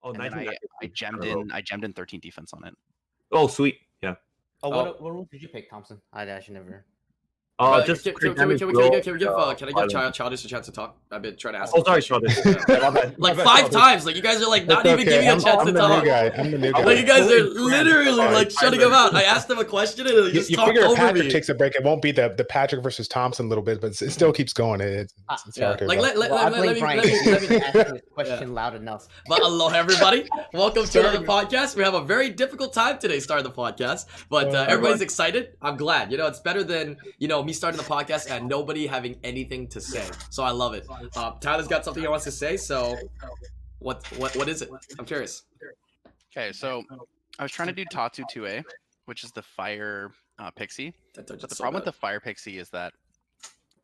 Oh, and then 19. I gemmed in 13 defense on it. Oh, sweet. Yeah. Oh, what rule did you pick, Thompson? I actually never. Just can we give Childish a chance to talk? I've been trying to ask. Oh, sorry, Childish. Like 5 times. Like you guys are like not even giving a chance to talk. I'm the new guy. Like you guys are literally like shutting him out. I asked him a question and he just you talked figure if over Patrick me. takes a break, it won't be the Patrick versus Thompson little bit, but it still keeps going. It's hard to Like let me ask this question loud enough. But hello everybody, welcome to the podcast. We have a very difficult time today starting the podcast, but everybody's excited. I'm glad. You know, it's better than me starting the podcast and nobody having anything to say. So I love it. Tyler's got something he wants to say. So what is it? I'm curious. Okay, so I was trying to do Tatu 2A, which is the fire pixie. But the problem with the fire pixie is that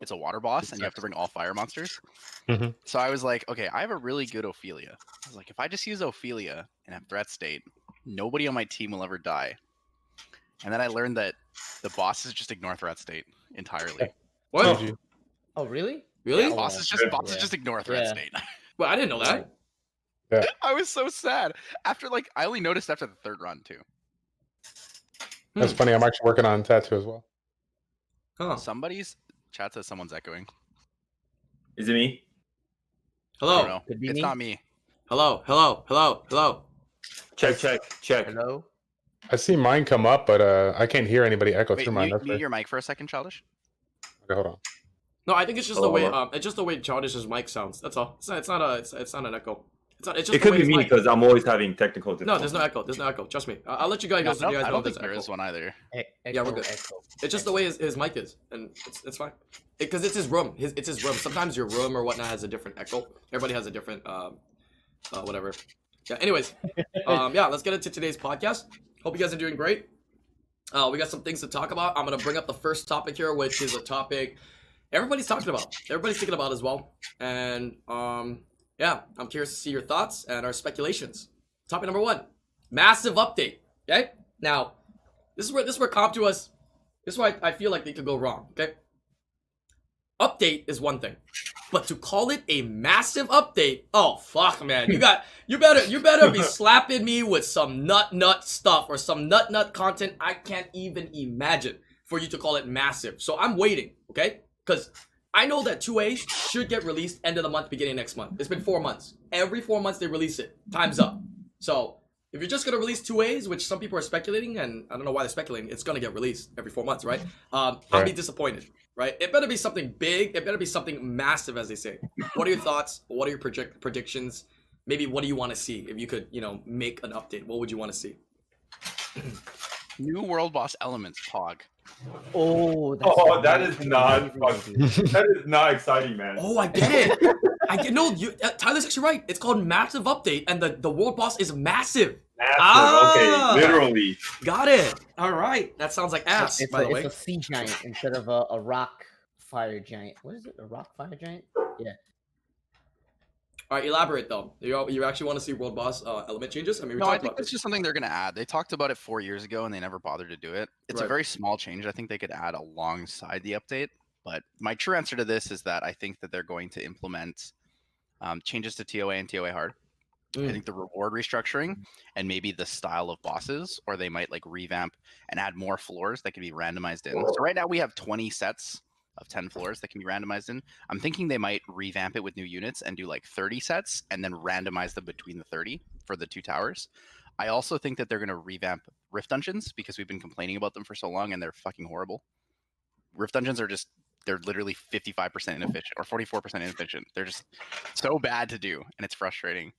it's a water boss and you have to bring all fire monsters. Mhm. So I was like, okay, I have a really good Ophelia. I was like, if I just use Ophelia and have threat state, nobody on my team will ever die. And then I learned that the bosses just ignore threat state entirely. What? Oh, really? Really? Yeah, bosses just ignore threat state. Well, I didn't know that. Yeah. I was so sad. I only noticed after the 3rd run too. That's funny. I'm actually working on tattoo as well. Huh. Somebody's chat says someone's echoing. Is it me? I don't Hello. know. Could be It's me. not me. Hello. Check. Hello. I see mine come up, but I can't hear anybody echo Wait, through mine. mute your mic for a second, Childish. Okay, hold on. No, I think it's just the way it's just the way Childish's mic sounds. That's all. It's not an echo. It's just It could be me because I'm always having technical difficulties. No, there's no echo. Trust me. I'll let you guys know. I don't if there's think there echo. is one either. Yeah, we're good. It's just the way his mic is, and it's fine. Because it's his room. It's his room. Sometimes your room or whatnot has a different echo. Everybody has a different whatever. Yeah. Anyways, yeah. Let's get into today's podcast. Hope you guys are doing great. We got some things to talk about. I'm gonna bring up the first topic here, which is a topic everybody's talking about. Everybody's thinking about as well. And yeah, I'm curious to see your thoughts and our speculations. Topic number 1, massive update. Okay. Now, this is where comp to us. This is why I feel like they could go wrong. Okay. Update is one thing, but to call it a massive update, oh fuck, man, you better be slapping me with some nut stuff or some nut content I can't even imagine for you to call it massive. So I'm waiting, okay? Because I know that 2A should get released end of the month, beginning next month. It's been 4 months. Every 4 months they release it. Time's up. So if you're just gonna release 2As, which some people are speculating, and I don't know why they're speculating, it's gonna get released every 4 months, right? I'll be disappointed, right? It better be something big. It better be something massive, as they say. What are your thoughts? What are your predictions? Maybe what do you want to see? If you could, make an update, what would you want to see? New world boss elements, Pog. Oh, that is not that is not exciting, man. Oh, I get it. No, Tyler's actually right. It's called massive update, and the world boss is massive. Massive. Okay, literally. Got it. All right. That sounds like ass, by the way. It's a sea giant instead of a rock fire giant. What is it? A rock fire giant? Yeah. All right, elaborate though. You actually want to see world boss element changes? I mean, I think it's just something they're going to add. They talked about it 4 years ago and they never bothered to do it. It's a very small change. I think they could add alongside the update. But my true answer to this is that I think that they're going to implement changes to TOA and TOA hard. I think the reward restructuring and maybe the style of bosses, or they might like revamp and add more floors that can be randomized in. So right now we have 20 sets of 10 floors that can be randomized in. I'm thinking they might revamp it with new units and do like 30 sets and then randomize them between the 30 for the 2 towers. I also think that they're going to revamp Rift Dungeons because we've been complaining about them for so long and they're fucking horrible. Rift Dungeons are they're literally 55% inefficient or 44% inefficient. They're just so bad to do and it's frustrating.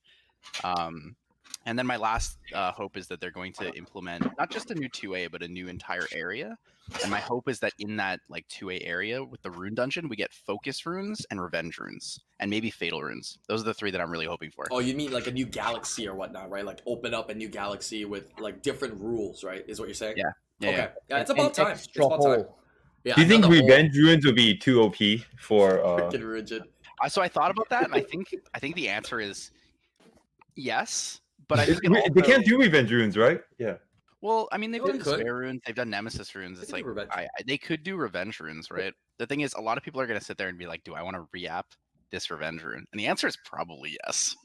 And then my last hope is that they're going to implement not just a new 2A, but a new entire area. And my hope is that in that like 2A area with the rune dungeon, we get focus runes and revenge runes and maybe fatal runes. Those are the 3 that I'm really hoping for. Oh, you mean like a new galaxy or whatnot, right? Like open up a new galaxy with like different rules, right? Is what you're saying? Yeah. Okay. Yeah, it's about time. It's Extra about time. hole. Yeah, Do you think revenge runes would be too OP for? Freaking rigid. So I thought about that, and I think the answer is yes. But I think they can't do revenge runes, right? Yeah. Well, I mean, they've done could. despair runes, they've done nemesis runes. It's like revenge. they could do revenge runes, right? The thing is, a lot of people are going to sit there and be like, "Do I want to re-app this revenge rune?" And the answer is probably yes.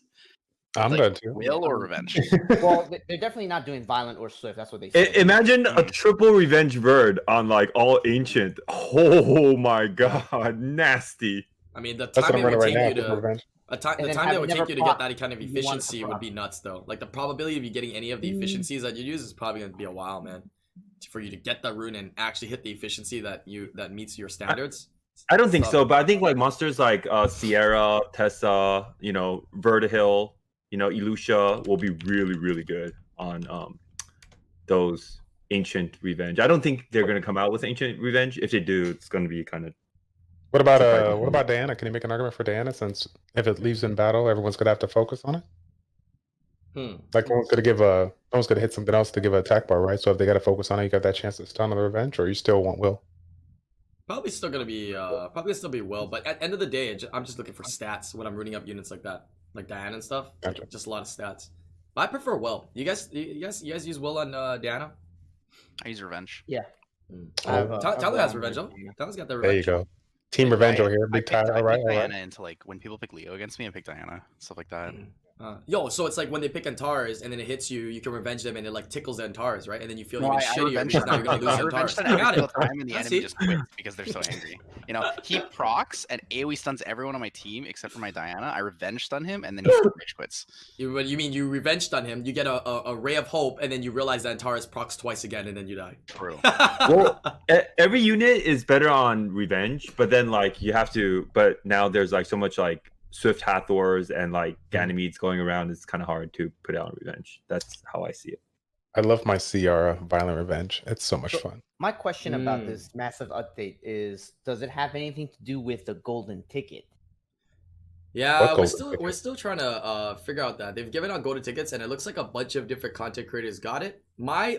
I'm Like, good too. Will or revenge? Well, they're definitely not doing violent or swift. That's what they said. Imagine a triple revenge bird on like all ancient. Oh my god, nasty. I mean, the That's what time I'm it running would right take now. you Triple to revenge. the And time then that have would it take never you to get proc that kind of if you want it to efficiency would proc. be nuts, though. Like the probability of you getting any of the efficiencies that you use is probably going to be a while, man. For you to get the rune and actually hit the efficiency that meets your standards. I don't think Tough. so, but I think like monsters like Sierra, Tessa, Vertihill, Elucia will be really, really good on those ancient revenge. I don't think they're gonna come out with ancient revenge. If they do, it's gonna be kind of. What about Diana? Can you make an argument for Diana, since if it leaves in battle, everyone's gonna have to focus on it? Like no one's gonna hit something else to give an attack bar, right? So if they gotta focus on it, you got that chance to stun on the revenge, or you still want Will. Probably still gonna be Will, but at the end of the day, I'm just looking for stats when I'm rooting up units like that, like Diana and stuff. Gotcha. Just a lot of stats. But I prefer Will. You guys use Will on Diana? I use revenge. Yeah. Tyler has revenge though. Tyler's got the revenge. There you go. Team revenge over here. Big Tyler. All right. Diana into like when people pick Leo against me, I pick Diana, stuff like that. So it's like when they pick Antares and then it hits you, you can revenge them and it like tickles the Antares, right? And then you feel No, even I shittier revenge because now you're gonna lose I revenge Antares. that I every got single it. time and the I enemy see. just quits because they're so angry. He procs and AoE stuns everyone on my team except for my Diana. I revenge stun him and then he rage quits. You mean you revenge stun him, you get a ray of hope, and then you realize that Antares procs twice again and then you die. True. Well, every unit is better on revenge, but then like you have to. But now there's like so much like Swift Hathors and like Ganymedes going around. It's kind of hard to put out on revenge. That's how I see it. I love my Ciara Violent Revenge. It's so much fun. My question about this massive update is: does it have anything to do with the golden ticket? Yeah, we're still trying to figure out that. They've given out golden tickets and it looks like a bunch of different content creators got it. My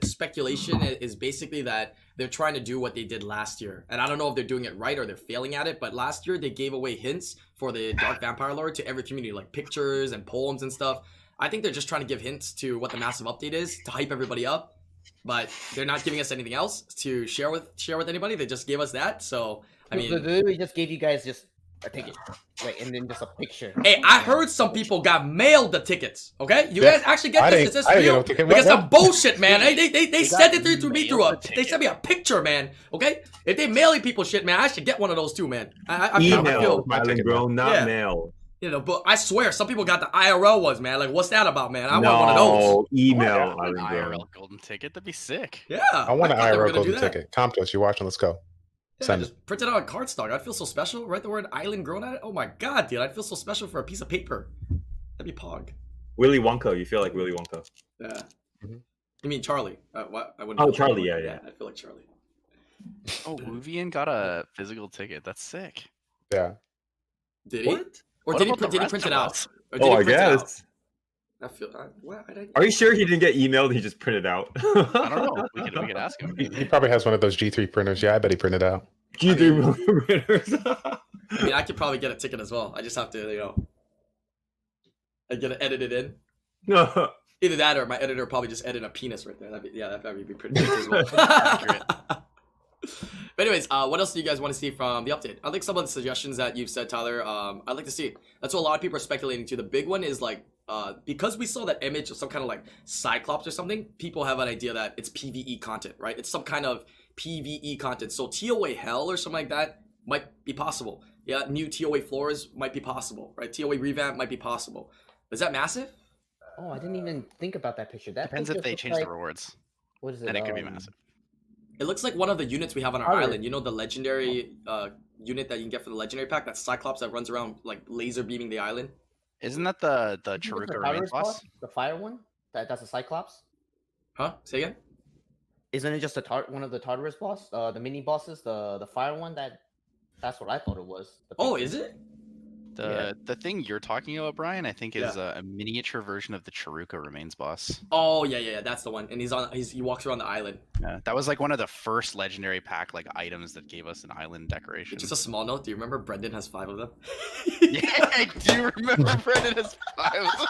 speculation is basically that they're trying to do what they did last year. And I don't know if they're doing it right or they're failing at it, but last year they gave away hints for the Dark Vampire lore to every community, like pictures and poems and stuff. I think they're just trying to give hints to what the massive update is to hype everybody up, but they're not giving us anything else to share with anybody. They just gave us that. So I mean, they literally just gave you guys just a ticket, right, and then just a picture. Hey, I heard some people got mailed the tickets. Okay, you guys actually get this? Is this real? Ticket. Because What? some bullshit, man. They sent it through me they sent me a picture, man. Okay, if they mailing people shit, man, I should get one of those too, man. I feel IslandGrown, not mail. But I swear, some people got the IRL ones, man. Like, what's that about, man? I want one of those. Email. An IRL golden ticket, that'd be sick. Yeah, I want an thought they were IRL gonna do golden that. ticket. Come to us. You watching? Let's go. Yeah, Send just print it out on cardstock. I'd feel so special. Write the word IslandGrown on it. Oh my god, dude, I'd feel so special for a piece of paper. That'd be pog. Willy Wonka. You feel like Willy Wonka. Yeah. You mean Charlie? What? I wouldn't. Oh, feel Charlie. Yeah. I feel like Charlie. Oh, Luvian got a physical ticket. That's sick. Yeah. Did he? What? Or What did he about the print rest it of out? us? Or did Oh, he I print it out? guess. I feel. Are you sure he didn't get emailed? He just printed out. I don't know. We could ask him. He probably has one of those G3 printers. Yeah, I bet he printed out. G3 printers. I mean, I could probably get a ticket as well. I just have to, I get to edit it in. No. Either that or my editor probably just edit a penis right there. That'd probably be pretty nice as well. Accurate. But anyways, what else do you guys want to see from the update? I like some of the suggestions that you've said, Tyler. I'd like to see. That's what a lot of people are speculating to. The big one is like, because we saw that image of some kind of like Cyclops or something, people have an idea that it's PvE content, right? It's some kind of PvE content. So TOA Hell or something like that might be possible. Yeah, new TOA floors might be possible, right? TOA revamp might be possible. Is that massive? Oh, I didn't even think about that picture. That Depends if picture they looks change like, the rewards. What is it? Then it could be massive. It looks like one of the units we have on our Tyler. island. You know the legendary unit that you can get from the legendary pack? That Cyclops that runs around like laser beaming the island. Isn't that the I think it's Chiruka the remains Tartarus boss? The fire one? That's a Cyclops? Huh? Say again? Isn't it just one of the Tartarus boss? The mini bosses, the fire one? That's what I thought it was. The Oh, picture. is it? The thing you're talking about, Brian, I think is a miniature version of the Chiruka remains boss. Oh yeah, that's the one. And he walks around the island. Yeah, that was like one of the first legendary pack like items that gave us an island decoration. Just a small note. Do you remember Brendan has 5 of them? Yeah, I do remember Brendan has 5 of them.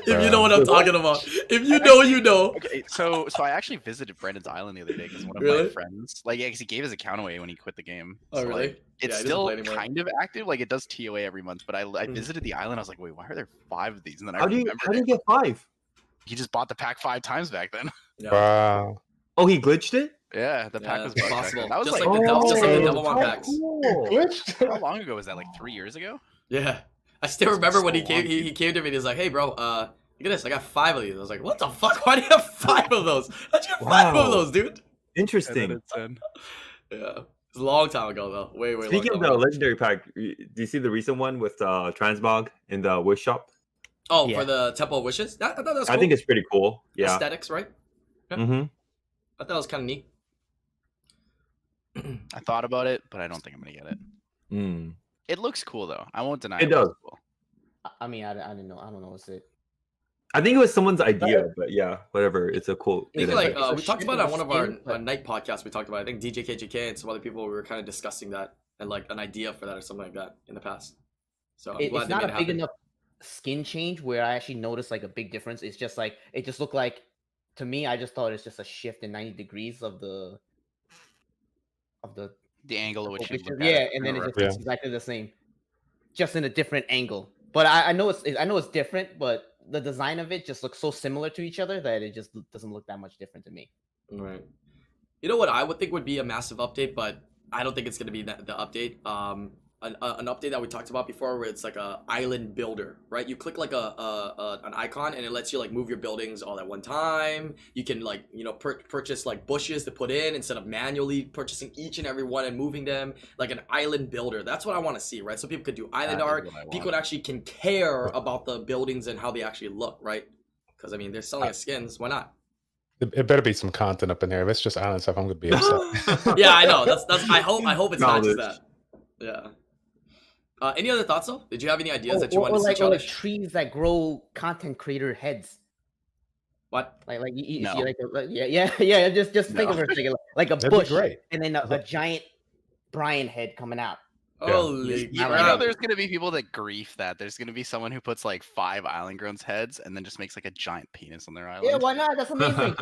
If you know what I'm talking about. If you know, you know. Okay, so I actually visited Brandon's island the other day because one of Really? my friends, like, yeah, 'cause he gave his account away when he quit the game. Oh, So, really? like, Yeah, it's he doesn't still play anymore. kind of active. Like, it does TOA every month. But I visited the island. I was like, wait, why are there 5 of these? And then I How do you remembered get 5? he just bought the pack 5 times back then. Yeah. Wow. Oh, he glitched it. Yeah, the pack Yeah, was it's bugged back possible. then. That was Just like, like the that was just like the like- Devil One packs. Cool. Glitched? how long ago was that? Like 3 years ago? Yeah. I still remember when he so came. long, He came to me and he's like, "Hey, bro, look at this. I got 5 of these." I was like, "What the fuck? Why do you have 5 of those? How'd you have 5 of Wow. those, dude?" Interesting. Yeah. It's a long time ago though. Way Speaking long of time the ago. legendary pack, do you see the recent one with Transmog in the wish shop? Oh, Yeah. for the Temple of Wishes? I thought that was cool. I think it's pretty cool. Yeah. Aesthetics, right? Mm-hmm. I thought it was kind of neat. I thought about it, but I don't think I'm gonna get it. Mm. It looks cool though. I won't deny It looks does. Cool. I mean, I didn't know. I don't know what's it. I think it was someone's idea, but yeah, whatever. It's a cool. I think it is. like It's a we talked about it shit on one of of a our skin, but- night podcasts. We talked about it. I think DJ KJK and some other people we were kind of discussing that and like an idea for that or something like that in the past. So I'm glad It's they not made a it big happen. enough skin change where I actually noticed like a big difference. It's just like it just looked like to me. I just thought it's just a shift in 90 degrees of the The angle at which you picture. look at Yeah, it. and then it just Yeah. looks exactly the same, just in a different angle. But I know it's different, but the design of it just looks so similar to each other that it just doesn't look that much different to me. Right. You know what I would think would be a massive update, but I don't think it's gonna be the update. An update that we talked about before, where it's like a island builder, right? You click like an icon, and it lets you like move your buildings all at one time. You can like purchase like bushes to put in instead of manually purchasing each and every one and moving them. Like an island builder. That's what I want to see, right? So people could do island That is art. what I People want. actually can care about the buildings and how they actually look, right? Because I mean, they're selling us skins. Why not? It better be some content up in there. If it's just island stuff, I'm gonna be upset. Yeah, I know. That's. I hope it's not just Knowledge. that. Yeah. Any other thoughts though? Did you have any ideas that you Or wanted to see? like Childish? trees that grow content creator heads. What? Like you No. see yeah. Just think of it a second, like a That'd be bush, great. and then a giant Brian head coming out. Holy You know, crap! there's gonna be people that grief that. There's gonna be someone who puts like 5 IslandGrown's heads and then just makes like a giant penis on their island. Yeah, why not? That's amazing.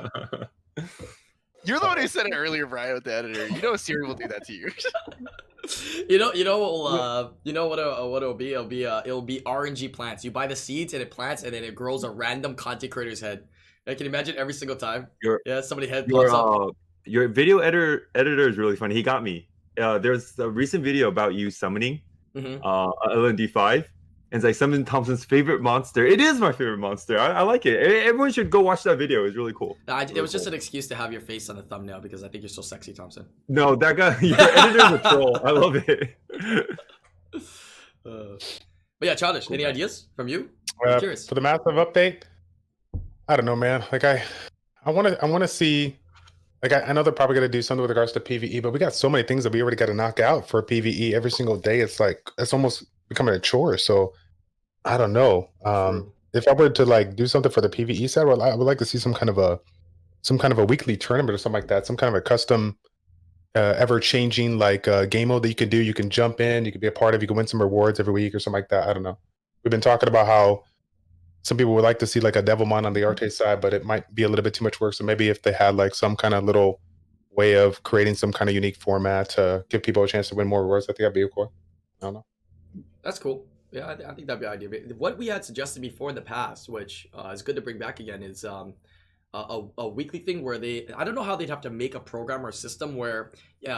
You're the one who said it earlier, Brian, with the editor. You know Siri will do that to you. You know what it'll be? It'll be RNG plants. You buy the seeds and it plants, and then it grows a random content creator's head. I can imagine every single time. Somebody head pops up. Your video editor is really funny. He got me. There's a recent video about you summoning Mhm. LND5, and it's like summon Thompson's favorite monster. It is my favorite monster. I like it. Everyone should go watch that video. It's really cool. It was just an excuse to have your face on the thumbnail because I think you're so sexy, Thompson. No, that guy, your editor's a troll. I love it. But yeah, Childish, any ideas from you? I'm curious. For the massive update, I don't know, man. Like I want to see. Like I know they're probably gonna do something with regards to PVE, but we got so many things that we already got to knock out for PVE every single day. It's like it's almost becoming a chore. So I don't know. If I were to like do something for the PVE side, well, I would like to see some kind of a weekly tournament or something like that. Some kind of a custom, ever changing like game mode that you can do. You can jump in. You can be a part of. You can win some rewards every week or something like that. I don't know. We've been talking about how some people would like to see like a Devilmon on the Arte side, but it might be a little bit too much work. So maybe if they had like some kind of little way of creating some kind of unique format to give people a chance to win more rewards, I think that'd be cool. I don't know. That's cool. Yeah, I think that'd be an idea. What we had suggested before in the past, which is good to bring back again, is a weekly thing where I don't know how they'd have to make a program or a system where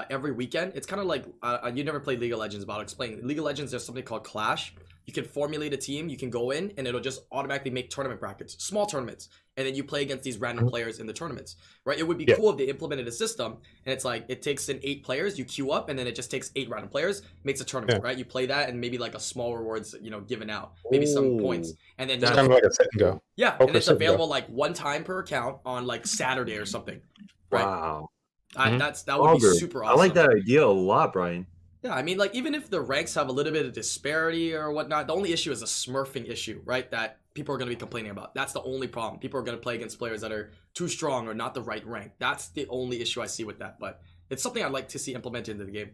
every weekend, it's kind of like, you never played League of Legends, but I'll explain. League of Legends, there's something called Clash. You can formulate a team, you can go in, and it'll just automatically make tournament brackets, small tournaments, and then you play against these random players in the tournaments, right? It would be cool if they implemented a system, and it's like, it takes in 8 players, you queue up, and then it just takes 8 random players, makes a tournament, right? You play that, and maybe like a small rewards, given out, maybe some points, and then Kind of like a sit and go. yeah, Poker and it's sit and go. available like one time per account on like Saturday or something, right? Wow. That would be Augur. super awesome. I like that idea a lot, Brian. Yeah, I mean, like, even if the ranks have a little bit of disparity or whatnot, the only issue is a smurfing issue, right? That people are going to be complaining about. That's the only problem. People are going to play against players that are too strong or not the right rank. That's the only issue I see with that. But it's something I'd like to see implemented into the game.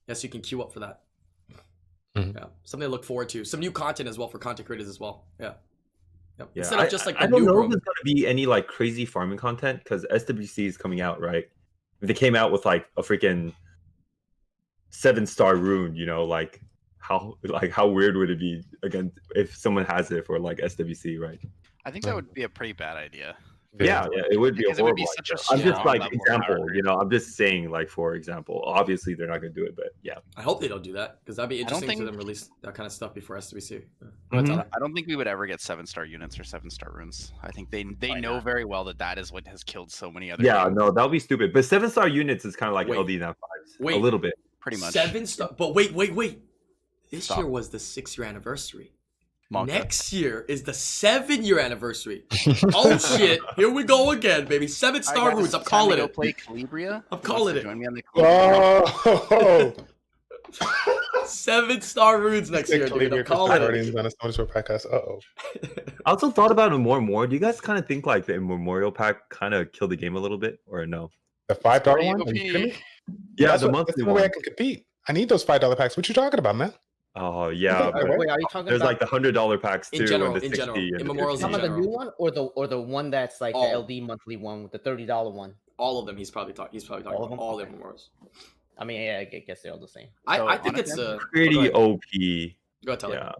Yes, you can queue up for that. Mhm. Yeah, something to look forward to. Some new content as well for content creators as well. Yeah. Yep. Yeah, Instead of just like I the don't new know room. if there's gonna be any like crazy farming content because SWC is coming out, right? If they came out with like a freaking 7-star rune, you know, like how weird would it be again if someone has it for like SWC, right? I think that would be a pretty bad idea. Yeah, it would be a Because it would be horrible such a idea. I'm just strong like level of example, power you know, I'm just saying like for example. Obviously they're not gonna do it, but yeah. I hope they don't do that because that'd be I don't interesting to think- them release that kind of stuff before SWC. Yeah. Go Mhm. ahead, Tyler. I don't think we would ever get 7-star units or 7-star runes. I think they Why know not? very well that is what has killed so many other Yeah, games. no, that would be stupid. But 7-star units is kind of like Wait. LD now 5s. Wait. A little bit. Pretty much. 7-star. But wait. This Stop. year was the 6-year anniversary. Monka. Next year is the 7-year anniversary. Oh shit! Here we go again, baby. 7-star runes. I'm calling it. Play Calibria. I'm calling it. Join me on the Calibria. Oh, 7-star runes next year, dude. I'm calling it. Guardians on a Stone Sword podcast. I also thought about it more and more. Do you guys kind of think like the Immemorial Pack kind of killed the game a little bit, or no? The $5 Pretty one? OP. Are you kidding me? Yeah, That's the what- that's monthly the way I one. can compete. I need those $5 packs. What you talking about, man? Oh yeah, but Wait, are you talking there's about, like the $100 packs too, In general, and the in 60 general. and the Immemorials in 50. talking about the general. new one or the one that's like All. the LD monthly one with the $30 one? All of them. He's probably talking All of about them? all the Okay. memorials. I mean, yeah, I guess they're all the same. So, I think it's honestly, go Pretty ahead. OP. Go ahead, Tyler. Yeah.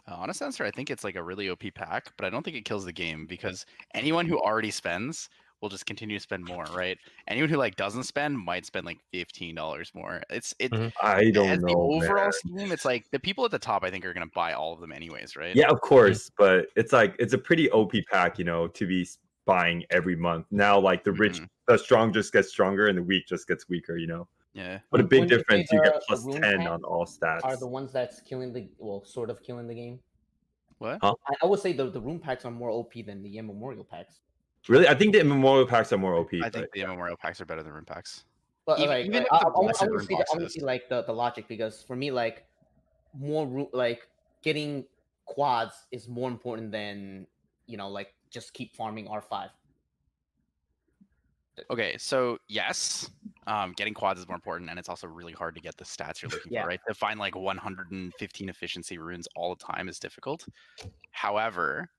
Honest answer, I think it's like a really OP pack, but I don't think it kills the game because anyone who already spends will just continue to spend more, right? Anyone who like doesn't spend might spend like $15 more. It's I don't as the know. overall man. scheme, it's like the people at the top I think are gonna buy all of them anyways, right? Yeah, of course, but it's like it's a pretty OP pack, you know, to be buying every month. Now, like the rich, the strong just gets stronger, and the weak just gets weaker. You know, Yeah. but a big Wouldn't you say difference. You get the plus rune 10 pack on all stats. Are the ones that's killing the sort of killing the game? What? Huh? I would say the rune packs are more OP than the immemorial packs. Really, I think the Immemorial packs are more OP. I but think the Immemorial packs are better than rune packs. But Even- like, even if I the want blessed to rune see, box I want is- to see like the logic because for me, like like getting quads is more important than like just keep farming R5. Okay, so yes, getting quads is more important, and it's also really hard to get the stats you're looking Yeah. for, right? To find like 115 efficiency runes all the time is difficult. However,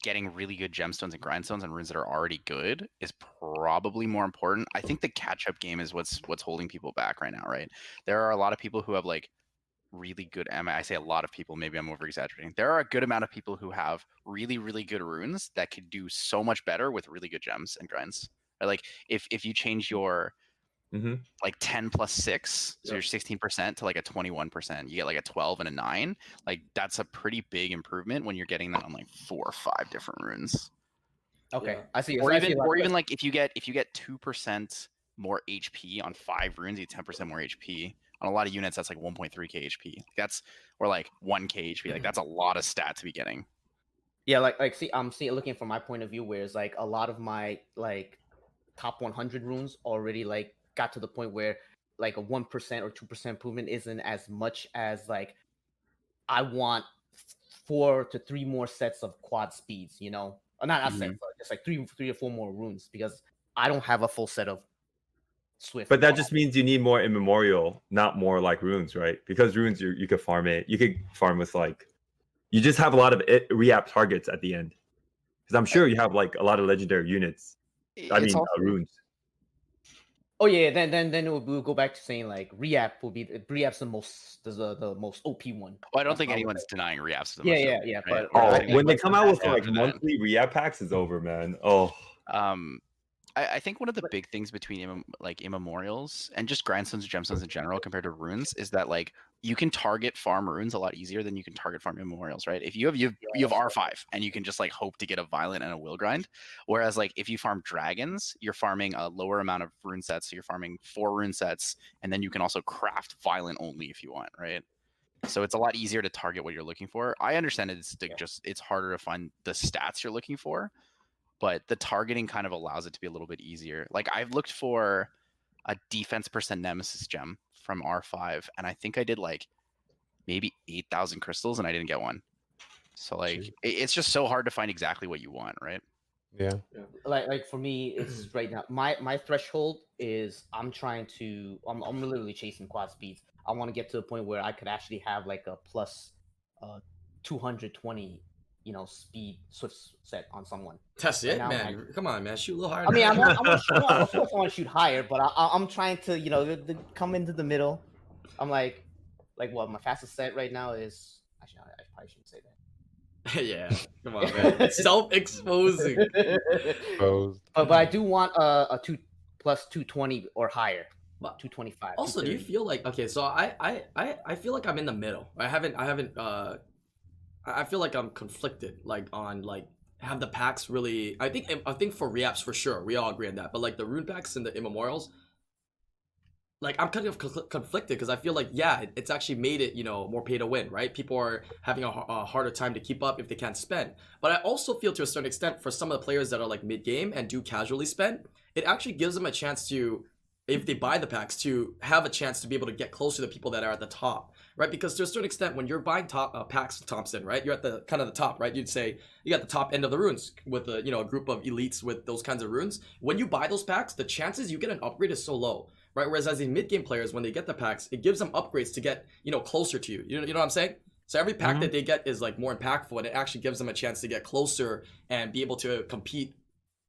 getting really good gemstones and grindstones and runes that are already good is probably more important. I think the catch-up game is what's holding people back right now, right? There are a lot of people who have like really good. I say a lot of people, maybe I'm over exaggerating. There are a good amount of people who have really, really good runes that could do so much better with really good gems and grinds. Or like if you change your like 10 plus 6, so Yep. you're 16% to like a 21%, you get like a 12 and a 9. Like that's a pretty big improvement when you're getting that on like 4 or 5 different runes. Okay, Yeah. I see. Or I see even like if you get 2% more HP on 5 runes, you get 10% more HP. On a lot of units, that's like 1.3k HP. That's or like 1k HP. Like that's a lot of stat to be getting. Yeah, like see, I'm looking from my point of view, where it's like a lot of my like top 100 runes already like got to the point where like a 1% or 2% improvement isn't as much as like I want 4 to 3 more sets of quad speeds, Or not sets, but just like 3 or 4 more runes because I don't have a full set of Swift. But that just means you need more Immemorial, not more like runes, right? Because runes, you could farm it. You could farm with like, you just have a lot of re-app targets at the end. Because I'm sure you have like a lot of legendary units. Runes. Oh yeah, then we'll go back to saying like Reapp will be Reapp's the most OP one. Well, I don't That's think what I would anyone's say. denying reapps. Yeah, right? but Oh, I think when they like, come out with after like that. monthly re-app packs, is over, man. Oh, I think one of the big things between like immemorials and just grindstones and gemstones in general compared to runes is that like you can target farm runes a lot easier than you can target farm immemorials, right? If you have R5 and you can just like hope to get a violent and a will grind, whereas like if you farm dragons, you're farming a lower amount of rune sets, so you're farming 4 rune sets, and then you can also craft violent only if you want, right? So it's a lot easier to target what you're looking for. I understand it's harder to find the stats you're looking for, but the targeting kind of allows it to be a little bit easier. Like I've looked for a defense % nemesis gem from R5, and I think I did like maybe 8,000 crystals, and I didn't get one. So like it's just so hard to find exactly what you want, right? Yeah. Like for me, it's right now. My threshold is I'm literally chasing quad speeds. I want to get to the point where I could actually have like a plus 220 speed swift set on someone. That's it, now, man. Come on, man. Shoot a little higher. I mean, of course I want to shoot higher, but I'm trying to come into the middle. I'm like what my fastest set right now is. Actually, I probably shouldn't say that. Yeah, come on, man. Self-exposing. But I do want a 2 plus 220 or higher. But 225. also, do you feel like okay? So I feel like I'm in the middle. I feel like I'm conflicted. Like on like have the packs really? I think for reaps for sure we all agree on that. But like the rune packs and the immemorials, like I'm kind of conflicted because I feel like it's actually made it more pay to win, right? People are having a harder time to keep up if they can't spend. But I also feel to a certain extent for some of the players that are like mid game and do casually spend, it actually gives them a chance to, if they buy the packs, to have a chance to be able to get closer to people that are at the top, right? Because to a certain extent, when you're buying top packs, Thompson, right, you're at the kind of the top, right? You'd say you got the top end of the runes with a a group of elites with those kinds of runes. When you buy those packs, the chances you get an upgrade is so low, right? Whereas as the mid game players, when they get the packs, it gives them upgrades to get closer to you. You know what I'm saying? So every pack that they get is like more impactful, and it actually gives them a chance to get closer and be able to compete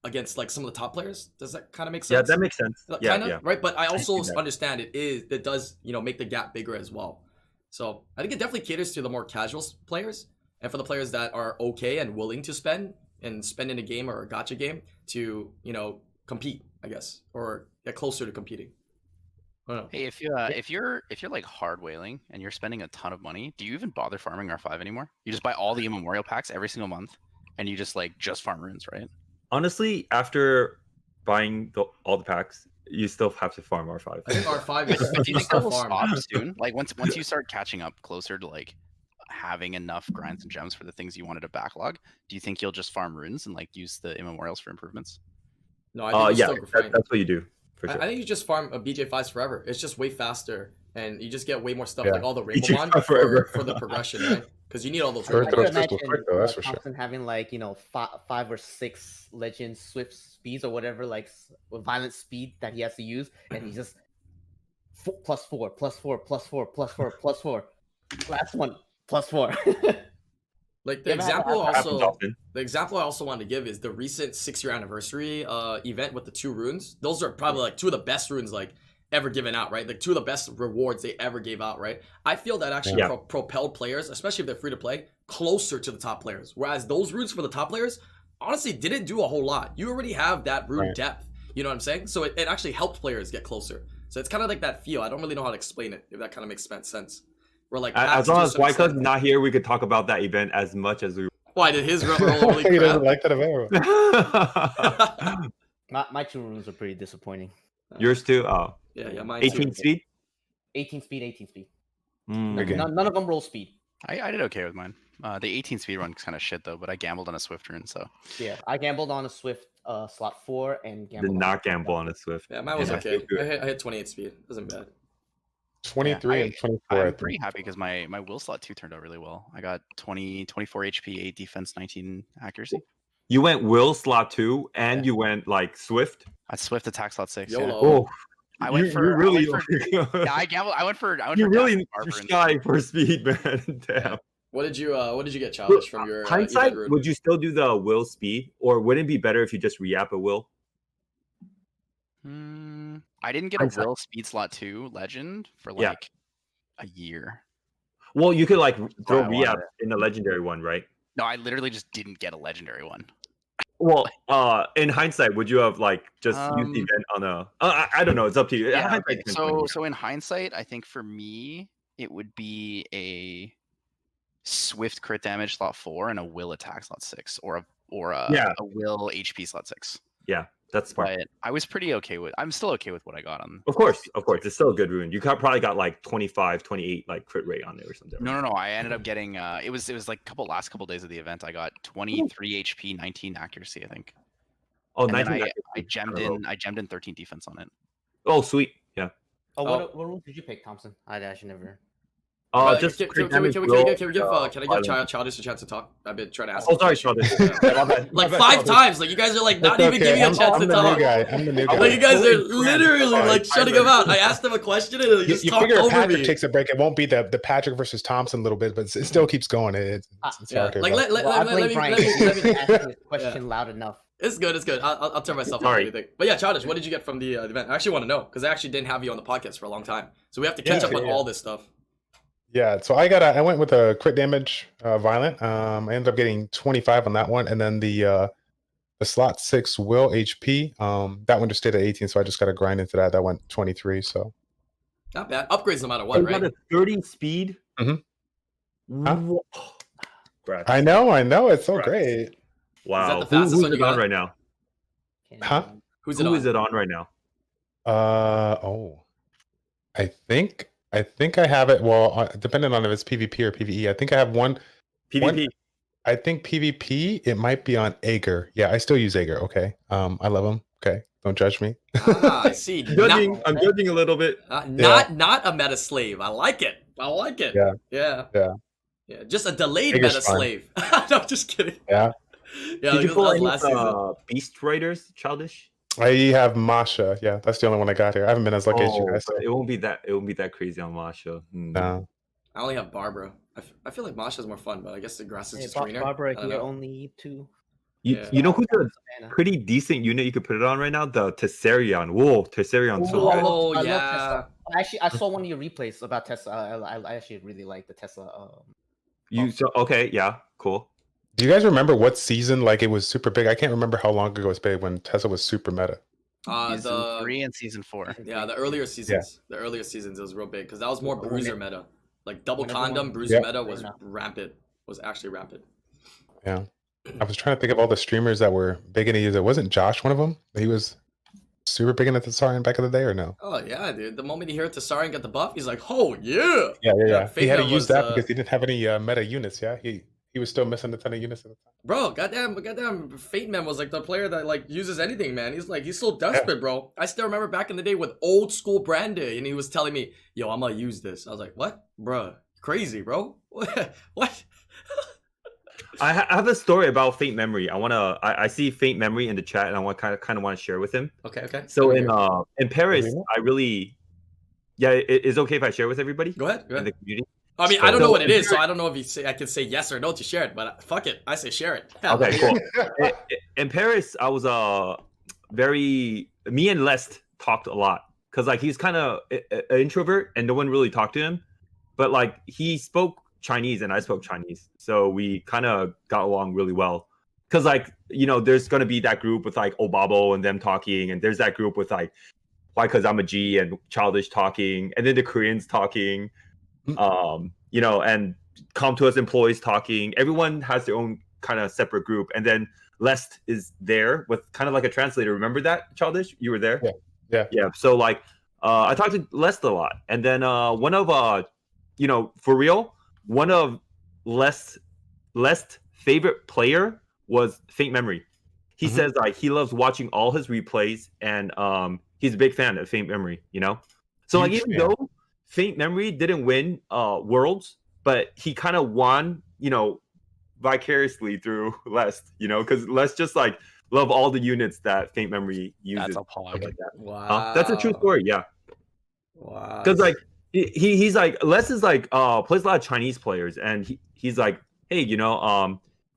against like some of the top players. Does that kind of make sense? Yeah, that makes sense. Yeah, right. But I also understand it does make the gap bigger as well. So I think it definitely caters to the more casual players and for the players that are okay and willing to spend in a game or a gacha game to compete, I guess, or get closer to competing. Hey, if you're like hard whaling and you're spending a ton of money, do you even bother farming R5 anymore? You just buy all the immemorial packs every single month, and you just farm runes, right? Honestly, after buying all the packs, you still have to farm R5. I think R5 is. Do you think that will stop soon? Like once you start catching up closer to like having enough grinds and gems for the things you wanted to backlog, do you think you'll just farm runes and like use the immemorials for improvements? No, I think that's what you do. For sure. I think you just farm a BJ5s forever. It's just way faster, and you just get way more stuff, like all the Rainbow Bond for the progression, right? Because you need all those. I could imagine Thompson having like 5 or 6 legend swift speeds or whatever, like with violent speed that he has to use, and he's just +4, +4, +4, +4, +4. Last one +4. Like the example I also wanted to give is the recent 6-year anniversary event with the 2 runes. Those are probably like 2 of the best runes like ever given out, right? Like 2 of the best rewards they ever gave out, right? I feel that actually propelled players, especially if they're free to play, closer to the top players. Whereas those runes for the top players honestly didn't do a whole lot. You already have that rune depth. You know what I'm saying? So it actually helped players get closer. So it's kind of like that feel. I don't really know how to explain it, if that kind of makes sense. We're like, as long as Wyclif's not here, we could talk about that event as much as we. Why did his roll really crap? He doesn't like that event. My 2 runes are pretty disappointing. Yours too? Oh. Yeah, mine 18 speed? 18 speed. Okay. None of them roll speed. I did okay with mine. The 18 speed run's kind of shit though, but I gambled on a Swift rune, so. Yeah, I gambled on a Swift slot 4 and did not gamble on a Swift. Yeah, mine was okay. I hit 28 speed. It wasn't bad. 23 and 24. I'm pretty happy because my will slot 2 turned out really well. I got 24 HP, 8 defense, 19 accuracy. You went will slot 2 and you went like Swift. I Swift attack slot 6. YOLO. Yeah. Oh, I went for yeah, I gambled. I went for you're really shy for speed, man. Damn. Yeah. What did you get, Childish, from your hindsight? Would you still do the will speed, or would it be better if you just re-app a will? I didn't get a will speed slot 2 legend for like a year. Well, you could like throw re-app in the legendary one, right? No, I literally just didn't get a legendary one. Well, in hindsight, would you have like just used the event on a? I don't know. It's up to you. Yeah, okay. So in hindsight, I think for me it would be a Swift crit damage slot 4 and a will attack slot 6, or a will HP slot 6. Yeah, that's smart. But I was pretty okay with. I'm still okay with what I got on. Of course, it's still a good rune. You probably got like 25, 28 like crit rate on there or something. No. I ended up getting. It was like last couple days of the event. I got 23 HP, 19 accuracy, I think. Oh, and 19. I gemmed in 13 defense on it. Oh, sweet. Yeah. What rule did you pick, Thompson? I actually never. Just can crit we damage give will, can I give violence. Childish a chance to talk? I've been trying to ask. Oh, him sorry, questions. Childish. Yeah. My bad. Like My bad, 5 Childish. times. Like you guys are like not It's even giving a okay. chance I'm to the talk. new guy. I'm the new guy. Like you guys are Fully literally cramped. like shutting him out. I asked him a question and he just You talked figure if over Patrick me. takes a break, it won't be the Patrick versus Thompson little bit, but it still keeps going. It's Yeah. hard to Like about. let Well, I me blame Brian. let me He wasn't asking his question loud enough. It's good. It's good. I'll turn myself off Sorry. anything. But yeah, Childish, what did you get from the event? I actually want to know because I actually didn't have you on the podcast for a long time, so we have to catch up on all this stuff. Yeah, so I went with a crit damage violent. I ended up getting 25 on that one, and then the slot 6 will HP. That one just stayed at 18, so I just got to grind into that. That went 23. So Not bad. Upgrades no matter So what, you right? got a 30 speed. Mhm. Huh? Whoa. Congrats. I know, it's so Right. great. Wow. the fastest Who's one you it on got? right now? Huh? Who's it Who on? is it on right now? I think I have it. Well, depending on if it's PvP or PvE, I think I have one. PvP. I think PvP. It might be on Aegir. Yeah, I still use Aegir. Okay. I love him. Okay, don't judge me. I see. Judging. I'm judging a little bit. Not a meta slave. I like it. Yeah. Just a delayed Aegir's meta fine. slave. No, I'm just kidding. Yeah. Yeah, Did you that pull was any last season. Beast Riders, Childish? I have Masha. Yeah, that's the only one I got here. I haven't been as lucky as you guys. but it won't be that crazy on Masha. No. I only have Barbara. I feel like Masha's more fun, but I guess the grass is Hey, just greener. Barbara I don't here know. only 2. You know who's a Savannah. pretty decent unit you could put it on right now? The Tessarion. Whoa, Tesserion's so Ooh, I good. love- I love yeah. Tesla. Actually, I saw one of your replays about Tesla. I actually really like the Tesla. Okay, yeah, cool. Do you guys remember what season? Like it was super big. I can't remember how long ago it was big when Tesla was super meta. Season 3 and season 4. Yeah, the earlier seasons. The earlier seasons it was real big because that was more bruiser meta. Like double condom bruiser meta was rampant. Was actually rampant. Yeah. I was trying to think of all the streamers that were big in the user. Wasn't Josh one of them? He was super big in the Tessarion back in the day, or no? Oh yeah, dude. The moment you hear Tessarion get the buff, he's like, oh yeah. Yeah. He had to Faithman use was, that because he didn't have any meta units. Yeah, he was still missing a ton of units at the time. Bro, goddamn, Fate Man was like the player that like uses anything, man. He's so desperate, bro. I still remember back in the day with old school Brandy, and he was telling me, "Yo, I'm gonna use this." I was like, "What, bro? Crazy, bro? What?" I have a story about Faint Memory. I see Faint Memory in the chat, and I want kind of want to share with him. Okay. So in Paris, I really, it's okay if I share with everybody. Go ahead. In the community. I mean, I don't know what it is, so I don't know if I can say yes or no to share it. But fuck it, I say share it. Okay, cool. In Paris, I was me and Lest talked a lot because like he's kind of an introvert and no one really talked to him, but like he spoke Chinese and I spoke Chinese, so we kind of got along really well. Because like there's gonna be that group with like Obabo and them talking, and there's that group with like why because I'm a G and Childish talking, and then the Koreans talking, and come to us employees talking. Everyone has their own kind of separate group, and then Lest is there with kind of like a translator. Remember that, Childish? You were there. Yeah. So like I talked to Lest a lot, and then one of for real. One of Lest's favorite player was Faint Memory. He says like he loves watching all his replays, and he's a big fan of Faint Memory. So like even though Faint Memory didn't win Worlds, but he kind of won, vicariously through Lest. Because Lest just like love all the units that Faint Memory uses. That's a pog. Like that. Wow. That's a true story. Yeah. Wow. Because like. He's like Les is like plays a lot of Chinese players, and he's like, hey,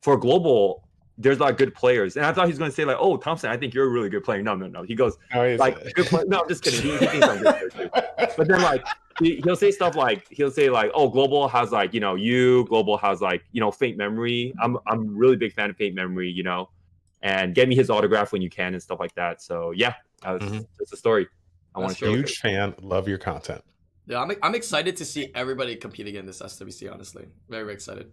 for global there's a lot of good players, and I thought he was going to say like, oh, Thompson, I think you're a really good player. No, he goes like good play. No, I'm just kidding. He thinks I'm good player too. But then like he'll say stuff like oh, global has like global has like Faint Memory. I'm really big fan of Faint Memory, and get me his autograph when you can and stuff like that. So yeah, that's a story. I want to share. Huge fan. Love your content. Yeah, I'm excited to see everybody competing in this SWC, honestly. Very, very excited.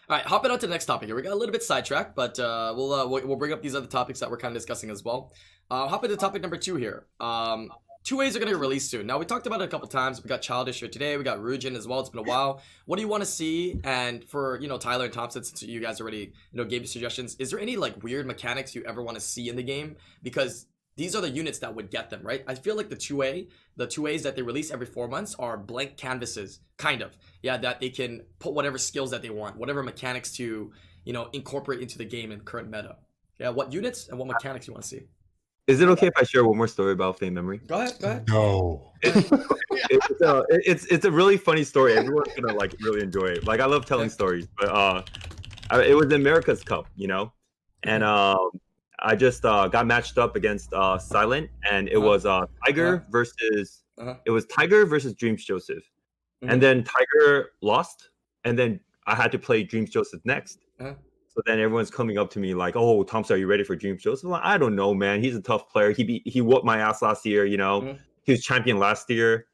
All right, hopping on to the next topic here. We got a little bit sidetracked, but we'll bring up these other topics that we're kind of discussing as well. Hop into topic number 2 here. 2As are going to get released soon. Now, we talked about it a couple times. We got Childish here today. We got Rune as well. It's been a while. What do you want to see? And for, Tyler and Thompson, since you guys already, gave suggestions, is there any, like, weird mechanics you ever want to see in the game? Because these are the units that would get them, right? I feel like the 2As that they release every 4 months are blank canvases, kind of. Yeah, that they can put whatever skills that they want, whatever mechanics to, incorporate into the game in current meta. Yeah, what units and what mechanics you want to see. Is it okay if I share one more story about Fame Memory? Go ahead. No. It's a really funny story. Everyone's gonna like really enjoy it. Like I love telling stories, but it was America's Cup, and I just got matched up against Silent, and it was Tiger versus it was Tiger versus Dreams Joseph, and then Tiger lost, and then I had to play Dreams Joseph next. So then everyone's coming up to me like, "Oh, Thompson, are you ready for Dreams Joseph?" I'm like, I don't know, man. He's a tough player. He whooped my ass last year. He was champion last year.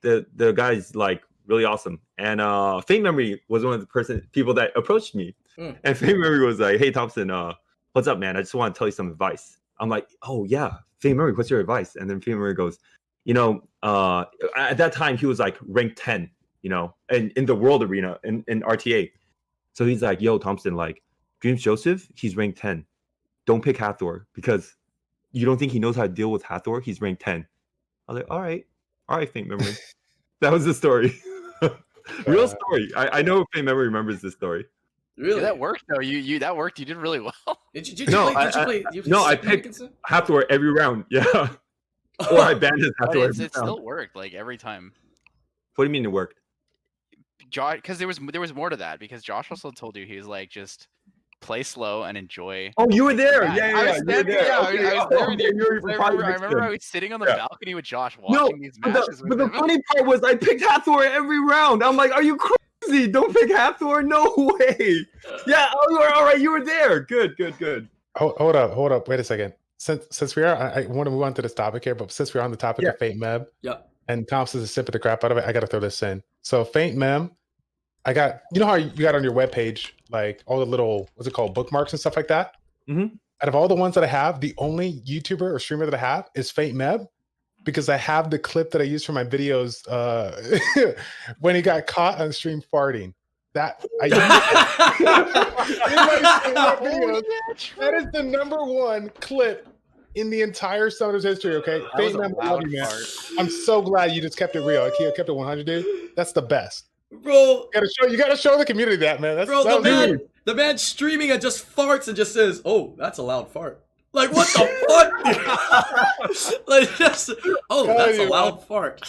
The guy's like really awesome. And Fame Memory was one of the people that approached me. And Fame Memory was like, "Hey Thompson, what's up, man? I just want to tell you some advice." I'm like, "Oh yeah, Fame Memory, what's your advice?" And then Fame Memory goes, at that time he was like ranked 10, and in the world arena in RTA. So he's like, "Yo, Thompson, like Dreams Joseph, he's ranked 10. Don't pick Hathor because you don't think he knows how to deal with Hathor. He's ranked 10. I was like, all right, Fame Memory. That was the story. Real story. I know Fame Memory remembers this story. Really? Yeah, that worked though. You that worked. You did really well. Did you play? I picked Hathor every round. Yeah. Or I banned his Hathor. It still worked like every time. What do you mean it worked? Josh, because there was more to that. Because Josh also told you he was like just play slow and enjoy. Oh, you were there. Yeah. I was there. I was there with you. I remember I was was sitting on the balcony with Josh watching these matches. But the funny part was I picked Hathor every round. I'm like, are you crazy? Don't pick Hathor. No way. Yeah. Oh, you were all right. You were there. Good. Hold up. Wait a second. Since we are, I want to move on to this topic here, but since we're on the topic of Fate Mem, and Thompson's sipping the crap out of it, I got to throw this in. So Fate Mem, I got, how you got on your webpage, like all the little, what's it called, bookmarks and stuff like that? Mm-hmm. Out of all the ones that I have, the only YouTuber or streamer that I have is Fate Meb, because I have the clip that I used for my videos when he got caught on stream farting. That I in my videos, that is the #1 clip in the entire Summoners history. Okay, Fate Meb, I love you, man. I'm so glad you just kept it real. You kept it 100, dude. That's the best. Bro, you gotta show the community that, man. The man streaming and just farts and just says, "Oh, that's a loud fart." Like, what the fuck? Like, that's a loud fart.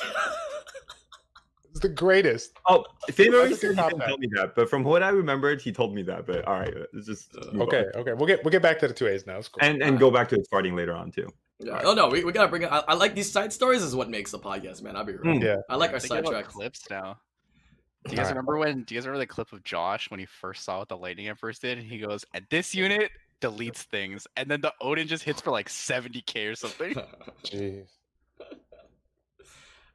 It's the greatest. Oh, Fame Memory didn't tell me that, but from what I remembered, he told me that. But all right, it's just okay. We'll get back to the 2As now. It's cool. And go back to his farting later on too. Yeah. Right. Oh no, we gotta bring it. I like these side stories. Is what makes the podcast, man. I'll be real. Yeah, I like our sidetrack clips now. Do you guys remember the clip of Josh when he first saw what the Lightning at first did? He goes, "And this unit deletes things," and then the Odin just hits for like 70k or something. Jeez.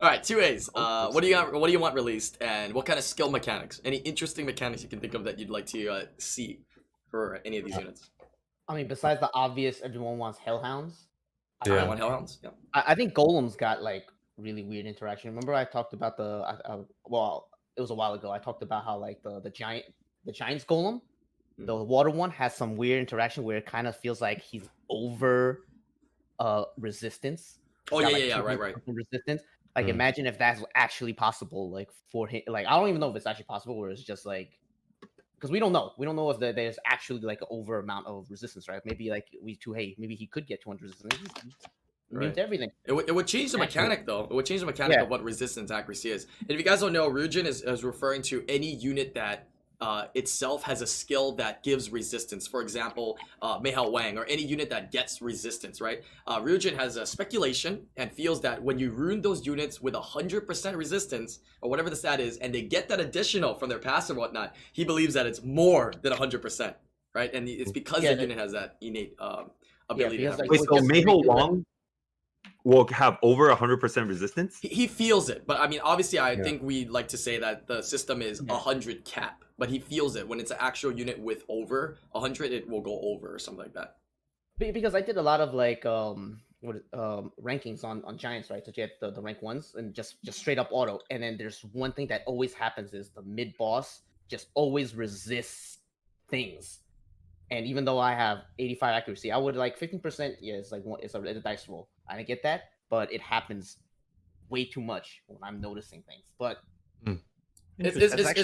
All right, 2As. What do you got? What do you want released, and what kind of skill mechanics? Any interesting mechanics you can think of that you'd like to see for any of these units? I mean, besides the obvious, everyone wants Hellhounds. I want Hellhounds. Yeah. I think Golems got like really weird interaction. Remember, I talked about it was a while ago. I talked about how like the Giant's Golem, the water one, has some weird interaction where it kind of feels like he's over resistance. Oh yeah, right. Resistance. Like, imagine if that's actually possible, like for him. Like, I don't even know if it's actually possible, or it's just like, because we don't know. We don't know if there's actually like an over amount of resistance, right? Maybe like maybe he could get 200 resistance. Right. Everything. It would change the mechanic though. It would change the mechanic of what resistance accuracy is. And if you guys don't know, Rune is referring to any unit that itself has a skill that gives resistance. For example, Meihao Wang, or any unit that gets resistance, right? Rune has a speculation and feels that when you rune those units with 100% resistance, or whatever the stat is, and they get that additional from their passive or whatnot, he believes that it's more than 100%, right? And it's because the unit has that innate ability to have resistance. Wait, so Meihao Wang will have over 100% resistance? He feels it, but I mean, obviously, I think we like to say that the system is 100 cap, but he feels it. When it's an actual unit with over 100, it will go over or something like that. Because I did a lot of like rankings on Giants, right, to get the rank ones and just straight up auto. And then there's one thing that always happens is the mid boss just always resists things. And even though I have 85 accuracy, I would like 15%. Yeah, it's like it's a dice roll. I didn't get that, but it happens way too much when I'm noticing things. But It's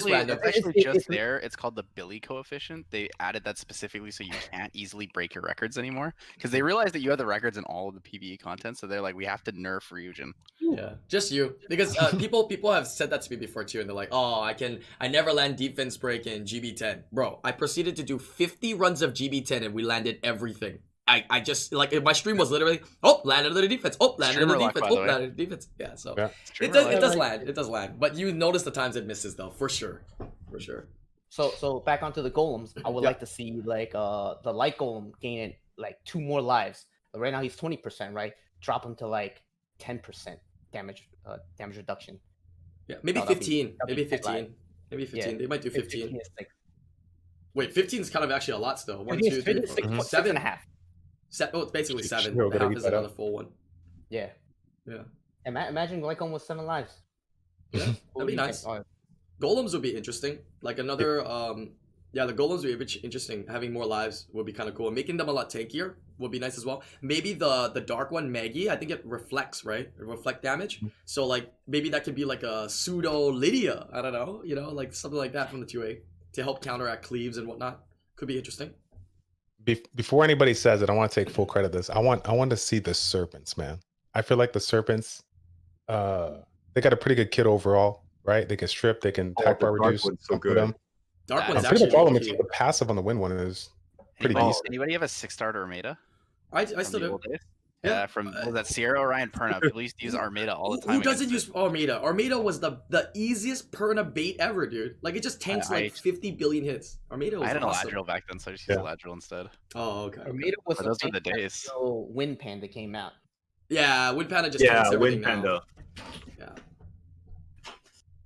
random. It's actually just there. It's called the Billy coefficient. They added that specifically so you can't easily break your records anymore because they realized that you have the records in all of the PvE content. So they're like, we have to nerf Ryujin. Yeah, just you, because people have said that to me before too, and they're like, "Oh, I never land defense break in GB10, bro." I proceeded to do 50 runs of GB10, and we landed everything. I just like my stream was literally landed another defense, landed another defense, landed defense. Yeah, so it does land, but you notice the times it misses though, for sure. So back onto the golems, I would like to see like the light golem gaining like 2 more lives. But right now he's 20%, right? Drop him to like 10% damage reduction. Yeah, maybe 15. Maybe 15. Maybe 15. Yeah. They might do 15. 15 Wait, 15 is kind of actually a lot still. 1, 2, 3, 4, 7 and a half. It's basically 7. Half is another full one. Yeah. Imagine like almost 7 lives. Yeah, that'd be nice. Golems would be interesting. Like another, the golems would be interesting. Having more lives would be kind of cool. Making them a lot tankier would be nice as well. Maybe the dark one, Maggie, I think it reflects, right? It reflect damage. So like maybe that could be like a pseudo Lydia. I don't know, like something like that from the 2A to help counteract cleaves and whatnot. Could be interesting. Before anybody says it, I want to take full credit of this. I want to see the serpents, man. I feel like the serpents, they got a pretty good kit overall, right? They can strip, they can attack bar reduce. So good. Them. Dark one's actually problem the passive on the win one is pretty decent. Anybody have a 6-star Armada? I still do. Yeah, from that Sierra Orion Perna. People used to use Armada all the time. Who doesn't use Armada? Armada was the easiest Perna bait ever, dude. Like it just tanks 50 billion hits. Armada was I had an awesome. Eladriel back then, so I just used Eladriel instead. Oh, okay. Armada was those were the days. Wind Panda came out. Yeah, Wind Panda just tanks everything Wind Panda. Yeah.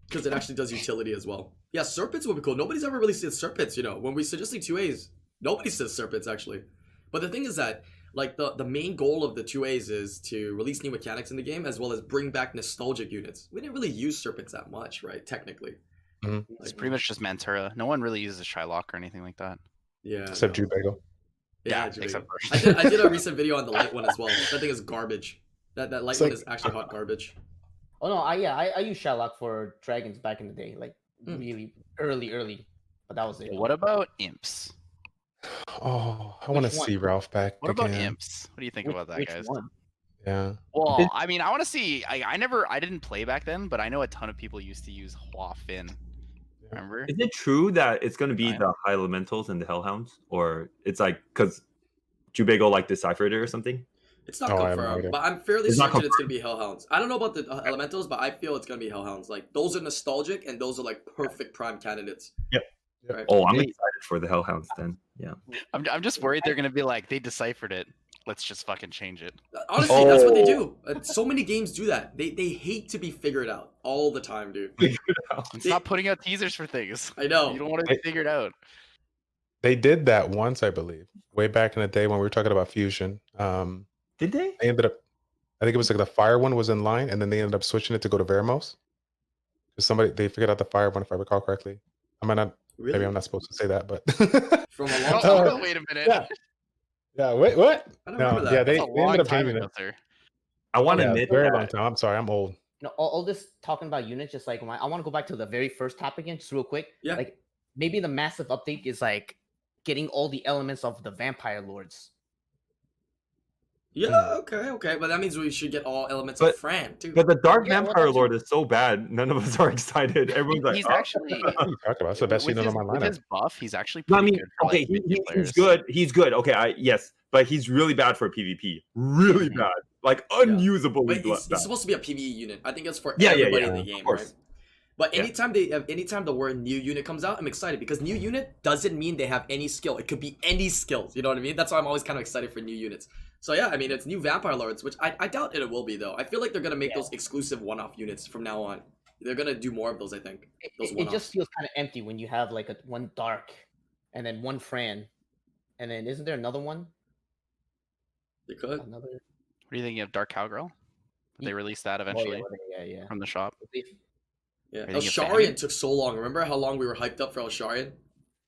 Because it actually does utility as well. Yeah, Serpents would be cool. Nobody's ever really said Serpents, When we suggested 2As, nobody says Serpents, actually. But the thing is that, like, the main goal of the 2As is to release new mechanics in the game, as well as bring back nostalgic units. We didn't really use Serpents that much, right? Technically. Mm-hmm. It's pretty much just Mantura. No one really uses Shylock or anything like that. Yeah. Except Jubego. Yeah, except I did a recent video on the light one as well. That thing is garbage. That light one is actually hot garbage. Oh no, I used Shylock for dragons back in the day, like really early, but that was it. What about imps? Oh, I want to see Ralph back. What about imps? What do you think about that, guys? One? Yeah. Well, I mean, I want to see. I didn't play back then, but I know a ton of people used to use Hua Fin. Remember? Is it true that it's going to be the high elementals and the hellhounds, or it's like because Jubego like deciphered it or something? It's not confirmed, but I'm fairly certain it's going to be hellhounds. I don't know about the elementals, but I feel it's going to be hellhounds. Like those are nostalgic, and those are like perfect prime candidates. Yep. Right? Oh, I'm excited for the hellhounds then. Yeah. I'm just worried they're going to be like they deciphered it. Let's just fucking change it. Honestly, that's what they do. So many games do that. They hate to be figured out all the time, dude. Stop putting out teasers for things. I know. You don't want to be figured out. They did that once, I believe, way back in the day when we were talking about fusion. Did they? They ended up, I think it was like the fire one was in line, and then they ended up switching it to go to Veramos. Because they figured out the fire one, if I recall correctly. I might not. Really? Maybe I'm not supposed to say that, but from a long time. Wait a minute. Yeah. Wait. What? I don't remember that. Yeah, they ended up changing it. I want to admit very long time. I'm sorry, I'm old. All this talking about units, just like I want to go back to the very first topic again, just real quick. Yeah. Like maybe the massive update is like getting all the elements of the vampire lords. Yeah, okay, but that means we should get all elements of Fran too. But the Dark Vampire Lord is so bad, none of us are excited. Everyone's like, he's actually. What are you talking about? It's the best unit on my lineup. With his buff, he's actually pretty good. For, okay, he's good. He's good. Okay, yes, but he's really bad for PvP. Really bad, like unusable. But he's supposed to be a PvE unit. I think it's for everybody in the game, right? But anytime the word new unit comes out, I'm excited because new unit doesn't mean they have any skill. It could be any skills. You know what I mean? That's why I'm always kind of excited for new units. So yeah, I mean it's new Vampire Lords, which I doubt it will be though. I feel like they're gonna make those exclusive one-off units from now on. They're gonna do more of those, I think. It just feels kind of empty when you have like one Dark, and then one Fran, and then isn't there another one? They could. What do you think of Dark Cowgirl? They released that eventually from the shop. Yeah, Elsharian took so long. Remember how long we were hyped up for Elsharian?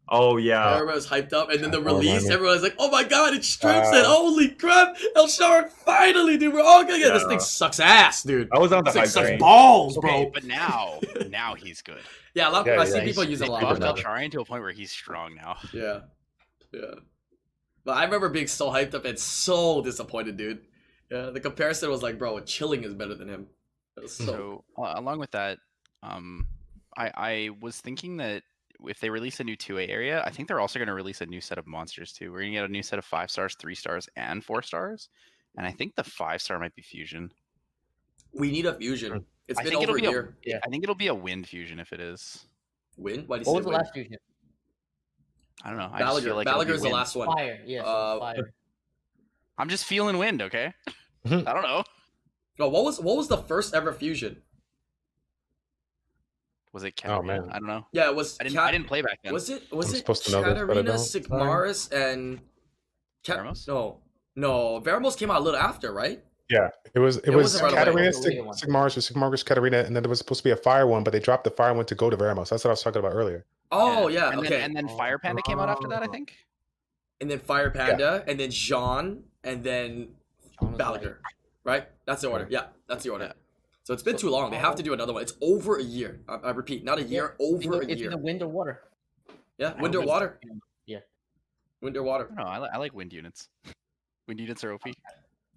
Oh yeah. Everyone was hyped up, and then the Oh, release, money. everyone was like, "Oh my god, it's Strips!" And holy crap, El Sharon, finally, dude, we're all gonna get this Yeah. thing sucks ass, dude. I was on the This thing hype sucks train. balls, bro. Okay, but now he's good. Yeah, a lot. Yeah, I see yeah, people he's use it a lot. Buffed better. Elcharion to a point where he's strong now. Yeah, yeah. But I remember being so hyped up and so disappointed, dude. Yeah, the comparison was like, bro, Chilling is better than him. It was So along with that, I was thinking that if they release a new 2A area, I think they're also going to release a new set of monsters too. We're going to get a new set of 5 stars, 3 stars, and 4 stars. And I think the 5-star might be fusion. we need a fusion. It's I been think over a it'll be year. Yeah. I think it'll be a wind fusion if it is. Win? Why do you What say was the win? last fusion? I don't know. I just feel Gallagher. like it'll be Gallagher's the wind. last one. Fire. Yeah. So fire. I'm just feeling wind, okay? Mhm. I don't know. Oh, what was the first ever fusion? Was it Oh, Katarina? man. I don't know. Yeah, it was. I didn't play back then. Was it I'm supposed to know this, but I Katarina, don't. Sigmaris, and Veramos? No, Veramos came out a little after, right? Yeah, it was wasn't right away. Katarina, It was a later one. Sigmaris, Katarina, and then there was supposed to be a fire one, but they dropped the fire one to go to Veramos. That's what I was talking about earlier. Oh yeah, And okay. then Fire Panda came out after that, I think. And then Fire Panda, and then Jean, and then Sean was Gallagher, right? That's the order. Yeah, that's the order. Yeah. So it's been too long. They have to do another one. It's over a year. I repeat, not a year, over a It's year. either wind or water. Yeah, wind or water. Yeah. Wind or water. No, I like wind units. Wind units are OP.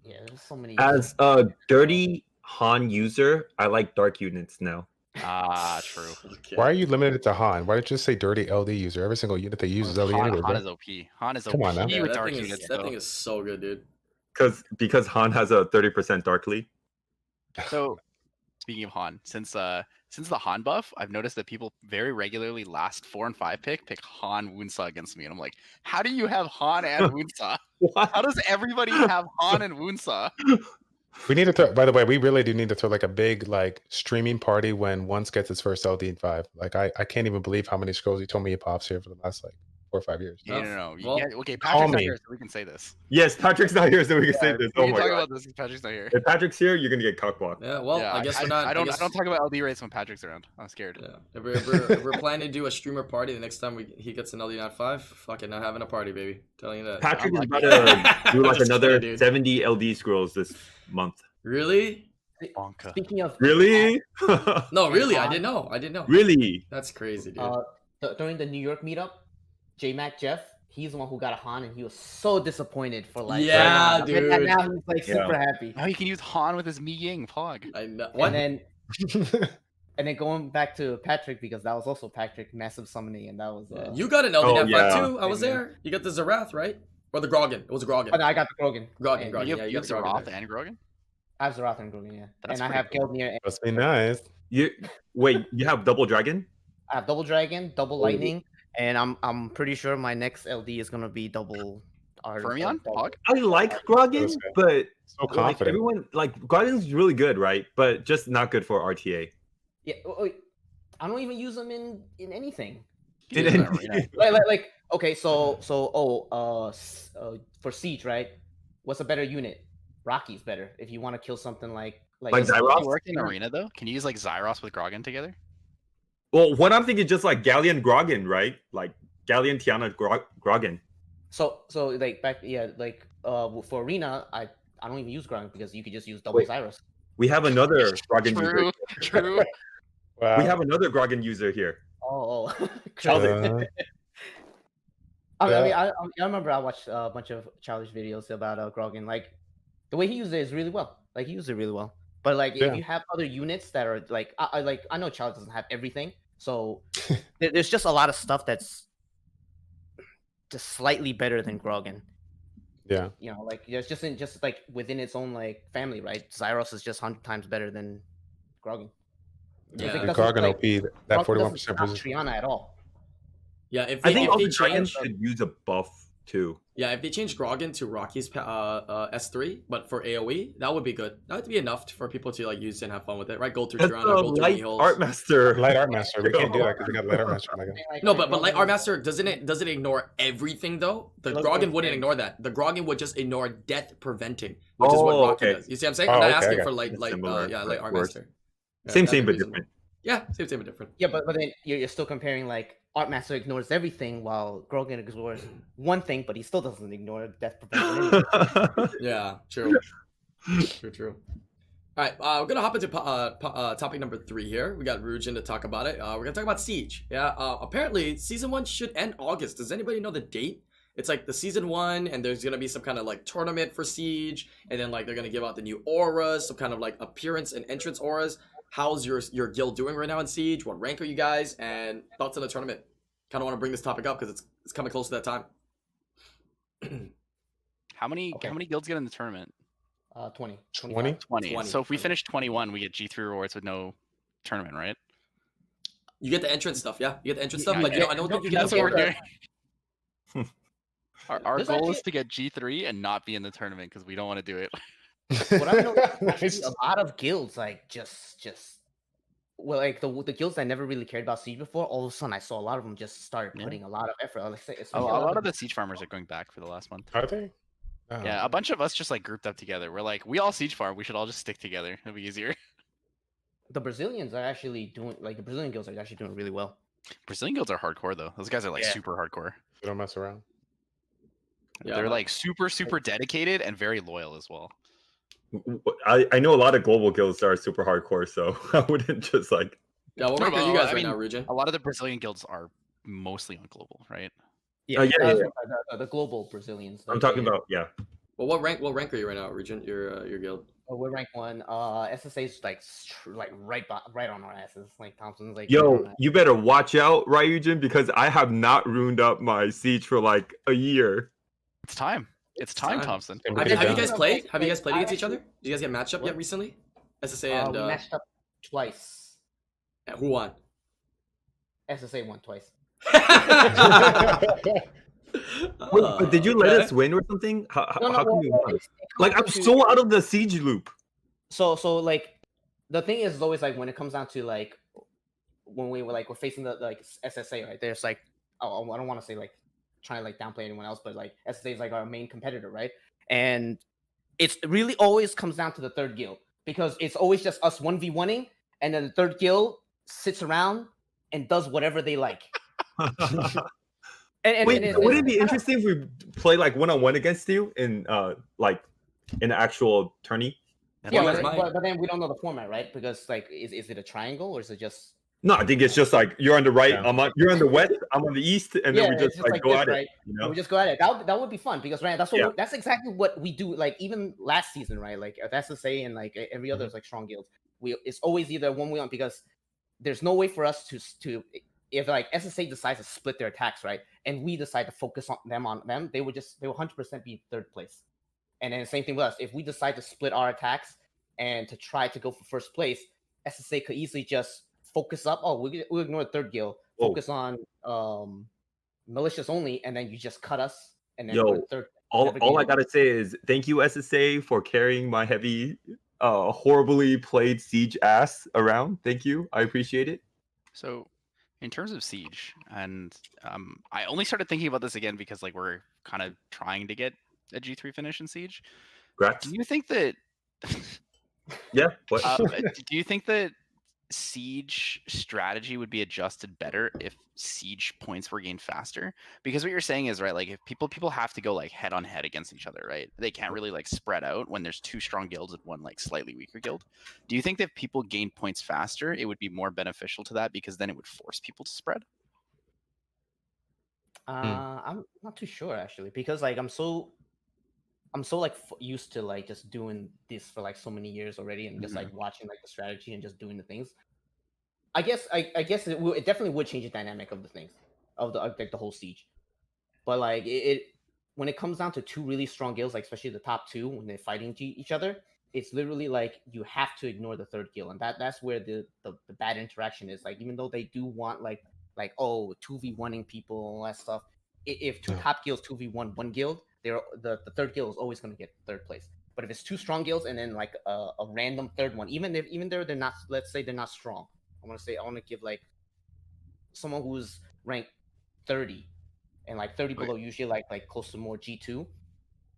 Yeah, there's so many. As a dirty Han user, I like dark units now. Ah, true. Okay. Why are you limited to Han? Why don't you just say dirty LD user? Every single unit they use is LD Han, anyway, Han bro. is OP. Han is Come on now. OP Yeah, with that dark thing units. is, that though. thing is so good, dude. Because Han has a 30% darkly. So, speaking of Han, since the Han buff, I've noticed that people very regularly last 4 and 5 pick Han Woonsa against me, and I'm like, how do you have Han and Woonsa? What? How does everybody have Han and Woonsa? We need to throw, by the way, we really do need to throw like a big like streaming party when Once gets its first LD in 5. Like I can't even believe how many scrolls you told me he pops here for the last like 4 or 5 years. No. Well, Yeah, okay, call Patrick's not me. here, so we can say this. Yes, Patrick's not here, so we can say this. We Oh can my talk god. about this because Patrick's not here. If Patrick's here, you're gonna get cockblocked. Yeah, well, Yeah, I guess we're not. I don't guess, talk about LD rates when Patrick's around. I'm scared. Yeah, if we're planning to do a streamer party the next time he gets an LD not 5, fucking not having a party, baby. Telling you that. Patrick is I'm about to do like Just another kidding, dude. 70 LD scrolls this month. Really? Bonka. Speaking of Really? No, really. I didn't know. I didn't know. Really? That's crazy, dude. during the New York meetup, J-Mac Jeff, he's the one who got a Han, and he was so disappointed for like. Yeah, and dude. now he's like Yeah. super happy. Now he can use Han with his Mi Ying Pog. I know. What? And then going back to Patrick, because that was also Patrick massive summoning, and that was You got an LD Oh, not 5 yeah. too. I was there. You got the Zarath, right? Or the Grogan. It was a Grogan. But I got the Grogan. Grogan, And Grogan. You Yeah, have, you you got have the Grogan. Zeroth and Grogan? I have Zarath and Grogan, yeah. That's and I pretty have cool. Gelmir. And Must be nice. You wait, you have double dragon? I have double dragon, double lightning, and I'm pretty sure my next LD is gonna be double. Fermion? Pog? I like Grogan, That's but So like confident. everyone like Grogan's really good, right? But just not good for RTA. Yeah, I don't even use them in anything. You Did can use any- that right now. Like okay, so for siege, right? What's a better unit? Rocky's better if you want to kill something like Like Does it Zyros? work in arena though? Can you use like Zyros with Grogan together? Well, what I'm thinking is just like Galleon Grogan, right? Like Galleon Tiana Grogan. So like back like for arena I don't even use Grogan because you could just use double Wait. Cyrus. We have another Grogan True, user. true. Wow. We have another Grogan user here. Oh. Childish. I remember I watched a bunch of childish videos about Grogan. Like the way he used it is really well. Like he used it really well. But like Yeah. if you have other units that are like I know Child doesn't have everything, so there's just a lot of stuff that's just slightly better than Grogan. Yeah. You know, like it's just like within its own like family, right? Zyros is just 100 times better than Grogan. Yeah. If it The doesn't, Gargan like, OP, that Grogan 41% doesn't stop position. Triana at all. Yeah, if I they, think if all they the dragons change, should use a buff too. yeah, if they change Grogan to Rocky's S3, but for AoE, that would be good. That would be enough for people to like use and have fun with it, right? Go through That's Triana, the go through light Nihils. art master. Light Art Master. We can't do that because we got Light Art Master. Like, No, but like Art Master doesn't it ignore everything though? The Look, Grogan look, wouldn't and- ignore that. The Grogan would just ignore death preventing, which is what Oh, Rocky okay. does. You see what I'm saying? Oh, I'm not okay, I asking got for you. like Similar, Art words. Master. Yeah, Same, that'd be but reasonable. different. Yeah, same but different. Yeah, but then you're still comparing like Artmaster ignores everything while Grogan ignores one thing, but he still doesn't ignore death prevention. Yeah, true. True. All right, we're gonna hop into topic number 3 here. We got Rujin to talk about it. We're gonna talk about Siege. Yeah, apparently season 1 should end August. Does anybody know the date? It's like the season 1, and there's gonna be some kind of like tournament for Siege, and then like they're gonna give out the new auras, some kind of like appearance and entrance auras. How's your guild doing right now in Siege? What rank are you guys? And thoughts on the tournament? Kind of want to bring this topic up because it's coming close to that time. How many guilds get in the tournament? 20. 20? 20. So if we finish 21, we get G3 rewards with no tournament, right? You get the entrance stuff, yeah. You get the entrance stuff, Yeah, but yeah. I don't think you That's get what we're the doing. Our goal is to get G3 and not be in the tournament because we don't want to do it. What I know, actually, a lot of guilds like just well, like the guilds that never really cared about Siege before, all of a sudden I saw a lot of them just started putting a lot of effort. Like, A lot of the Siege farmers are going back for the last month. Are they? Oh. Yeah, a bunch of us just like grouped up together. We're like, we all Siege farm. We should all just stick together. It'll be easier. The Brazilians are actually doing the Brazilian guilds are actually doing really well. Brazilian guilds are hardcore though. Those guys are like super hardcore. They don't mess around. Yeah, They're like super dedicated and very loyal as well. I know a lot of global guilds that are super hardcore, so I wouldn't just like. Yeah, what rank are you guys right now, Rujin? A lot of the Brazilian guilds are mostly on global, right? Yeah, yeah. The global Brazilians. I'm talking about Well, what rank are you right now, Rujin? Your guild? Oh, we're rank 1. SSA's like right on our asses. Like Thompson's like. Yo, you better watch out, Ryujin, because I have not ruined up my Siege for like a year. It's time. It's time, Thompson. Have you guys played? Have you guys played against each other? Did you guys get matched up yet recently? SSA and we matched up twice. Who won? SSA won twice. Wait, but did you let us win or something? How come you won? Like I'm so out of the Siege loop. So like the thing is always like when it comes down to like when we're facing the like SSA, right? There's like I don't want to say like trying to like downplay anyone else, but like SSA is like our main competitor, right? And it's really always comes down to the third guild because it's always just us 1v1ing, and then the third guild sits around and does whatever they like. Wait, would it be interesting if we play like 1-on-1 against you in like in the actual tourney? Yeah, but then we don't know the format, right? Because like, is it a triangle or is it just? No, I think it's just like you're on the right, you're on the west, I'm on the east, and then we just like go at it. You know? We just go at it. That would be fun because right, that's exactly what we do. Like even last season, right? Like at SSA and like every other like strong guilds, it's always either one way on because there's no way for us to if like SSA decides to split their attacks, right, and we decide to focus on them, they will 100% be third place. And then the same thing with us. If we decide to split our attacks and to try to go for first place, SSA could easily just focus up. Oh, we'll ignore the third guild. Focus on malicious only, and then you just cut us. And then third. All I gotta say is thank you SSA for carrying my heavy, horribly played Siege ass around. Thank you, I appreciate it. So, in terms of Siege, and I only started thinking about this again because like we're kind of trying to get a G3 finish in Siege. Congrats. Do you think that? Yeah. What? Do you think that Siege strategy would be adjusted better if Siege points were gained faster? Because what you're saying is right, like if people have to go like head on head against each other, right? They can't really like spread out when there's two strong guilds and one like slightly weaker guild. Do you think that if people gain points faster, it would be more beneficial to that because then it would force people to spread? I'm not too sure actually because like I'm so like used to like just doing this for like so many years already and just like watching like the strategy and just doing the things. I guess it definitely would change the dynamic of the things of the like the whole Siege. But like it when it comes down to two really strong guilds, like especially the top two when they're fighting each other, it's literally like you have to ignore the third guild, and that's where the bad interaction is. Like even though they do want like 2v1ing people and all that stuff, if two top guilds 2v1 one guild, the third guild is always going to get third place. But if it's two strong guilds and then like a random third one, even though they're not, let's say they're not strong, I want to give like someone who's ranked 30 and like 30 below, usually like close to more G2,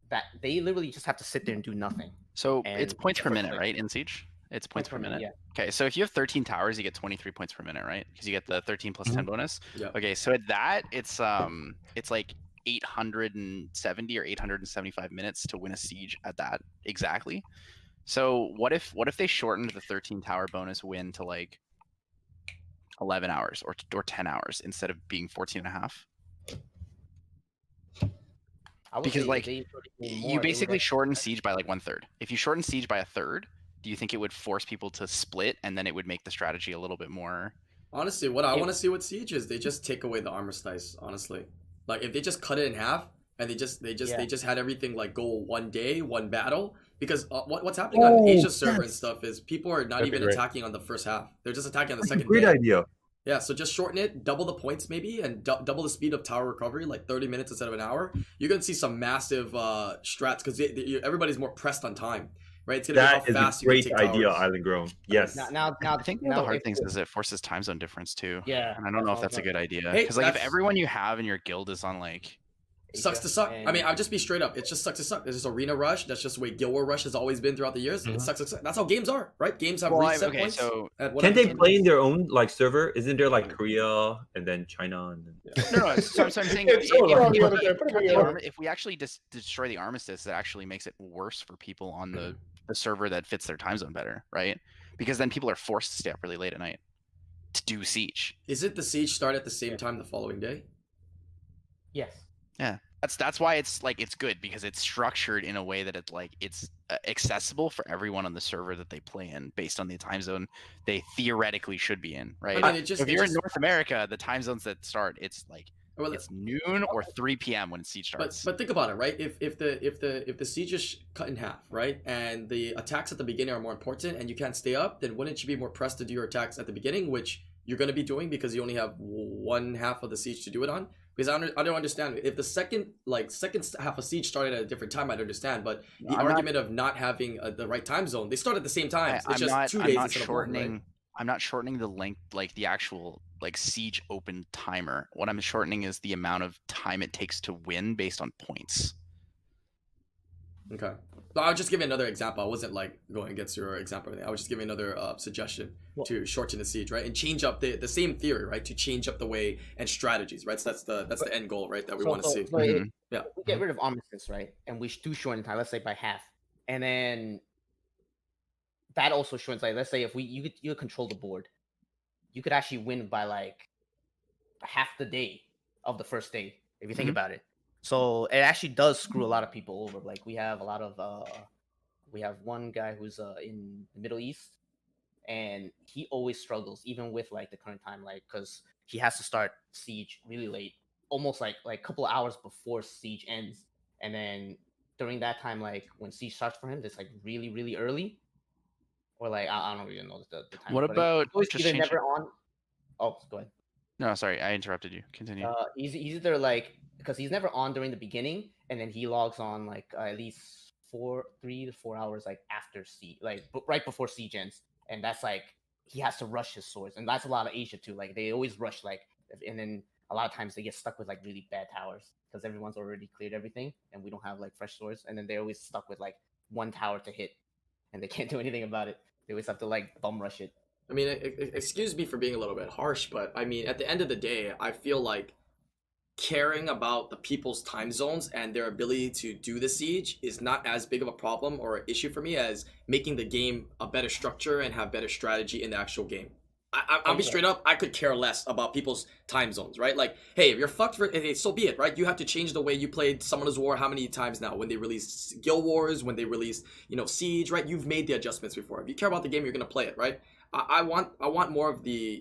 that they literally just have to sit there and do nothing. So it's points per minute, right, in Siege? It's points per minute. Yeah. Okay, so if you have 13 towers, you get 23 points per minute, right? Because you get the 13 plus 10 bonus. Yeah. Okay, so at that, it's like 870 or 875 minutes to win a siege at that exactly. So what if they shortened the 13 tower bonus win to like 11 hours or 10 hours instead of being 14 and a half? Because like you basically shorten siege by like 1/3. If you shorten siege by 1/3, do you think it would force people to split and then it would make the strategy a little bit more? Honestly, what I want to see with Siege is they just take away the armor slice. Honestly, like if they just cut it in half and they just had everything like go one day, one battle. Because what's happening on Asia server and stuff is people are not even attacking on the first half. They're just attacking on the second. Great idea. Yeah, so just shorten it, double the points maybe, and double the speed of tower recovery, like 30 minutes instead of an hour. You're gonna see some massive strats because everybody's more pressed on time, right? It's gonna be how fast you can take towers. That is a great idea, IslandGrown. Yes. Now, I think one of the hard things is it forces time zone difference too. Yeah, and I don't know if that's a good idea. Hey, Because like if everyone you have in your guild is on like sucks to suck. I mean, I'll just be straight up. It's just sucks to suck. There's just arena rush. That's just the way Guild War Rush has always been throughout the years. It sucks to suck. That's how games are, right? Games have reset points. So can they play in their own like server? Isn't there like Korea and then China and then... No. So I'm saying if we actually destroy the armistice, that actually makes it worse for people on the server that fits their time zone better, right? Because then people are forced to stay up really late at night to do siege. Is it the siege start at the same time the following day? Yes. Yeah, that's why it's like it's good because it's structured in a way that it's accessible for everyone on the server that they play in based on the time zone they theoretically should be in, right? I mean, if you're in North America, the time zones that start it's like it's noon or 3 p.m. when siege starts. But think about it, right? If the siege is cut in half, right, and the attacks at the beginning are more important, and you can't stay up, then wouldn't you be more pressed to do your attacks at the beginning, which you're going to be doing because you only have one half of the siege to do it on? Because I don't understand. If the second half of siege started at a different time, I'd understand. But the argument of not having the right time zone, they start at the same time. It's just 2 days instead of 1, right? I'm not shortening the length, like the actual like siege open timer. What I'm shortening is the amount of time it takes to win based on points. Okay. But I'll just give you another example. I wasn't like going against your example or anything. I was just giving another suggestion to shorten the siege, right? And change up the same theory, right? To change up the way and strategies, right? So that's the end goal, right? That we want to see. Yeah. We get rid of armistice, right? And we do shorten time, let's say by half. And then that also shortens, like, let's say if you control the board, you could actually win by like half the day of the first day, if you think about it. So it actually does screw a lot of people over. Like we have a lot of we have one guy who's in the Middle East, and he always struggles even with like the current time, like because he has to start siege really late, almost like a couple of hours before siege ends, and then during that time, like when siege starts for him, it's like really, really early, or like I don't really know the time. What about just either never on? Oh, go ahead. No, sorry, I interrupted you. Continue. He's either like because he's never on during the beginning, and then he logs on like at least 3 to 4 hours like after siege, like right before siege ends, and that's like he has to rush his swords, and that's a lot of Asia too. Like they always rush, like, and then a lot of times they get stuck with like really bad towers because everyone's already cleared everything, and we don't have like fresh swords, and then they're always stuck with like one tower to hit, and they can't do anything about it. They always have to like bum rush it. I mean, excuse me for being a little bit harsh, but I mean, at the end of the day, I feel like caring about the people's time zones and their ability to do the siege is not as big of a problem or issue for me as making the game a better structure and have better strategy in the actual game. I'll be straight up, I could care less about people's time zones, right? Like, hey, if you're fucked for it, so be it, right? You have to change the way you played Summoner's War how many times now? When they released Guild Wars, when they released, Siege, right? You've made the adjustments before. If you care about the game, you're gonna play it, right? I want more of the,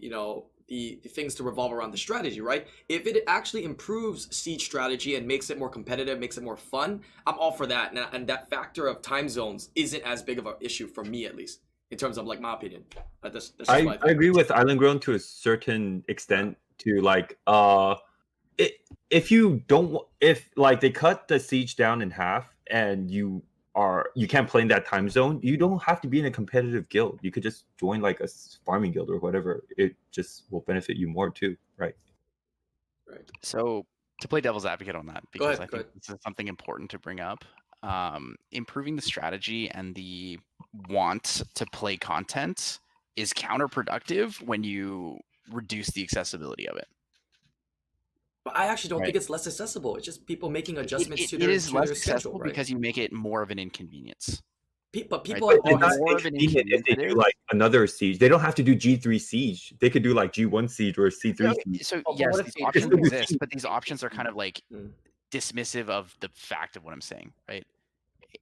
the things to revolve around the strategy, right? If it actually improves siege strategy and makes it more competitive, makes it more fun, I'm all for that. And that factor of time zones isn't as big of an issue for me, at least, in terms of like my opinion. I agree with IslandGrown to a certain extent. To like, if like they cut the siege down in half and you can't play in that time zone, you don't have to be in a competitive guild. You could just join like a farming guild or whatever. It just will benefit you more too, right? Right. So to play devil's advocate on that, because I think this is something important to bring up. Improving the strategy and the want to play content is counterproductive when you reduce the accessibility of it. But I actually don't Right. think it's less accessible. It's just people making adjustments It to their, is to less their schedule, accessible right? because you make it more of an inconvenience. But people Right. have The It's not more of an inconvenient if inconvenience they it do is. like another siege. They don't have to do G3 siege. They could do like G1 siege or C3 So, siege. so But yes, what if these they options do- exist, but these options are kind of like Mm. dismissive of the fact of what I'm saying, right?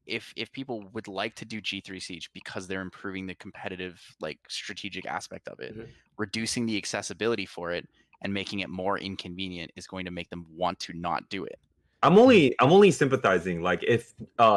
If people would like to do G3 Siege because they're improving the competitive, like strategic aspect of it, Mhm. reducing the accessibility for it and making it more inconvenient is going to make them want to not do it. I'm only sympathizing. Like if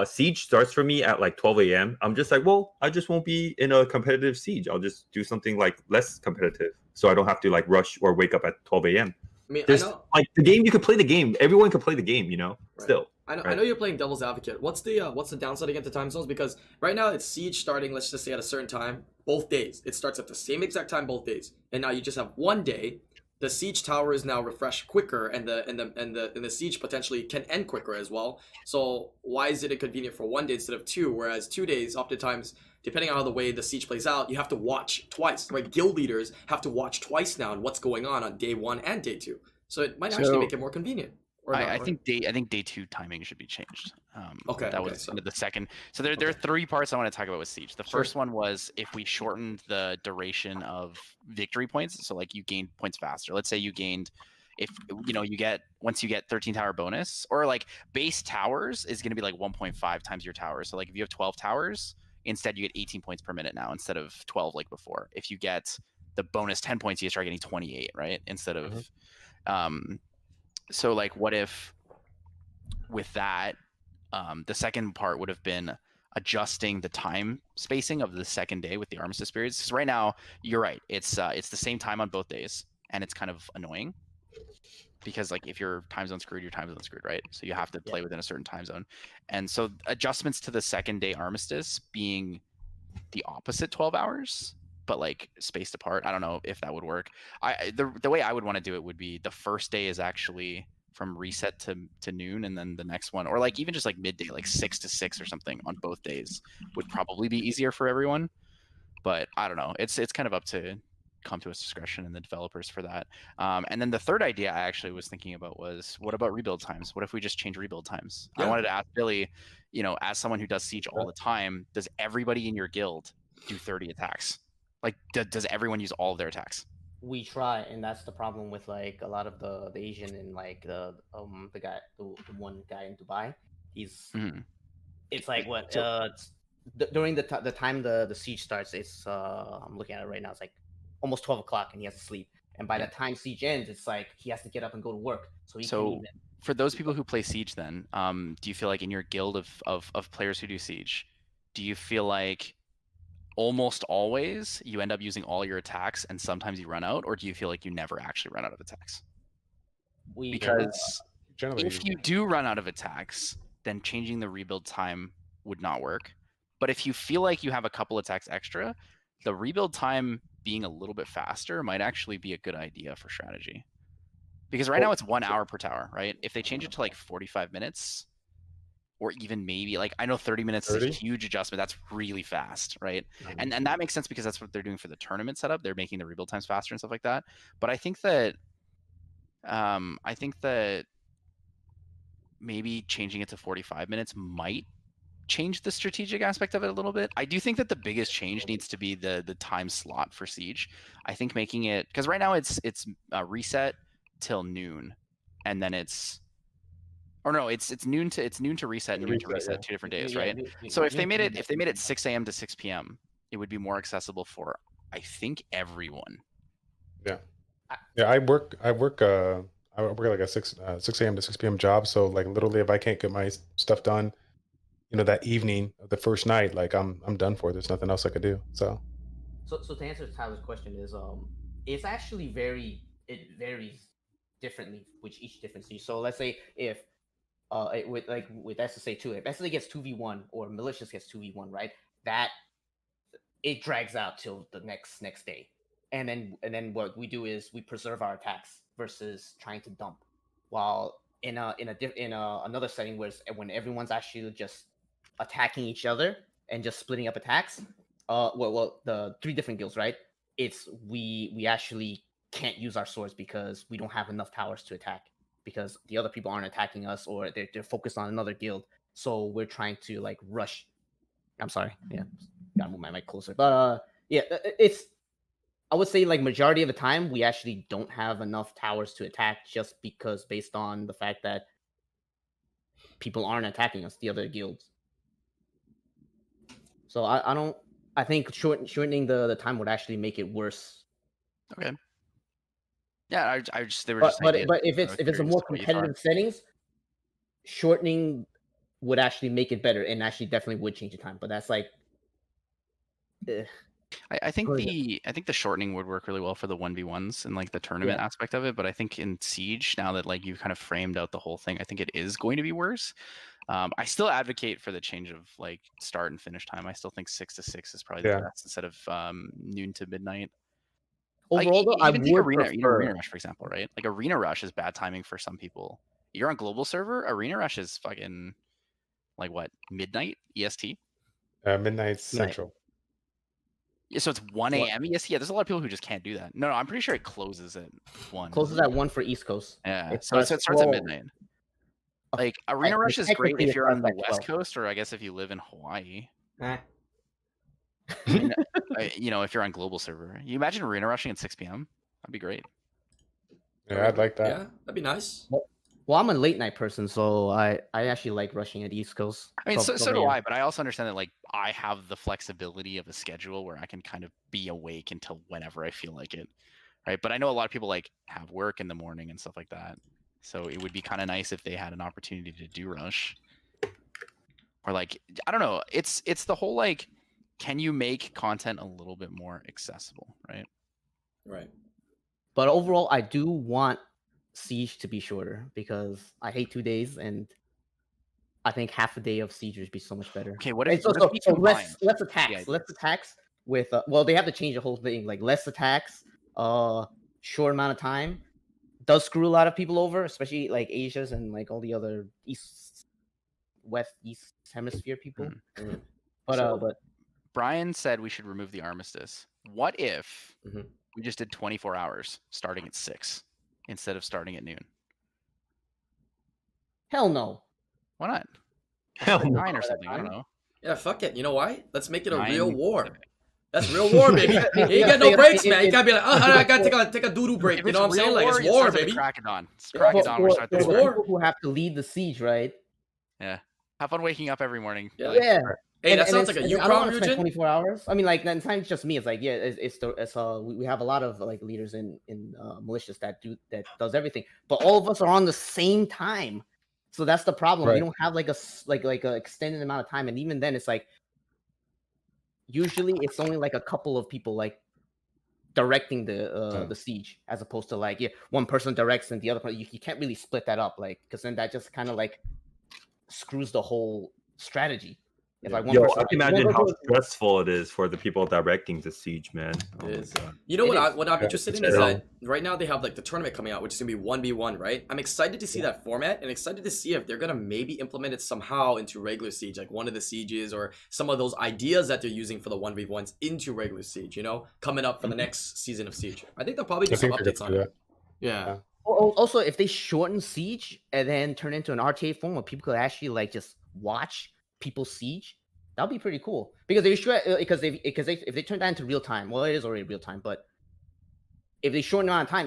siege starts for me at like 12 a.m., I'm just like, well, I just won't be in a competitive siege. I'll just do something like less competitive, so I don't have to like rush or wake up at 12 a.m. I mean, There's I know, like the game. You could play the game. Everyone can play the game. You know, Right. still. I know, Right. I know you're playing devil's advocate. What's the downside against the time zones? Because right now it's siege starting, let's just say at a certain time, both days. It starts at the same exact time both days, and now you just have one day. The siege tower is now refreshed quicker, and the siege potentially can end quicker as well. So why is it inconvenient for one day instead of two? Whereas 2 days, oftentimes, depending on how the way the siege plays out, you have to watch twice. Right, guild leaders have to watch twice now on what's going on day one and day two. So it might actually So, make it more convenient. Or not, I right? think day 2 timing should be changed. Okay, that okay, was so- kind of the second. So there are Okay. 3 parts I want to talk about with Siege. The Sure. first one was if we shortened the duration of victory points. So like you gained points faster. Let's say you gained, if you get once you get 13 tower bonus, or like base towers is going to be like 1.5 times your towers. So like if you have 12 towers, instead you get 18 points per minute now instead of 12 like before. If you get the bonus 10 points, you start getting 28, right? Instead of so like what if with that, the second part would have been adjusting the time spacing of the second day with the armistice periods. Because right now, you're right. It's the same time on both days, and it's kind of annoying because like if your time zone screwed, your time zone screwed, right? So you have to play within a certain time zone, and so adjustments to the second day armistice being the opposite 12 hours, but like spaced apart. I don't know if that would work. The way I would want to do it would be the first day is actually from reset to noon, and then the next one, or like even just like midday, like 6 to 6 or something on both days would probably be easier for everyone. But I don't know. It's kind of up to come to its discretion and the developers for that. And then the third idea I actually was thinking about was, what about rebuild times? What if we just change rebuild times? I Yeah. wanted to ask Billy, as someone who does Siege all the time, does everybody in your guild do 30 attacks? Like, does everyone use all of their attacks? We try, and that's the problem with like a lot of the Asian and like the one guy in Dubai. He's Mhm. it's like what So- during the time the siege starts. It's I'm looking at it right now. It's like almost 12 o'clock, and he has to sleep. And by the time siege ends, it's like he has to get up and go to work. So he can't even. For those people who play Siege, then, do you feel like in your guild of players who do Siege, do you feel like almost always you end up using all your attacks and sometimes you run out, or do you feel like you never actually run out of attacks? Because Generally, if you do run out of attacks, then changing the rebuild time would not work. But if you feel like you have a couple attacks extra, the rebuild time being a little bit faster might actually be a good idea for strategy. Because right now it's 1 hour per tower, right? If they change it to like 45 minutes, or even maybe like, I know 30 minutes is 30? a huge adjustment. That's really fast, right? And that makes sense because that's what they're doing for the tournament setup. They're making the rebuild times faster and stuff like that. But I think that maybe changing it to 45 minutes might change the strategic aspect of it a little bit. I do think that the biggest change needs to be the time slot for Siege. I think making it, because right now it's reset till noon, and then it's noon to reset and noon to reset, 2 different days, right? So if they made it 6 a.m. to 6 p.m., it would be more accessible for, I think, everyone. Yeah, I work like a 6 a.m. to 6 p.m. job. So like literally, if I can't get my stuff done, that evening of the first night, like I'm done for. There's nothing else I could do. So to answer Tyler's question is it's actually it varies differently with each different siege. So let's say if with SSA 2, if SSA gets 2v1 or malicious gets 2v1, right? That it drags out till the next day. And then what we do is we preserve our attacks versus trying to dump. While in another setting where when everyone's actually just attacking each other, and just splitting up attacks, well, the 3 different guilds, right? It's we actually can't use our swords because we don't have enough towers to attack because the other people aren't attacking us or they're focused on another guild. So we're trying to like rush. I'm sorry. Yeah, gotta move my mic closer. But yeah, it's. I would say like majority of the time we actually don't have enough towers to attack just because based on the fact that people aren't attacking us, the other guilds. So I think shortening the time would actually make it worse. Okay. Yeah, I just they were But just. but if it's a more competitive settings, shortening would actually make it better and actually definitely would change the time. But that's like. I think the shortening would work really well for the 1v1s and like the tournament aspect of it, but I think in Siege, now that like you've kind of framed out the whole thing, I think it is going to be worse. I still advocate for the change of like start and finish time. I still think 6 to 6 is probably the best instead of noon to midnight. Overall, though, I would Arena Rush, for example, right? Like Arena Rush is bad timing for some people. You're on global server, Arena Rush is fucking like what, midnight EST? Midnight Central. Yeah, so it's 1 a.m. EST. Yeah, there's a lot of people who just can't do that. No, I'm pretty sure it closes at 1. Closes at 1 for East Coast. Yeah, so it starts at midnight. Like Arena Rush is great if you're on the West Coast, or I guess if you live in Hawaii. You know, if you're on global server, you imagine Arena Rushing at 6 p.m. That'd be great. Yeah, I'd like that. Yeah, that'd be nice. Well, I'm a late night person, so I actually like rushing at East Coast. I mean, so do I, but I also understand that like I have the flexibility of a schedule where I can kind of be awake until whenever I feel like it, right? But I know a lot of people like have work in the morning and stuff like that, so it would be kind of nice if they had an opportunity to do rush, or like I don't know. It's the whole like, can you make content a little bit more accessible, right? Right. But overall, I do want Siege to be shorter because I hate 2 days and I think half a day of Siege would be so much better. Okay, what if so less attacks, less attacks with well, they have to change the whole thing, like less attacks, short amount of time does screw a lot of people over, especially like Asia's and like all the other east hemisphere people. But Brian said we should remove the armistice. What if we just did 24 hours starting at 6 instead of starting at noon? Hell no. Why not? Hell no. 9 or something. I don't know. Yeah, fuck it. You know why? Let's make it a real war. That's real war, baby. You ain't got no breaks, man. You gotta be like, oh, I gotta take a doo-doo break. You know what I'm saying? Like, it's war, baby. Crack of dawn. It's crack of dawn. We start this war. People who have to lead the siege, right? Yeah. Have fun waking up every morning. Yeah. Hey, that sounds like a you problem, Eugene. 24 hours. I mean, like, it's not just me. It's like, yeah, we have a lot of like leaders in militias that does everything, but all of us are on the same time. So that's the problem. Right. We don't have like a extended amount of time, and even then, it's like usually it's only like a couple of people like directing the siege, as opposed to like one person directs and the other person. You can't really split that up, like, because then that just kind of like screws the whole strategy. If like one person, I can imagine how stressful it is for the people directing the siege, man. You know what I'm interested in is that right now they have like the tournament coming out, which is gonna be 1v1, right? I'm excited to see that format and excited to see if they're gonna maybe implement it somehow into regular siege, like one of the sieges or some of those ideas that they're using for the 1v1s into regular siege. You know, coming up for the next season of siege. I think they'll probably do some updates on it. Yeah. Also, if they shorten siege and then turn into an RTA form where people could actually like just watch people siege, that'll be pretty cool. Because if they turn that into real time, well, it is already real time, but if they shorten the amount of time,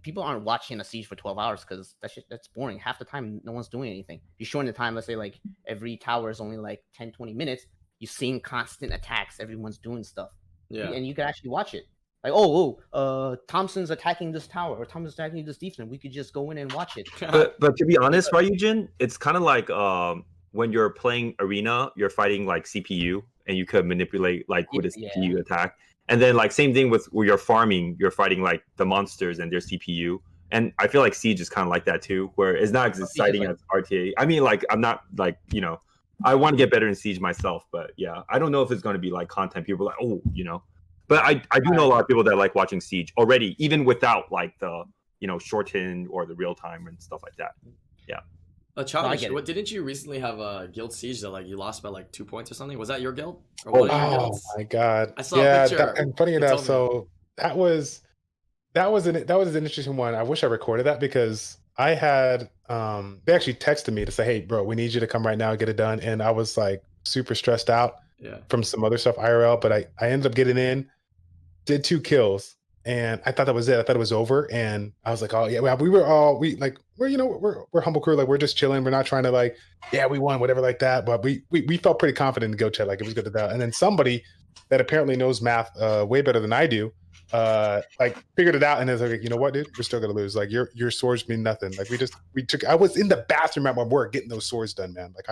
people aren't watching a siege for 12 hours because that's boring. Half the time, no one's doing anything. You shorten the time, let's say like every tower is only like 10-20 minutes. You're seeing constant attacks. Everyone's doing stuff. Yeah, and you can actually watch it. Like, Thompson's attacking this tower or Thompson's attacking this defense. We could just go in and watch it. But to be honest, right, Eugene, it's kind of like when you're playing arena, you're fighting like CPU, and you could manipulate like with a CPU attack. And then like same thing with where you're farming, you're fighting like the monsters and their CPU. And I feel like Siege is kind of like that too, where it's not as exciting as RTA. I mean, like I'm not like, I want to get better in Siege myself, but yeah, I don't know if it's going to be like content. People are like, but I do know a lot of people that like watching Siege already, even without like the, shorten or the real time and stuff like that. Yeah. Childish, get it. didn't you recently have a guild siege that like you lost by like 2 points or something? Was that your guild? Or Oh, one of your guilds? my god! I saw a picture. And funny You enough, told me. so that was an interesting one. I wish I recorded that because I had they actually texted me to say, "Hey, bro, we need you to come right now and get it done." And I was like super stressed out from some other stuff IRL, but I ended up getting in, did 2 kills, and I thought that was it. I thought it was over, and I was like, "Oh yeah, well, we're humble crew, like we're just chilling. We're not trying to like, yeah, we won, whatever like that." But we felt pretty confident to go chat, like it was good to go. And then somebody that apparently knows math way better than I do, like figured it out, and is like, you know what, dude, we're still gonna lose. Like your swords mean nothing. Like I was in the bathroom at my work getting those swords done, man. Like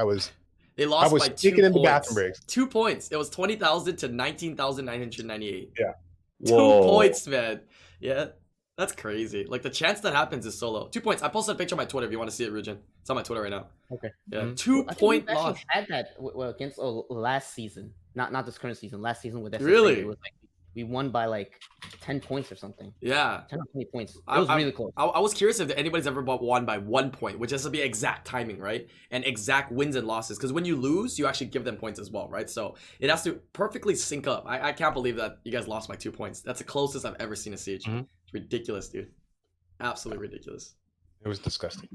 They lost by 2 in the points. bathroom breaks. 2 points. It was 20,000 to 19,998. Yeah. 2 Whoa. points, man. Yeah, that's crazy. Like the chance that happens is so low. 2 points. I posted a picture on my Twitter if you want to see it, Rune. It's on my Twitter right now. Okay. Yeah, Mhm. 2 I think point we actually loss. had that against last season, not this current season. Last season with SSA, Really? it was like we won by like 10 points or something. Yeah. 10 or 20 points. It was really close. I was curious if anybody's ever won by 1 point, which has to be exact timing, right? And exact wins and losses. Because when you lose, you actually give them points as well, right? So it has to perfectly sync up. I can't believe that you guys lost by 2 points. That's the closest I've ever seen a siege. Mhm. It's ridiculous, dude. Absolutely ridiculous. It was disgusting.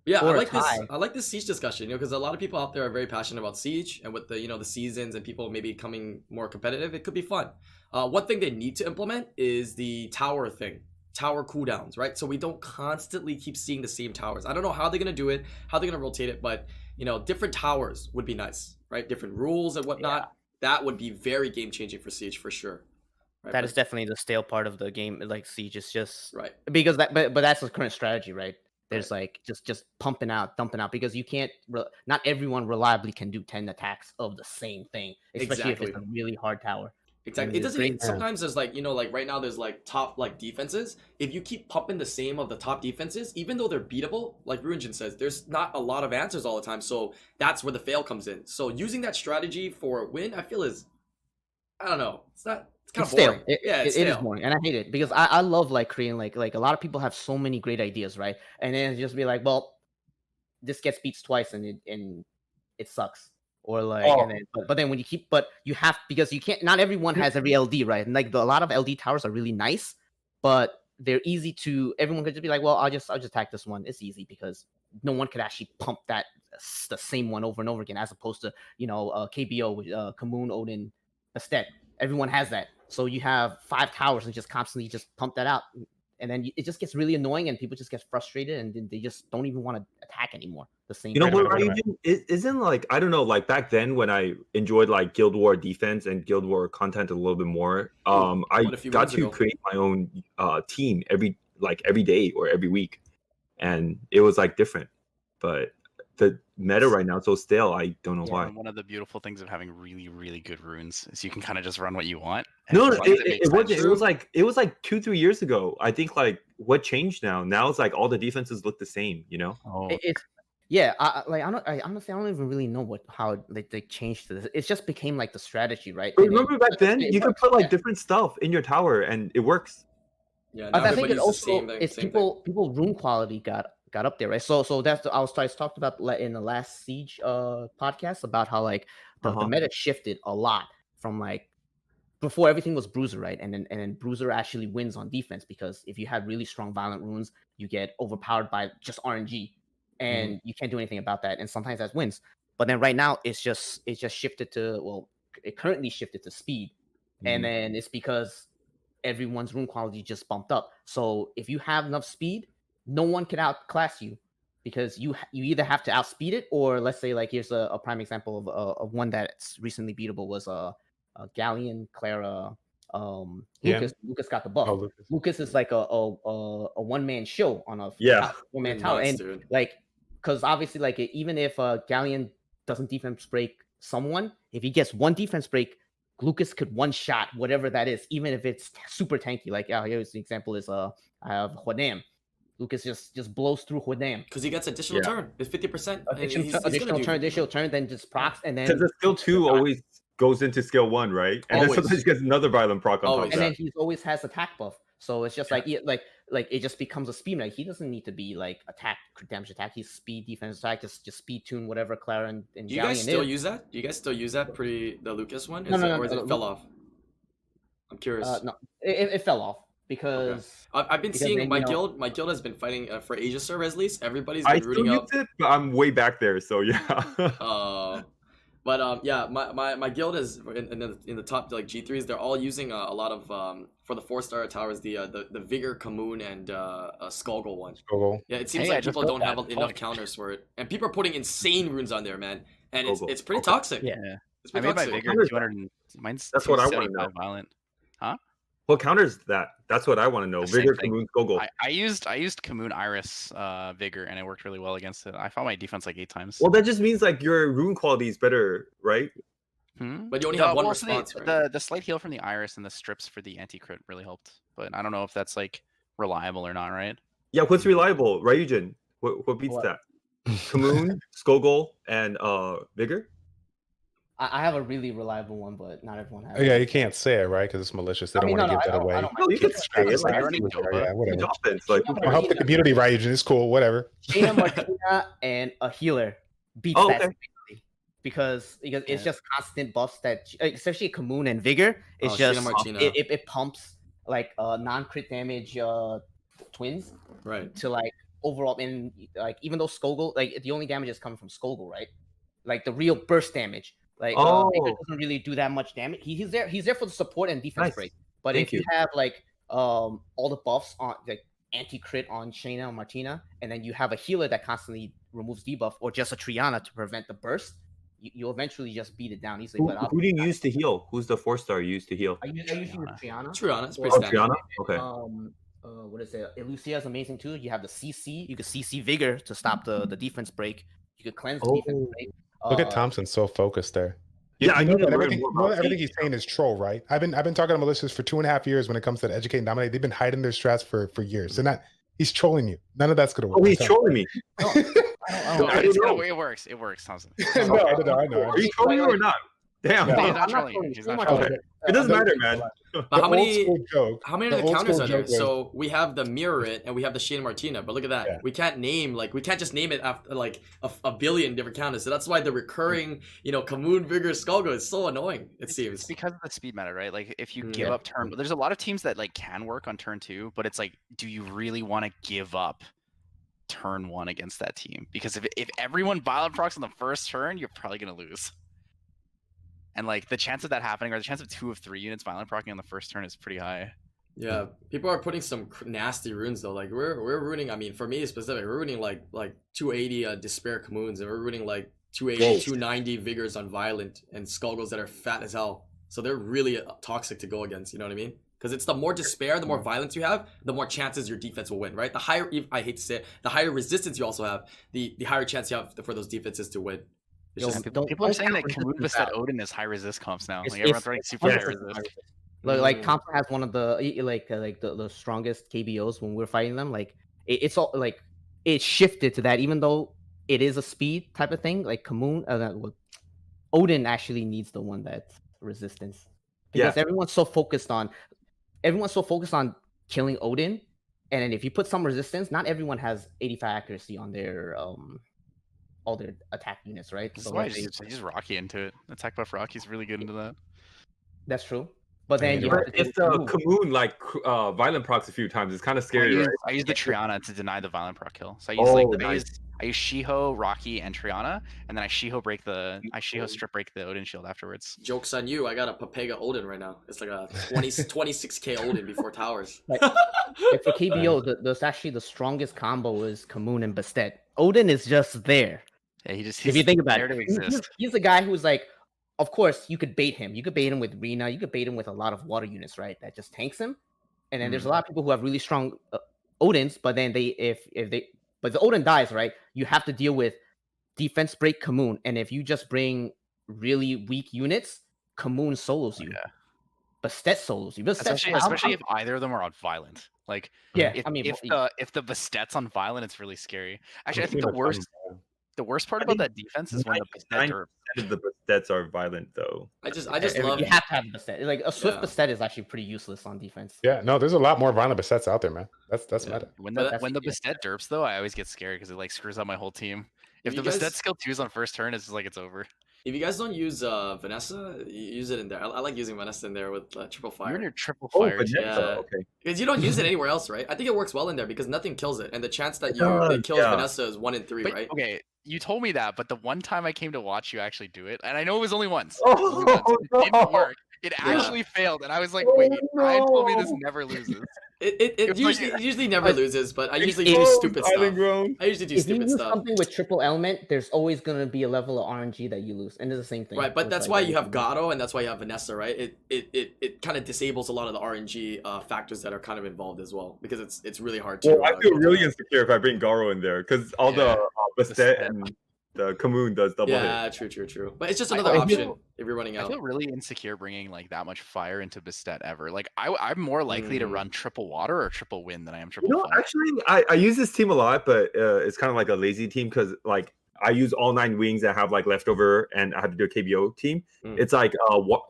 Yeah, Or I a like this. tie. I like this siege discussion, because a lot of people out there are very passionate about siege, and with the the seasons and people maybe becoming more competitive, it could be fun. One thing they need to implement is the tower thing, tower cooldowns, right? So we don't constantly keep seeing the same towers. I don't know how they're gonna do it, how they're gonna rotate it, but different towers would be nice, right? Different rules and whatnot. That would be very game changing for siege for sure. Right? That is definitely the stale part of the game. Like Siege is just right. Because but that's the current strategy, right? There's like just pumping out, dumping out, because you can't. Not everyone reliably can do 10 attacks of the same thing, especially if it's a really hard tower. Exactly. It doesn't. Sometimes there's like like right now there's like top like defenses. If you keep pumping the same of the top defenses, even though they're beatable, like Rune says, there's not a lot of answers all the time. So that's where the fail comes in. So using that strategy for a win, I feel I don't know. It's not. It's kind of boring. It is boring, and I hate it because I love like creating like a lot of people have so many great ideas, right? And then it's just be like, well, this gets beats twice and it sucks. Or like, and then, but then when you have, because you can't, not everyone has every LD, right? And like a lot of LD towers are really nice, but they're easy to, everyone could just be like, well, I'll just attack this one. It's easy because no one could actually pump the same one over and over again, as opposed to, KBO with Kamoon, Odin, Bastet. Everyone has that. So you have 5 towers and just constantly just pump that out. And then it just gets really annoying, and people just get frustrated, and then they just don't even want to attack anymore. The same. You know what, right? Isn't like, I don't know, like back then when I enjoyed like Guild War defense and Guild War content a little bit more, I got to create my own team every day or every week, and it was like different. But the meta right now is so stale. I don't know why. One of the beautiful things of having really, really good runes is you can kind of just run what you want. No, it was like 2-3 years ago. I think like what changed now? Now it's like all the defenses look the same. I honestly don't even really know how they changed this. It just became like the strategy, right? But remember back then, you could put like different stuff in your tower and it works. Yeah, I think it also it's people rune quality got up there, right? So that's I talked about in the last Siege podcast about how like the meta shifted a lot from like before everything was Bruiser, right? And then Bruiser actually wins on defense, because if you have really strong violent runes, you get overpowered by just RNG, and you can't do anything about that. And sometimes that wins. But then right now it's just shifted to, well, it currently shifted to speed, and then it's because everyone's rune quality just bumped up. So if you have enough speed, no one can outclass you, because you either have to outspeed it, or let's say like here's a prime example of one that's recently beatable was Galleon, Clara, Lucas. Lucas got the buff. Lucas is like a one-man show on a one-man tower, and like, because obviously like even if Galleon doesn't defense break someone, if he gets one defense break, Lucas could one shot whatever that is, even if it's super tanky. Like here's the example is I have Huadam. Lucas just blows through Huadam because he gets additional turn. It's 50%. Additional turn, then just procs, and then because the skill 2 always goes into skill 1, right? And then sometimes he gets another violent proc on top of that. And then he always has attack buff. So it's just like like it just becomes a speed meta. He doesn't need to be like attack, damage attack. He's speed, defense attack. Just speed tune whatever Clara and Do you guys still is. use that? Do you guys still use that the Lucas one? No, Or is it fell off? I'm curious. No, it fell off because I've been seeing then, my you know, guild. My guild has been fighting for Asia serve at least. Everybody's been I still rooting use out. it, but I'm way back there, so yeah. But yeah, my guild is in the top like G3s. They're all using a lot of for the 4-star towers the Vigor, Kamoon, and Skullgirl one. Skullgirl. Yeah, it seems Hey, like I just people built don't have that. enough counters for it, and people are putting insane runes on there, man. And Skullgirl. it's pretty Okay. toxic. Yeah. It's I pretty made my toxic. Vigor Counters 200. Mine's That's what I wanna 275 violent. What counters that? That's what I want to know. The same Vigor, thing. Kamoon, Gogol. I used Kamoon Iris Vigor, and it worked really well against it. I fought my defense like 8 times. Well, that just means like your rune quality is better, right? But you only have one response, right? The slight heal from the Iris and the strips for the anti-crit really helped. But I don't know if that's like reliable or not, right? Yeah, what's reliable? Ryujin, what beats What? that? Kamoon, Skogol, and Vigor? I have a really reliable one, but not everyone has. Oh, yeah, you can't say it, right? Because it's malicious. They I don't mean, want to no, give that I away. don't No, you can mind. say it. Like, I already know, Yeah, whatever. huge offense. Like, Yeah, I'll help the community, Ryujin. It's cool. Whatever. Shayna, Martina, and a healer beats Oh, that okay. significantly. because it's just constant buffs that, especially Kamoon and Vigor, it's Shayna just Martina. it pumps like non-crit damage twins Right. to like overall, and like even though Skogel, like the only damage is coming from Skogel, right? Like the real burst damage. Like Vigor doesn't really do that much damage. He's there for the support and defense Nice. break. But Thank if you have like all the buffs on like anti-crit on Shayna and Martina, and then you have a healer that constantly removes debuff, or just a Triana to prevent the burst, you'll eventually just beat it down easily. Who do you use to heal? Who's the 4-star you use to heal? I usually use Triana. Triana, it's Or- pretty standard. Triana? Okay. What is it? Lucia's amazing too. You have the CC. You can CC Vigor to stop the defense break. You could cleanse the defense break. Look at Thompson, so focused there. Yeah, I You know need to that learn everything, more you know that about everything he's saying is troll, right? I've been talking to militias for 2.5 years when it comes to educate and dominate. They've been hiding their strats for years. They're not. He's trolling you. None of that's gonna work. Oh, he's trolling me. No, No, I it's don't gonna, know. it works. It works, Thompson. No, I know. Are you trolling or not? Damn. Yeah. He's I'm not not trolling you. trolling He's you. not Okay. trolling. It doesn't matter, man. But how The many? old school joke, How many of the old counters school are there? joke was- So we have the Mirror It and we have the Shayna Martina, but look at that. Yeah. We can't just name it after like a billion different counters. So that's why the recurring, Kamoon, Vigor, Skullgirl is so annoying, it seems. It's because of the speed meta, right? Like if you Mm. give Yeah. up turn, there's a lot of teams that like can work on turn 2, but it's like, do you really want to give up turn 1 against that team? Because if everyone violent procs on the first turn, you're probably gonna lose. And like the chance of that happening, or the chance of 2 of 3 units violent procking on the first turn, is pretty high. Yeah, people are putting some nasty runes though. Like we're ruining. I mean, for me specific, we're ruining like 280 Despair Kamoons, and we're ruining like 280, 290 Vigors on Violent and Skullgirls that are fat as hell. So they're really toxic to go against. You know what I mean? Because it's the more Despair, the more violence you have, the more chances your defense will win. Right? The higher, I hate to say it, the higher resistance you also have, the higher chance you have for those defenses to win. It's Yo, just- People are saying that count Kamoon resistance Bastet Odin is high resist comps now. It's- Like everyone's it's- running super high it's- resist. Like Thompson has one of the the strongest KBOs when we're fighting them. Like it's all like it shifted to that, even though it is a speed type of thing. Like Kamoon, Odin actually needs the one that's resistance, because everyone's so focused on killing Odin, and then if you put some resistance, not everyone has 85 accuracy on their all their attack units, right? That's why I just Rocky into it. Attack buff Rocky's really good into that. That's true. But then you But have to if the Kamoon like violent procs a few times, it's kind of scary, right? I use the Triana to deny the violent proc kill. So I use I use Shiho, Rocky, and Triana, and then I Shiho strip break the Odin shield afterwards. Joke's on you. I got a Papega Odin right now. It's like a 26k Odin before towers. Like, for KBO, there's actually the strongest combo is Kamoon and Bastet. Odin is just there. Yeah, he's If you think about there it, to exist. he's the guy who's like, of course, you could bait him. You could bait him with Rina. You could bait him with a lot of water units, right? That just tanks him. And then there's a lot of people who have really strong Odins, but then but the Odin dies, right? You have to deal with defense break Kamoon, and if you just bring really weak units, Kamoon solos you. Yeah. Bastet solos you. Especially if either of them are on violent. Like if the Bastet's on violent, it's really scary. Actually, I think the worst part about that defense is when the Bastet are The stats are violent though. I just love. You have to have a Bastet. Like a Swift Yeah. Bastet is actually pretty useless on defense. Yeah, no, there's a lot more violent Basets out there, man. That's Yeah. meta. When But the Bastet derps though, I always get scared because it like screws up my whole team. If You the guys- Bastet skill 2's on first turn, it's just like it's over. If you guys don't use Vanessa, use it in there. I like using Vanessa in there with triple You're in fire. your triple Oh, fire. but too. yeah. okay. Because you don't use it anywhere else, right? I think it works well in there because nothing kills it, and the chance that it kills yeah. Vanessa is 1 in 3, But, right? okay, you told me that, but the one time I came to watch you actually do it, and I know it was only once. Oh, It was only once. It didn't no. work. It actually failed, and I was like, "Wait, Ryan told me this never loses." It usually never loses, but I usually do Oh, stupid stuff. IslandGrown. I usually do If you stupid use stuff. something with triple element, there's always gonna be a level of RNG that you lose, and it's the same thing. Right, but with, that's like, why you have everything. Gato and that's why you have Vanessa, right? It kind of disables a lot of the RNG factors that are kind of involved as well because it's really hard to. Well, I feel go really through. insecure if I bring Garo in there because all Yeah. the Bastet and the Kamoon does double Yeah, hit. true. But it's just I another feel- option if you're running I out. feel really insecure bringing like that much fire into Bastet ever. Like I'm more likely to Mm. run triple water or triple wind than I am triple You know, fire. actually, I use this team a lot, but it's kind of like a lazy team because like I use all 9 wings that have like leftover, and I have to do a KBO team. Mm. It's like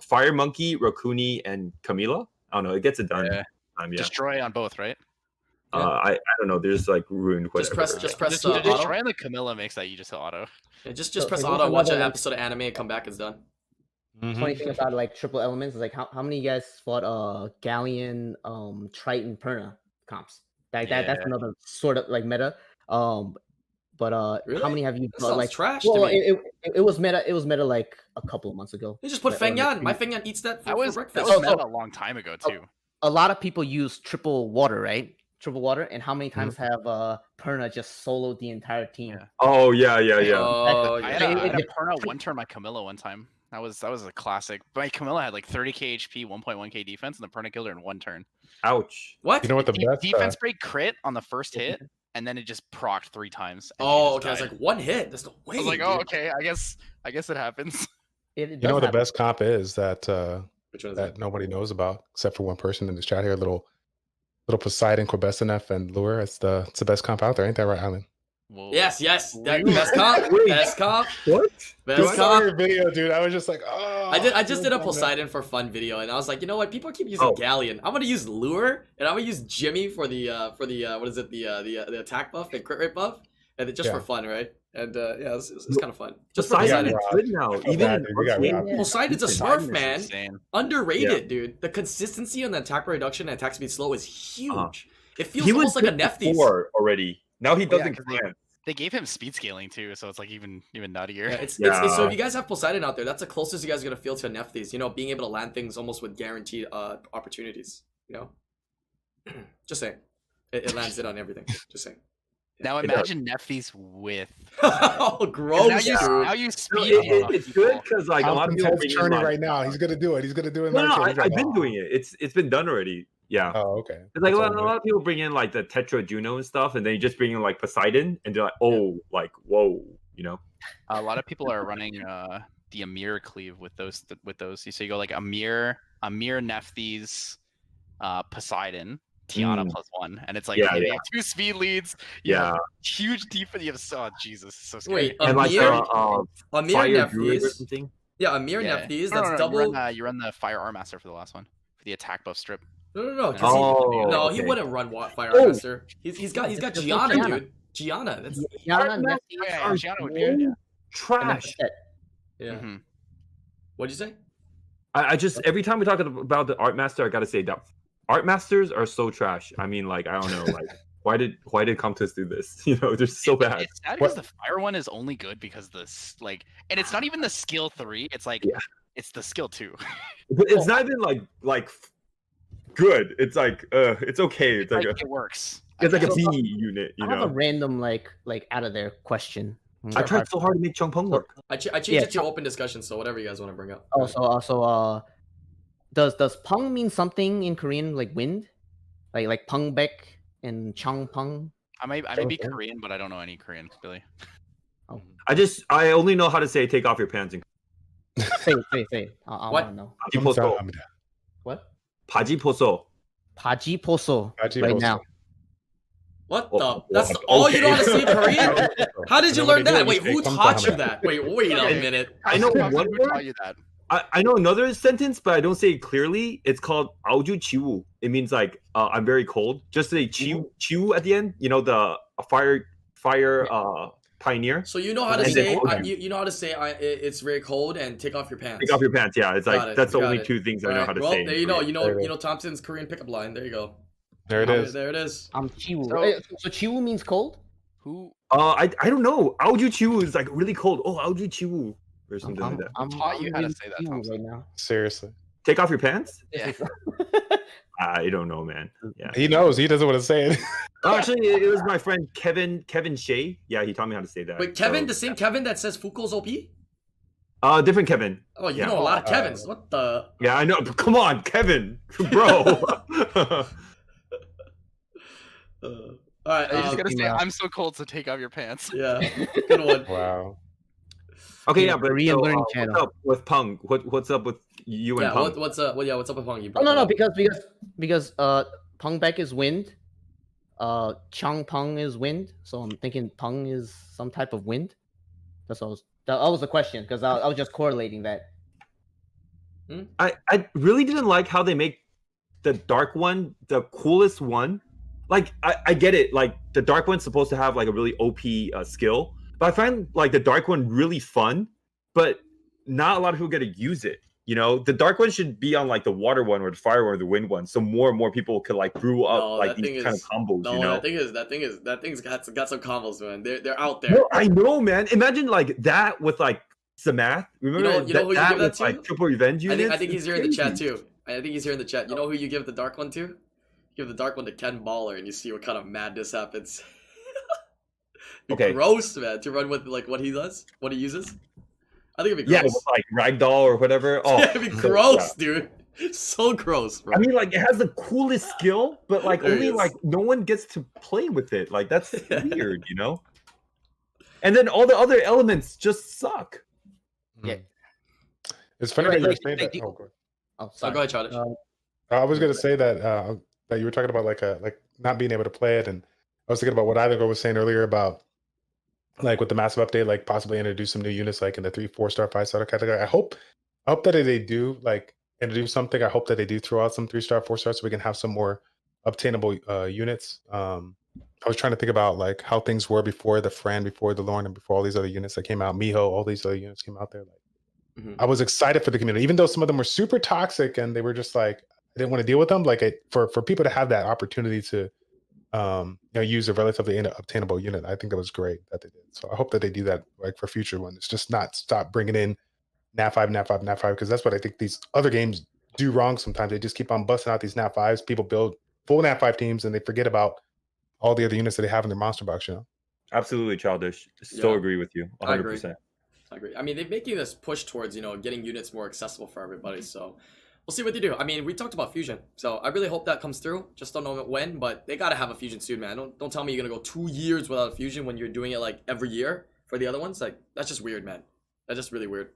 Fire Monkey, Rakuni, and Camila. I don't know. It gets it done. Yeah. Yeah. Destroy on both, right? I don't know. There's like Rune. Just press Just auto. destroy on the Camilla makes that you just hit auto. Yeah, just So press there's auto, watch an another- episode of anime, and come back. It's done. Funny thing about like triple elements is like how many of you guys fought Galleon, Triton, Perna comps? That's Yeah. another sort of like meta. But Really? how many have you That fought, sounds like trash to well, me. it was meta. It was meta like a couple of months ago. You just put That Feng was Yan. the My thing. Feng Yan eats that for, That was breakfast. Oh, meta a long time ago too. A lot of people use triple water, right? Triple water, and how many times have Perna just soloed the entire team? Yeah. Oh yeah. Oh, I yeah. had a It- Perna one turn my Camilla one time. That was a classic. My Camilla had like 30k HP, 1.1k defense, and the Perna killed her in one turn. Ouch. What? You know what the best? Defense break crit on the first hit, and then it just procced 3 times. and she Oh, just okay. I was died. like, 1 hit. That's no way. I was like, dude. oh, okay. I guess it happens. It You does know what the happen. best comp is that Which one is that that? nobody knows about except for one person in this chat here. Little Poseidon, Corbesinef, and Lure. It's the best comp out there, ain't that right, Alan? Whoa. Yes. That Wait. best comp. Best comp. What? Dude, Best I saw your comp. video, dude. I was just like, oh. I just did a man. Poseidon for fun video, and I was like, you know what? People keep using Oh. Galleon. I'm gonna use Lure, and I'm gonna use Jimmy for the what is it, the attack buff and crit rate buff, and just for Yeah. fun, right? And yeah, it's kind of fun. Just for Poseidon Poseidon. is good now. felt Even bad, in dude. We got Arcane. robbed. Poseidon's a Poseidon smurf, is man. insane. Underrated, dude. The consistency on the attack reduction and attack speed slow is huge. Uh-huh. It feels He was almost like a good Nefties. before already. Now he Yeah, doesn't 'cause grant. They gave him speed scaling too, so it's like even nuttier. Yeah, it's so Yeah. if you guys have Poseidon out there, that's the closest you guys are gonna feel to a Nefties. You know, being able to land things almost with guaranteed opportunities. You know, just saying, it lands it on everything. Just saying. Now It imagine Nefties with. Oh, 'cause gross, now you dude. now you No, speed. it's good because like a lot of people Compton's bring in, turning like- right now. He's gonna do it. He's gonna do it. in No, no, 19. He's I've like, been oh. doing it. It's been done already. Yeah. Oh, okay. It's like a That's lot, all a lot of people bring in like the Tetra Juno and stuff, and then you just bring in like Poseidon, and they're like, oh, like whoa, you know. A lot of people are running the Amir cleave with those. So you go like Amir, Nefties, Poseidon, Tiana +1, and it's like Yeah, you yeah. have 2 speed leads. You Yeah. have huge defense. You have Jesus, it's so scary. Wait, And like Amir, Fire Druid or Nefties. something. Yeah, Amir Yeah. Nefties. No, That's no, double. You run the Fire Arm Master for the last one for the attack buff strip. No. 'Cause Oh, no, he okay. wouldn't run Fire Oh. Master. He's got There's no Gianna, Gianna. dude. Gianna. That's Gianna, Nefty, Yeah, Gianna would be good. Yeah. Trash. yeah. Mhm. What'd you say? I just every time we talk about the Art Master, I gotta say that Art Masters are so trash. I mean, like I don't know, like why did Comtus do this? You know, they're so bad. It's sad because the fire one is only good because and it's not even the skill 3. It's like Yeah. it's the skill 2. But it's not even like good. It's like it's okay. It's like, it works. it's like a So- B unit. You I have a know, random like out of there question. I tried so hard to make Chung Peng work. I changed Yeah, it to open discussion, so whatever you guys want to bring up. Also, does Peng mean something in Korean like wind, like Pengbek and Changpeng? I may be Okay. Korean, but I don't know any Korean, Billy. I only know how to say take off your pants and Say. I What? want to know. 바지 포소. What? 바지 포소. Paji Poso Paji right Poso. now. What Oh, the? That's okay. all you know how to say in Korean? How did you And then learn when they that? do it, Wait, say, who "Come taught to you that? Wait a minute. I know Who one taught word. you that? I know another sentence, but I don't say it clearly. It's called "aoju chiwu." It means like I'm very cold. Just say chiwu at the end. You know, the fire pioneer. So you know how to And say then- you know how to say it's very cold and take off your pants. Take off your pants. Yeah, it's Got like it, that's the got only it. two things I know Alright, how to well, say. there in you know, Korean. you know Thompson's Korean pickup line. There you go. There it is. There it is. Chiwu. So- So Chiwu means cold? Who I don't know. Aoju chiwu is like really cold. Oh, aoju chiwu or something like that. I'm taught you how to really say that, Chiwu Thompson? right now. Seriously. Take off your pants. Yeah. I don't know, man. Yeah. He knows. He doesn't want to say it. Oh, actually, it was my friend Kevin Shea. Yeah, he taught me how to say that. Wait, Kevin, So- the same Kevin that says Fuko's OP? Different Kevin. Oh, you Yeah. know a lot of Kevins. What the? Yeah, I know. But come on, Kevin, bro. All right. You're just gonna say, yeah. "I'm so cold, so take off your pants." Yeah, good one. Wow. Okay, Yeah, yeah, but Korean so, learning what's channel. up with Peng? What's up with you and Yeah, Peng? what's up? Well, yeah, what's up with Pong? You Oh brought no, that no, up. because Peng Beck is wind. Chang Peng is wind. So I'm thinking Peng is some type of wind. That was the question because I was just correlating that. I really didn't like how they make the dark one the coolest one. Like I get it, like the dark one's supposed to have like a really OP skill, but I find like the dark one really fun, but not a lot of people get to use it. You know, the dark one should be on like the water one or the fire one or the wind one, so more and more people could like brew up No, like that thing these kind of is- combos. No, you know, that thing's got some combos, man. They're out there. no, I know, man. Imagine like that with like Samath. Remember you know who you that give that with to? like triple revenge units? I think he's It's here in the chat crazy. too. I think he's here in the chat. You know who you give the dark one to? Give the dark one to Ken Baller, and you see what kind of madness happens. Be Okay. gross, man, to run with like what he does, what he uses. I think it'd be Yeah, gross. with like ragdoll or whatever. Oh, Yeah, it'd be so- gross, dude. So gross, bro. I mean, like it has the coolest skill, but like There it only is. like no one gets to play with it. Like that's weird, you know. And then all the other elements just suck. Yeah. It's funny Right, that you were like- saying like that. the- Oh, go ahead. Oh, Oh, sorry. go ahead, Childish. I was gonna say that that you were talking about like not being able to play it, and I was thinking about what Islander was saying earlier about like with the massive update, like possibly introduce some new units like in the 3-4 star 5-star category. I hope that they do like introduce something. I hope that they do throw out some 3-star 4-star so we can have some more obtainable units. I was trying to think about like how things were before the Fran, before the Lorne, and before all these other units that came out. Miho, all these other units came out there. Like Mhm. I was excited for the community, even though some of them were super toxic and they were just like I didn't want to deal with them. Like for people to have that opportunity to use a relatively obtainable unit, I think that was great that they did. So I hope that they do that like for future ones. It's just not stop bringing in nat 5 because that's what I think these other games do wrong sometimes. They just keep on busting out these nat 5s. People build full nat 5 teams and they forget about all the other units that they have in their monster box. Absolutely childish. So Yeah. agree with you. I agree. 100%. I agree. I mean, they're making this push towards, getting units more accessible for everybody. So we'll see what they do. I mean, we talked about fusion, so I really hope that comes through. Just don't know when, but they gotta have a fusion soon, man. Don't tell me you're gonna go 2 years without a fusion when you're doing it like every year for the other ones. Like that's just weird, man. That's just really weird.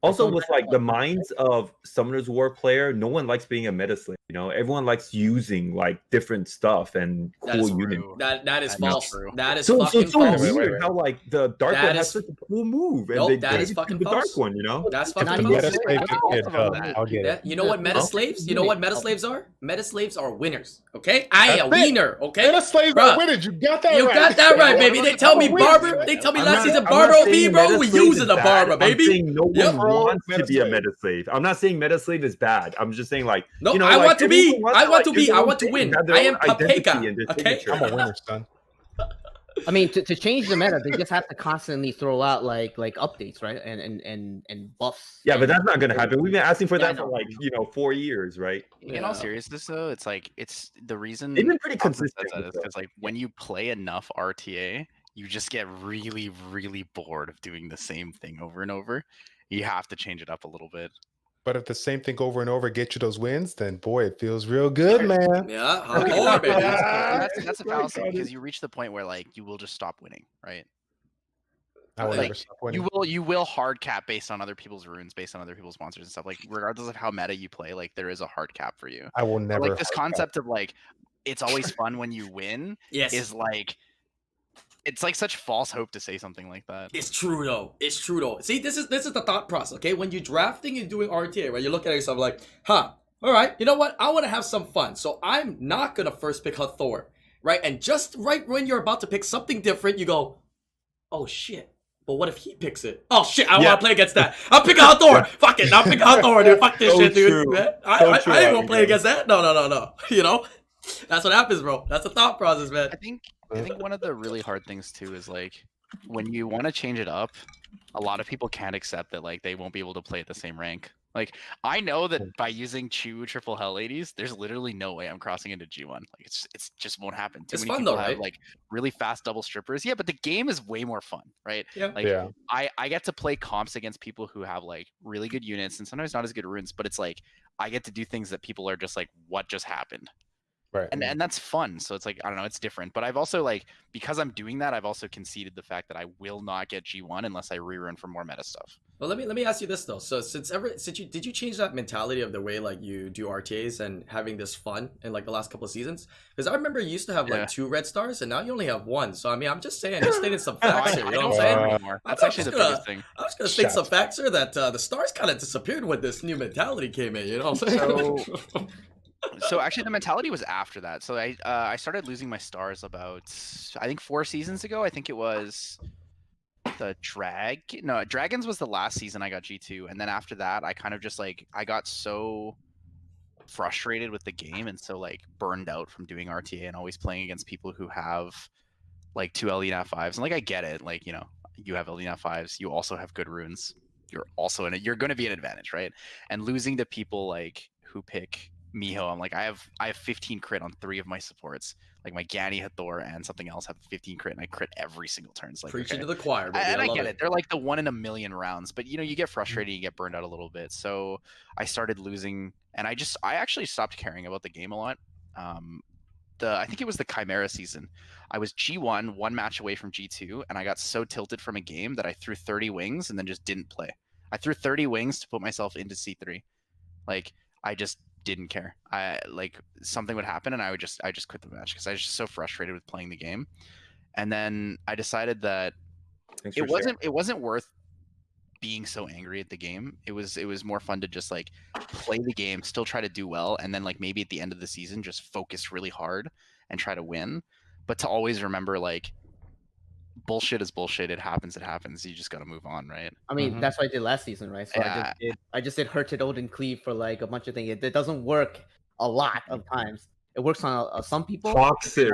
Also, with like the minds of Summoner's War player, no one likes being a meta slave. You know, everyone likes using like different stuff and That cool is units. True. That is That's not false. true. That is So fucking false. weird how like the dark That one has is- such a cool move, and Nope, they that gave is it to fucking the dark false. one. You know, That's If fucking not false. Meta slave What's just false get about dubbed. that? I'll get Yeah, it. you know what meta Huh? slaves? You know what meta slaves are? Meta slaves are winners. Okay, I am a That's it. winner. Okay, Meta slaves Bruh. are winners. You got that you right. got that right, Yeah, baby. what They about tell the me winners, Barber. man? They tell me I'm last not- season I'm not Barber OB, saying bro. meta We slave using is the bad. Barber, I'm baby. saying no one Yep. wants Meta to be a slave. meta slave. I'm not saying meta slave is bad. I'm just saying like No, you know, I like, want to everyone be. wants I want like, to do be. their I own want to thing, win. have their I own am identity Papeka. and their Okay. signature. I'm a winner, son. I mean, to change the meta, they just have to constantly throw out like updates, right? And buffs. Yeah, but and- that's not gonna happen. We've been asking for Yeah, I that for know. like 4 years, right? In Yeah. all seriousness, though, it's like it's the reason They've been pretty Thompson says consistent that with is because like when you play enough RTA, you just get really, really bored of doing the same thing over and over. You have to change it up a little bit. But if the same thing over and over get you those wins, then boy, it feels real good, man. Yeah, Okay, hardcore, baby. That's a Right, fallacy got it. because you reach the point where like you will just stop winning, right? I will Like, never stop winning. You will hard cap based on other people's runes, based on other people's monsters and stuff. Like regardless of how meta you play, like there is a hard cap for you. I will But, never. like this hard cap. concept of like it's always fun when you win Yes. is like It's like such false hope to say something like that. It's true though. It's true though. See, this is the thought process. Okay, when you're drafting and doing RTA, right? You look at yourself like, huh? All right, you know what? I want to have some fun, so I'm not gonna first pick Hathor, right? And just right when you're about to pick something different, you go, oh shit. But what if he picks it? Oh shit, I want to play against that. I'm picking Hathor. Fuck it, I'm picking Hathor, dude. Fuck this shit, dude. Man, I ain't gonna play against that. No. You know, that's what happens, bro. That's the thought process, man. I think one of the really hard things too is like when you want to change it up, a lot of people can't accept that like they won't be able to play at the same rank. Like I know that by using Chu triple hell ladies, there's literally no way I'm crossing into G1. Like it's just won't happen. It's fun though, right? Have like really fast double strippers. Yeah, but the game is way more fun, right? Yeah. Like I get to play comps against people who have like really good units and sometimes not as good runes, but it's like I get to do things that people are just like, what just happened? Right. And that's fun. So it's like, I don't know, it's different. But I've also like, because I'm doing that, I've also conceded the fact that I will not get G1 unless I rerun for more meta stuff. Well, let me ask you this though. So did you change that mentality of the way like you do RTAs and having this fun in like the last couple of seasons? Because I remember you used to have like 2 red stars and now you only have 1. So I mean, I'm just saying, you're stating some facts here. You know what I'm saying? That's actually the biggest thing. I was gonna state some facts here that the stars kind of disappeared when this new mentality came in. You know what I'm saying? So actually the mentality was after that. So I started losing my stars about, I think 4 seasons ago. I think it was the Dragons was the last season I got G2. And then after that, I kind of just like, I got so frustrated with the game and so like burned out from doing RTA and always playing against people who have like 2 LD Nat5s. And like, I get it. Like, you know, you have LD Nat5s, you also have good runes. You're also in it. You're going to be an advantage, right? And losing to people like who pick Miho, I'm like, I have 15 crit on 3 of my supports. Like my Gani, Hathor, and something else have 15 crit, and I crit every single turn. It's like, preaching to the choir, baby. And I get it. They're like the 1 in a million rounds, but you know, you get frustrated, you get burned out a little bit. So I started losing, and I actually stopped caring about the game a lot. I think it was the Chimera season. I was G1, 1 match away from G2, and I got so tilted from a game that I threw 30 wings and then just didn't play. I threw 30 wings to put myself into C3. Like I just didn't care. I like something would happen and I just quit the match because I was just so frustrated with playing the game. And then I decided that it wasn't worth being so angry at the game. It was more fun to just like play the game, still try to do well, and then like maybe at the end of the season just focus really hard and try to win. But to always remember like bullshit is bullshit. It happens. You just got to move on, right? I mean, that's what I did last season, right? So I just did Hurted Odin Cleave for like a bunch of things. It doesn't work a lot of times. It works on some people. Toxic.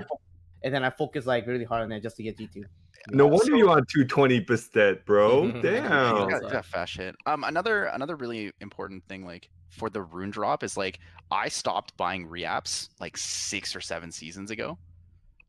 And then I focus like really hard on that just to get G2. No wonder you on 220%, bro. Damn. That fast shit. Another really important thing like for the rune drop is like I stopped buying reapps like 6 or 7 seasons ago.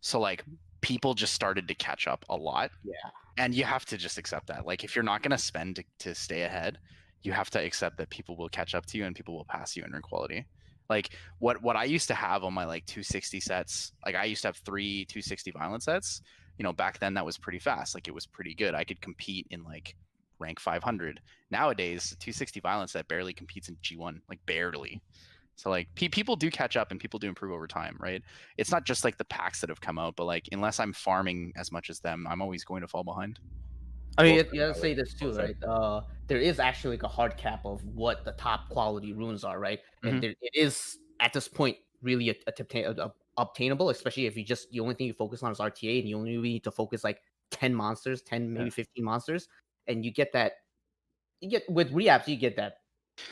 So like people just started to catch up a lot. Yeah. And you have to just accept that. Like if you're not going to spend to stay ahead, you have to accept that people will catch up to you and people will pass you in rune quality. Like what I used to have on my like 260 sets, like I used to have 3 260 violent sets. You know, back then that was pretty fast. Like it was pretty good. I could compete in like rank 500. Nowadays, 260 violence set barely competes in G1, like barely. So like people do catch up and people do improve over time, right? It's not just like the packs that have come out, but like unless I'm farming as much as them, I'm always going to fall behind. I mean, you gotta say this too, right? There is actually like a hard cap of what the top quality runes are, right? And it is at this point really obtainable, especially if the only thing you focus on is RTA, and you only need to focus like 10 monsters, 10 maybe 15 monsters, and you get that. You get with reapps, you get that.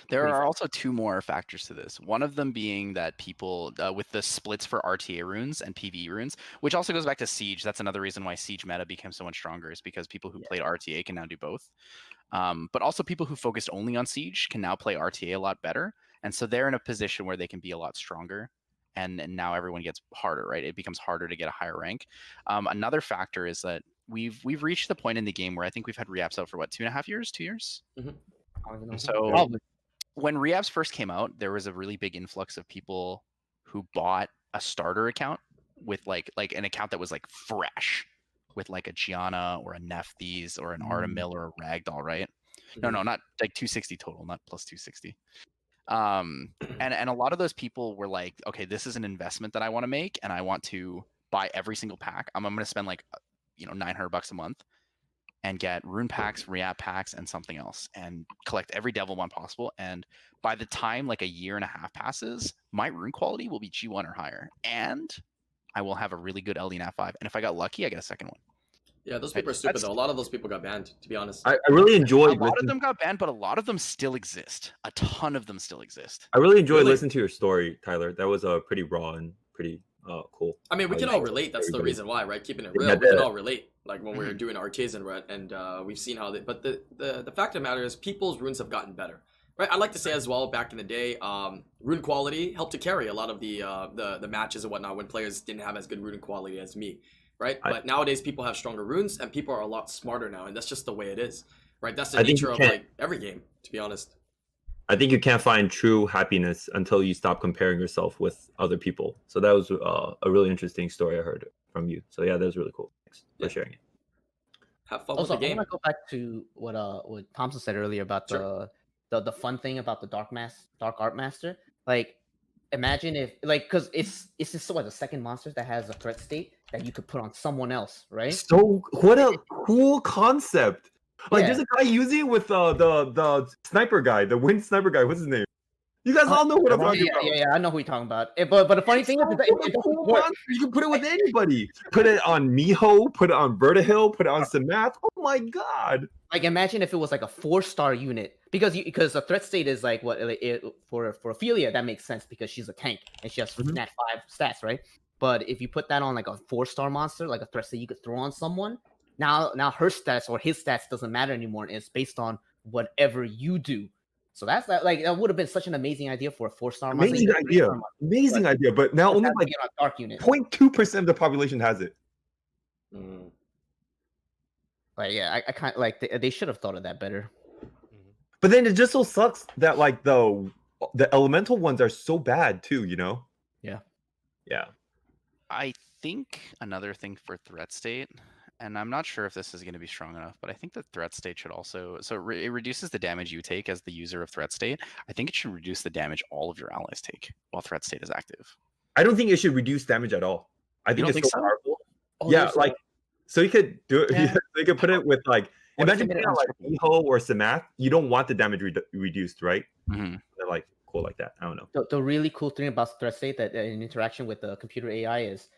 There are also 2 more factors to this. One of them being that people with the splits for RTA runes and PvE runes, which also goes back to Siege. That's another reason why Siege meta became so much stronger, is because people who played RTA can now do both. But also people who focused only on Siege can now play RTA a lot better. And so they're in a position where they can be a lot stronger. And now everyone gets harder, right? It becomes harder to get a higher rank. Another factor is that we've reached the point in the game where I think we've had reapps out for what, 2.5 years, 2 years? So probably. When reapps first came out, there was a really big influx of people who bought a starter account with like an account that was like fresh with like a Gianna or a Nephthys or an Artemil or a Ragdoll, right? No, not like 260 total, not plus 260. And a lot of those people were like, okay, this is an investment that I want to make and I want to buy every single pack. I'm going to spend like $900 a month, and get rune packs, react packs, and something else, and collect every devil one possible. And by the time like a year and a half passes, my rune quality will be G1 or higher, and I will have a really good LD Nat 5. And if I got lucky, I get a second one. Yeah, those people are stupid though. A lot of those people got banned, to be honest. I really enjoy. A lot of them got banned, but a lot of them still exist. A ton of them still exist. I really enjoy listening to your story, Tyler. That was pretty raw and pretty cool. I mean, we can all relate. That's the reason why, right? Keeping it real, we can all relate. Like when we were doing RTs and we've seen how they. But the fact of the matter is, people's runes have gotten better, right? I'd like to say as well. Back in the day, rune quality helped to carry a lot of the matches and whatnot when players didn't have as good rune quality as me, right? But nowadays, people have stronger runes and people are a lot smarter now, and that's just the way it is, right? That's the nature of like every game, to be honest. I think you can't find true happiness until you stop comparing yourself with other people. So that was a really interesting story I heard from you. So yeah, that was really cool. Thanks for sharing it. Have fun Also, with the game. I want to go back to what Thompson said earlier about the fun thing about the dark art master. Like, imagine if because it's just the second monster that has a threat state that you could put on someone else, right? So what a cool concept! Like there's a guy using it with the sniper guy, the wind sniper guy. What's his name? You guys all know what I'm talking about. Yeah, I know who you're talking about. But the funny thing is, you can put it with anybody. Put it on Miho, put it on Vertihill, put it on Samath. Oh my god! Like, imagine if it was like a 4-star unit, because the threat state is like for Ophelia, that makes sense because she's a tank and she has Nat 5 stats, right? But if you put that on like a 4-star monster, like a threat state you could throw on someone, now her stats or his stats doesn't matter anymore. It's based on whatever you do. So that would have been such an amazing idea for a 4-star monster. Amazing idea. But now only like a dark unit. 0.2% of the population has it. Like, yeah, I kind of like they should have thought of that better. But then it just so sucks that like the elemental ones are so bad too, you know? Yeah. I think another thing for threat state, and I'm not sure if this is going to be strong enough, but I think the threat state should also, it reduces the damage you take as the user of threat state. I think it should reduce the damage all of your allies take while threat state is active. I don't think it should reduce damage at all. I think it's so powerful. Oh, yeah, like so you could do it. Yeah. So you could put it with like imagine putting on like Miho or Samath. You don't want the damage reduced, right? They're like cool like that. I don't know. The really cool thing about threat state that in interaction with the computer AI is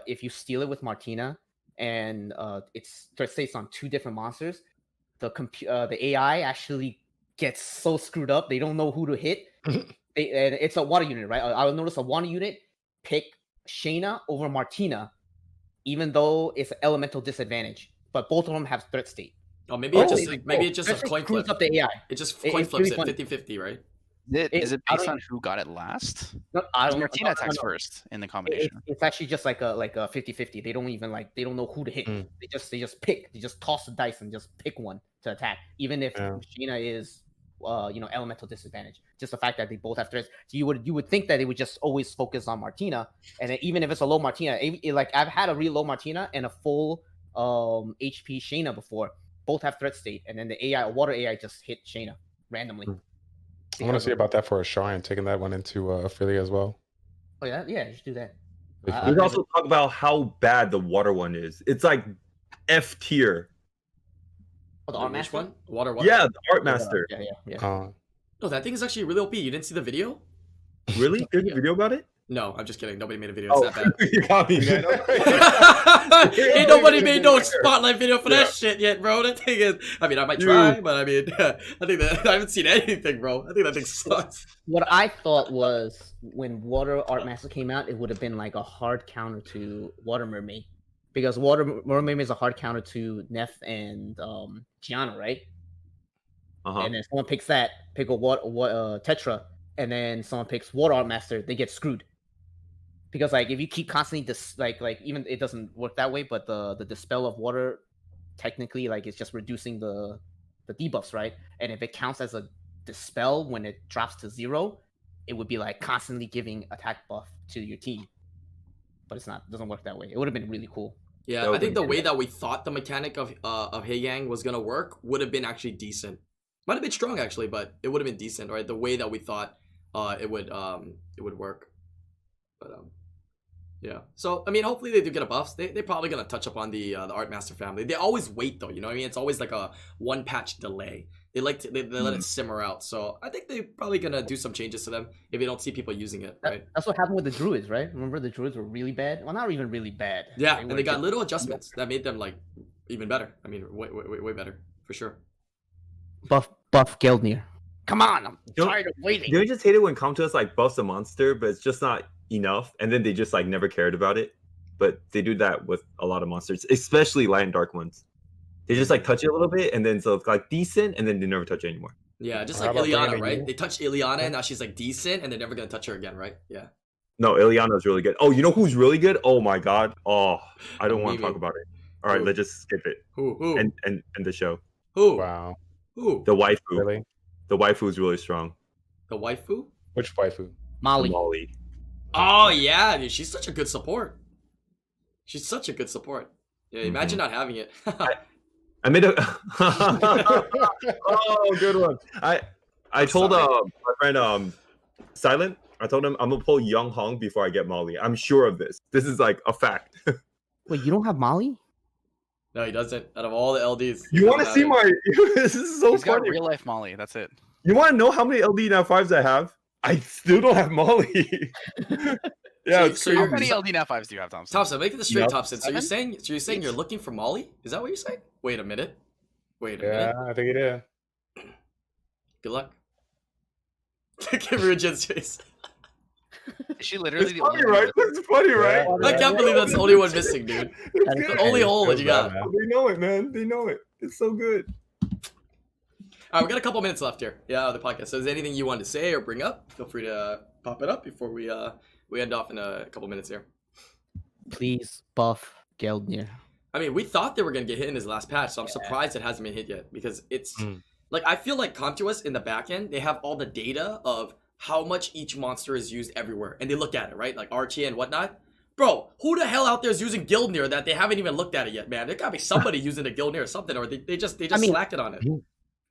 if you steal it with Martina and it's threat states on 2 different monsters, the AI actually gets so screwed up they don't know who to hit. And it's a water unit, right? I will notice a water unit pick Shayna over Martina, even though it's an elemental disadvantage. But both of them have threat state. Oh, maybe it just a coin flip. Up the AI. It just coin flips it 50-50, right? Is it based on who got it last? No, I don't know. Martina attacks first in the combination. It's actually just like a 50-50. They don't even they don't know who to hit. They just pick. They just toss the dice and just pick one to attack, even if Sheena is elemental disadvantage. Just the fact that they both have threats. So you would think that they would just always focus on Martina, and then even if it's a low Martina, like I've had a real low Martina and a full HP Shayna before. Both have threat state, and then the water AI just hit Shayna randomly. I want to see about that for a shrine, taking that one into Ophelia as well. Oh yeah, you should do that. We can also talk about how bad the water one is. It's like F tier. Oh, the art master one? Water. Yeah, the art master. Yeah. No, that thing is actually really OP. You didn't see the video? Really? There's a video about it? No, I'm just kidding. Nobody made a video. It's that bad. You got me, man. Ain't nobody made no spotlight video for that shit yet, bro. That thing is, I mean, I might try, but I mean, I think that I haven't seen anything, bro. I think that thing sucks. What I thought was when Water Art Master came out, it would have been like a hard counter to Water Mermaid, because Water Mermaid is a hard counter to Neff and Gianna, right? And then someone picks that, pick a Tetra, and then someone picks Water Art Master, they get screwed. Because like if you keep constantly like even it doesn't work that way, but the dispel of water technically like it's just reducing the debuffs, right? And if it counts as a dispel when it drops to 0, it would be like constantly giving attack buff to your team. But it doesn't work that way. It would have been really cool. Yeah, I think the way that we thought the mechanic of Heigang was gonna work would have been actually decent. Might have been strong actually, but it would have been decent, right? The way that we thought it would work. But Yeah. So I mean, hopefully they do get a buffs. They're probably gonna touch up on the Art Master family. They always wait though. You know what I mean? It's always like a one patch delay. They like to they let it simmer out. So I think they're probably gonna do some changes to them if they don't see people using it. Right. That's what happened with the druids, right? Remember the druids were really bad. Well, not even really bad. Yeah, and were they got just- little adjustments that made them like even better. I mean, way better for sure. buff Geldnir. Come on, I'm Don't- tired of waiting. Don't you just hate it when Countess like buffs a monster, but it's just not enough, and then they just like never cared about it? But they do that with a lot of monsters, especially light and dark ones. They just like touch it a little bit, and then so it's like decent, and then they never touch it anymore. Yeah, just How like about Ileana, bringing right? you? They touched Ileana, and now she's like decent, and they're never gonna touch her again, right? Yeah. No, Ileana's really good. Oh, you know who's really good? Oh my god. Oh, I don't want to Mimi. talk about it. All right, Who? let's just skip it Who? and the show. Who? Wow. Who? The waifu. Really? The waifu is really strong. The waifu? Which waifu? Molly. Molly. Oh yeah, dude, she's such a good support. She's such a good support. Yeah, imagine not having it. I made a oh, good one. I told sorry. my friend Silent. I told him I'm gonna pull Young Hong before I get Molly. I'm sure of this. This is like a fact. Wait, you don't have Molly? No, he doesn't. Out of all the LDs, he You want to doesn't see have my? This is so He's got funny. real life Molly. That's it. You want to know how many LD Nav 5s I have? I still don't have Molly. Yeah, it's So How you're- many LD Nat 5s do you have, Thompson? Thompson, make it straight, Yep. Thompson. So you're saying you're looking for Molly? Is that what you're saying? Wait a minute. Wait a minute. Yeah, I think it is. Good luck. Give her a Jen's face. Is she literally It's the funny, only right? one? It's funny, right? Yeah. I can't believe that's the only one missing, dude. It's That's good. The only Hey, hole that feels you bad, got. man. They know it, man. They know it. It's so good. All right, we got a couple minutes left here. Yeah, the podcast. So, is there anything you want to say or bring up? Feel free to pop it up before we end off in a couple minutes here. Please buff Geldnir. I mean, we thought they were gonna get hit in his last patch, so I'm surprised it hasn't been hit yet because it's like I feel like Contuous in the back end, they have all the data of how much each monster is used everywhere, and they look at it, right? Like Archie and whatnot. Bro, who the hell out there is using Gildnir that they haven't even looked at it yet, man? There gotta be somebody using a Gildnir or something, or they just I mean, slacked it on it.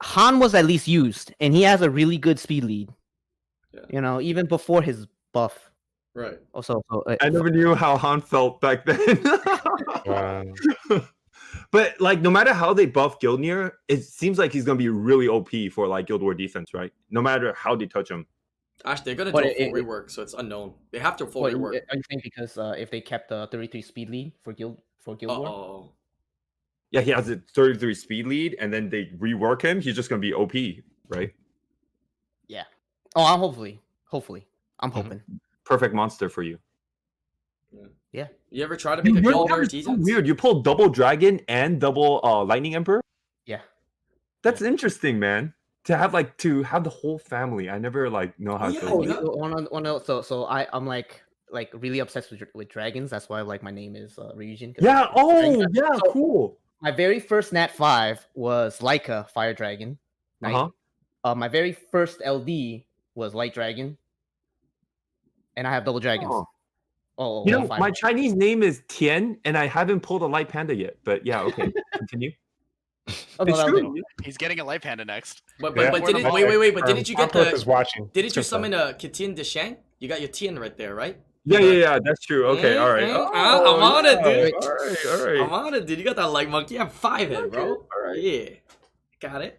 Han was at least used, and he has a really good speed lead. Yeah. You know, even before his buff. Right. Also, I never knew how Han felt back then. Wow. But like, no matter how they buff Gildnir, it seems like he's gonna be really OP for like Guild War defense, right? No matter how they touch him. Actually, they're gonna But do a full it- rework, so it's unknown. They have to full what, rework. are you saying because if they kept the 33 speed lead for Guild War? Oh. Yeah, he has a 33 speed lead, and then they rework him. He's just gonna be OP, right? Yeah. Oh, I'm hopefully. I'm Mm-hmm. hoping. Perfect monster for you. Yeah. You ever try to make a Your Gildnir card is so defense? weird. You pulled double dragon and double lightning emperor. Yeah. That's interesting, man. To have the whole family. I never like know how Yeah, to. Oh, yeah. so I'm like really obsessed with dragons. That's why like my name is Ryujin. 'cause Yeah. it's Oh, dragon. yeah. So, Cool. My very first Nat 5 was Leica Fire Dragon. Knight. Uh-huh. My very first LD was Light Dragon. And I have double dragons. Oh. Oh, You know, five. my Chinese name is Tian, and I haven't pulled a light panda yet. But yeah, okay. Continue. Oh, no, It's that was true. it. He's getting a life panda next. But Yeah. didn't Wait, wait, but didn't you get Conquest the is watching. didn't you Just summon a Kitien de Shang? You got your Tien right there, right? Yeah. That's true. Okay. All right. Mhm. Oh, I'm on it, yeah. dude. All right. I'm on it, dude. You got that like monkey. I'm 5 head, bro. All right. Yeah. Got it.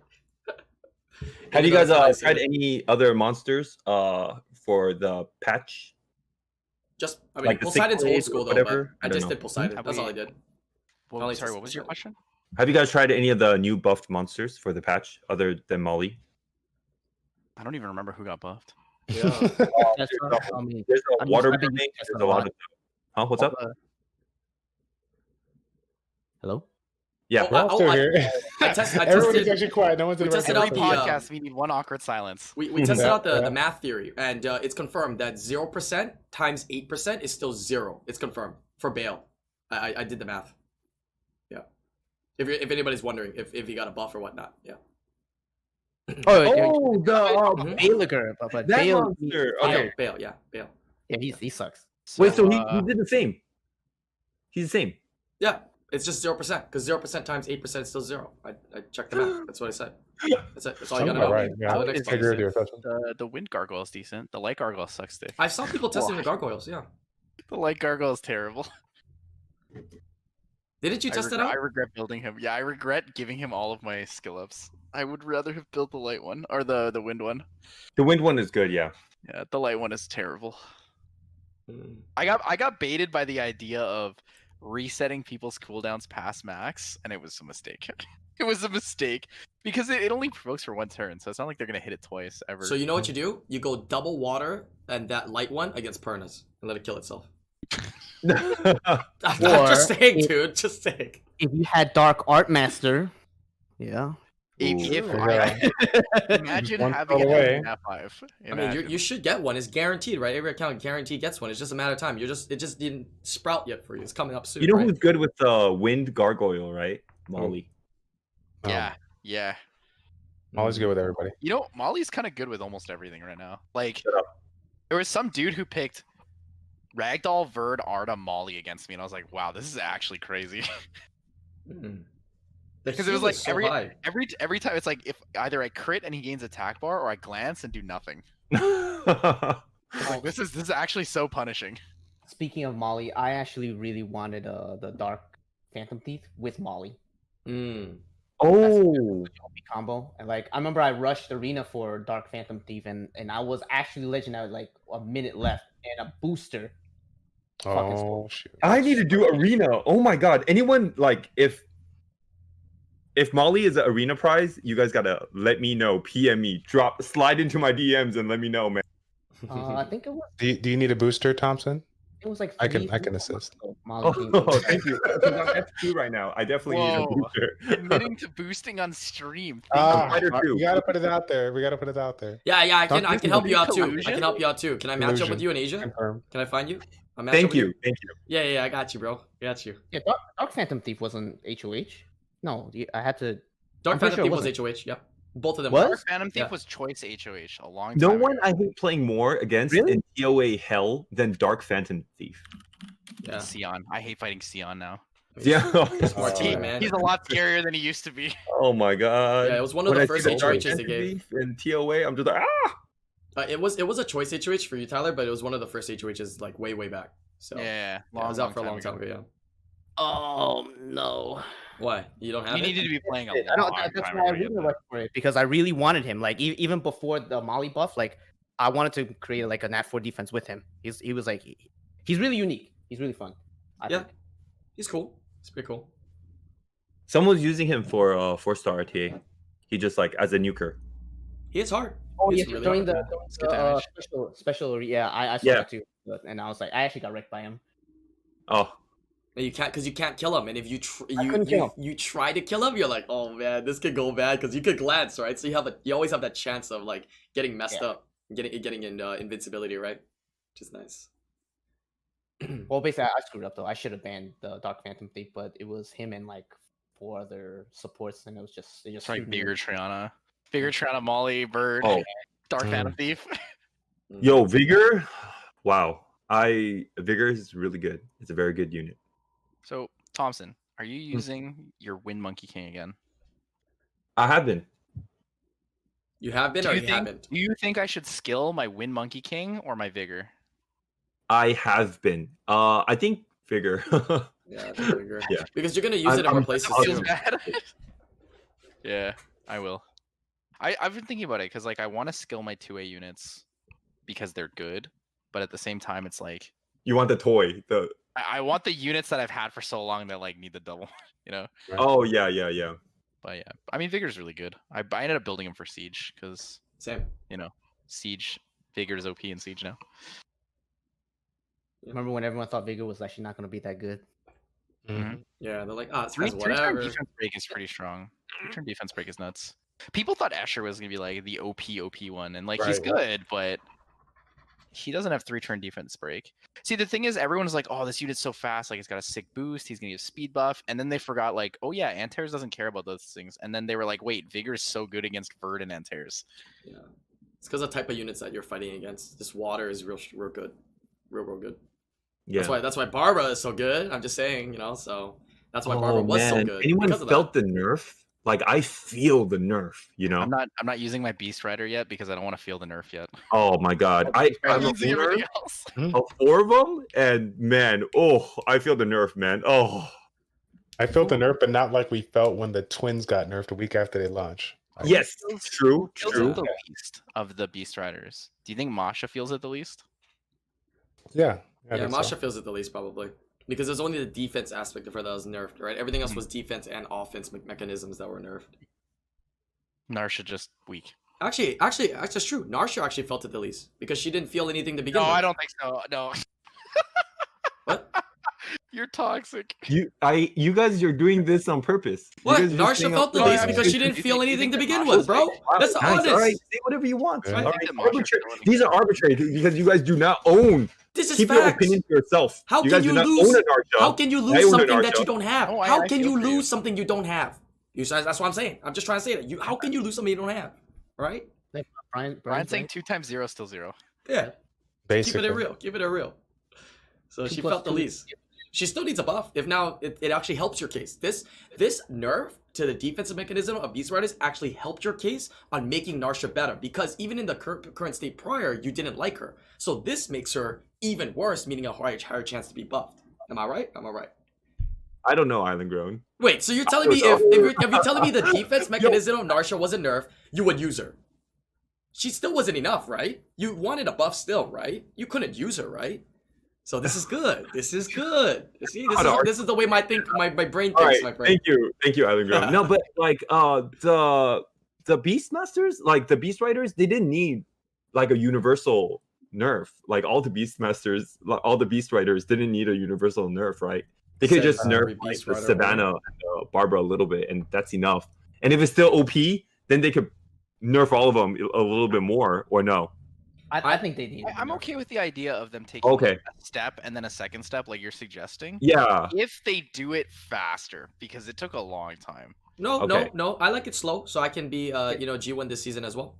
Have you guys That's nice, tried yeah. any other monsters for the patch? Just I mean like the Poseidon's Sick old Blade school or though, whatever? but I I don't just know. did Poseidon. Have That's all we- I did. Well, Only sorry, just- what was your question? Have you guys tried any of the new buffed monsters for the patch other than Molly? I don't even remember who got buffed. That's not- I mean, There's a I'm water just- I've been burning. using There's it a a lot lot. of. Huh? What's up? Hello? Yeah. We're all still I here. tested- Everybody's actually quiet. No one's in we the tested Every out the, podcast, we need one awkward silence. We tested Yeah, out the yeah. math theory, and it's confirmed that 0% times 8% is still 0. It's confirmed for Bale. I did the math. Yeah. If anybody's wondering if he got a buff or whatnot. Yeah. Oh, the Mhm. Baleger, but that Bale, monster. Bale, Okay. Bale, yeah, Bale. yeah, he sucks. Wait, so uh, he did the same. He's the same. Yeah, it's just 0% because 0% times 8% is still 0. I checked the math. That's what I said. That's it. That's all you gotta know. Right. Yeah. So the I next agree one. with your assessment. the wind gargoyle is decent. The light gargoyle sucks dick. I saw people testing the gargoyles. Yeah. The light gargoyle is terrible. Didn't you test it I out? regret building him. Yeah, I regret giving him all of my skill ups. I would rather have built the light one or the wind one. The wind one is good, yeah. Yeah, the light one is terrible. Hmm. I got baited by the idea of resetting people's cooldowns past max, and it was a mistake. It was a mistake because it only provokes for one turn, so it's not like they're gonna hit it twice ever. So you know what you do? You go double water and that light one against Pernas and let it kill itself. I'm just saying, dude. Just saying. If you had Dark Art Master, yeah. Imagine One having throw away. an F5. I mean, you should get one. It's guaranteed, right? Every account guaranteed gets one. It's just a matter of time. It just didn't sprout yet for you. It's coming up soon. You know right? who's good with the wind gargoyle, right? Molly. Yeah, yeah. Molly's good with everybody. You know, Molly's kind of good with almost everything right now. Like, Shut up. there was some dude who picked Ragdoll, Verd, Arda, Molly against me, and I was like, wow, this is actually crazy. Because it was like so every time it's like if either I crit and he gains attack bar, or I glance and do nothing. Like, this is actually so punishing. Speaking of Molly, I actually really wanted the Dark Phantom Thief with Molly. Oh, Combo, and like I remember I rushed arena for Dark Phantom Thief, and I was actually legendary like a minute left and a booster. Oh shoot! I need to do arena. Oh my god! Anyone like if Molly is an arena prize, you guys gotta let me know. PM me, slide into my DMs and let me know, man. I think it was. Do you need a booster, Thompson? It was like I can 3 assist. Molly came Oh, thank you. I'm F2 right now. I definitely need a Whoa. booster. Admitting to boosting on stream. Fighter too. We gotta put it out there. We gotta put it out there. Yeah, I can help you out too. I Collusion? can help you out too. Can I match up with you in Asia? Confirm. Can I find you? I'll match up Thank with you. Thank you. Yeah, I got you, bro. I got you. Yeah, Dark Phantom Thief wasn't HOH. No, I had to. Dark I'm pretty Phantom sure Thief it was HOH. Yeah, both of them. What? were. Dark Phantom Thief Yeah. was choice HOH a long No time one ago. I hate playing more against Really? in TOA hell than Dark Phantom Thief. Yeah. Sion. I hate fighting Sion now. Yeah. He's more Oh, team, man. He's a lot scarier than he used to be. Oh my god. Yeah, it was one of When the I first see the Dark HOHs they Phantom gave. Thief in TOA, I'm just like It was a choice HOH for you, Tyler, but it was one of the first HOHs like way back. So Yeah, it was out for a long time ago. Yeah. Oh no! Why? You don't have You it? needed to be playing a I don't. long That's time why I ago to get really that. rushed for it because I really wanted him. Like even before the Molly buff, like I wanted to create like a Nat 4 defense with him. He was like he's really unique. He's really fun. I Yeah. think. He's cool. He's pretty cool. someone was using him for 4-star RTA. He just like as a nuker. He is hard. Oh He's yeah, really during hard. It's good damage. special. Yeah, I saw Yeah. that too. And I was like, I actually got wrecked by him. Oh, And you can't, because you can't kill him. And if you couldn't kill him. you try to kill him, you're like, oh man, this could go bad because you could glance, right? So you always have that chance of like getting messed Yeah. up, getting in invincibility, right? Which is nice. Well, basically, I screwed up though. I should have banned the Dark Phantom Thief, but it was him and like 4 other supports, and it was just they just It's like screwed me Bigger over. Triana. Bigger Triana, Molly, Bird, Oh. Dark Mm. Phantom Thief. yo, Vigor. Wow. Vigor is really good. It's a very good unit. So, Thompson, are you using your Wind Monkey King again? I have been. You have been or you haven't? Do you think I should skill my Wind Monkey King or my Vigor? I have been. I think Vigor. Yeah, I think I agree. Yeah. Because you're gonna use it in I'm- replaces I'll Feels too. bad. Yeah, I will. I've been thinking about it because like I want to skill my 2A units because they're good, but at the same time it's like You want the toy? The I want the units that I've had for so long that like need the double, you know. oh yeah. But yeah, I mean Vigor's really good. I ended up building him for Siege because Same. Siege Vigor's OP in Siege now. Remember when everyone thought Vigor was actually not going to be that good? Mhm. Yeah, they're like, this Three guy's turn whatever. defense break is pretty strong. 3-turn defense break is nuts. People thought Escher was gonna be like the OP one, and like he's Right. good, but he doesn't have 3-turn defense break. See, the thing is, everyone's like, "Oh, this unit's so fast! Like, it's got a sick boost. He's gonna get a speed buff." And then they forgot, like, "Oh yeah, Antares doesn't care about those things." And then they were like, "Wait, Vigor is so good against Verd and Antares." Yeah. It's because the type of units that you're fighting against. This water is real good. Real good. Yeah. That's why Barbara is so good. I'm just saying, so that's why Barbara was so good. Anyone because of felt the nerf? Like I feel the nerf, you know. I'm not using my Beast Rider yet because I don't want to feel the nerf yet. Oh my god, I'm using everything else. of 4 of them, and man, I feel the nerf, man. I felt the nerf, but not like we felt when the twins got nerfed a week after they launched. Yes, true. Feels it the least of the Beast Riders. Do you think Masha feels it the least? Yeah. Yeah, Masha feels it the least probably. Because there's only the defense aspect of her that was nerfed, right? Everything else was defense and offense mechanisms that were nerfed. Narsha just weak. Actually, that's true. Narsha actually felt it the least because she didn't feel anything to begin with. No, I don't think so. No. What? You're toxic. You guys are doing this on purpose. What? Narsha felt the least because she didn't feel anything to begin with, bro. That's honest. All right, say whatever you want. Yeah. All right, these are arbitrary because you guys do not own. This is Keep facts. your opinion to yourself. How you can guys you do not lose? own a Narsha. How can you I lose own a something that Narsha. you don't have? No, How I can feel you for you. lose something you don't have? That's what I'm saying. I'm just trying to say that. How can you lose something you don't have? Right? Brian's saying 2 times 0 is still 0. Yeah. Basically. Keep it real. Keep it real. So she felt the least. She still needs a buff. If now it actually helps your case. This nerf to the defensive mechanism of Beast Riders actually helped your case on making Narsha better because even in the current state prior, you didn't like her. So this makes her even worse, meaning a higher chance to be buffed. Am I right? Am I right? I don't know, IslandGrown. Wait, so you're telling me if you're telling me the defense mechanism of Narsha wasn't nerfed, you would use her? She still wasn't enough, right? You wanted a buff still, right? You couldn't use her, right? So this is good. This is good. See, this is the way my brain thinks, my friend. Thank you, IslandGrown. No, but like the Beastmasters, like the Beast Riders, they didn't need like a universal nerf. Like all the Beastmasters, all the Beast Riders didn't need a universal nerf, right? They could just nerf like, the Savannah and Barbara a little bit, and that's enough. And if it's still OP, then they could nerf all of them a little bit more, or no? I think they need. I'm okay with the idea of them taking a step and then a second step, like you're suggesting. Yeah. If they do it faster, because it took a long time. No. I like it slow, so I can be G1 this season as well.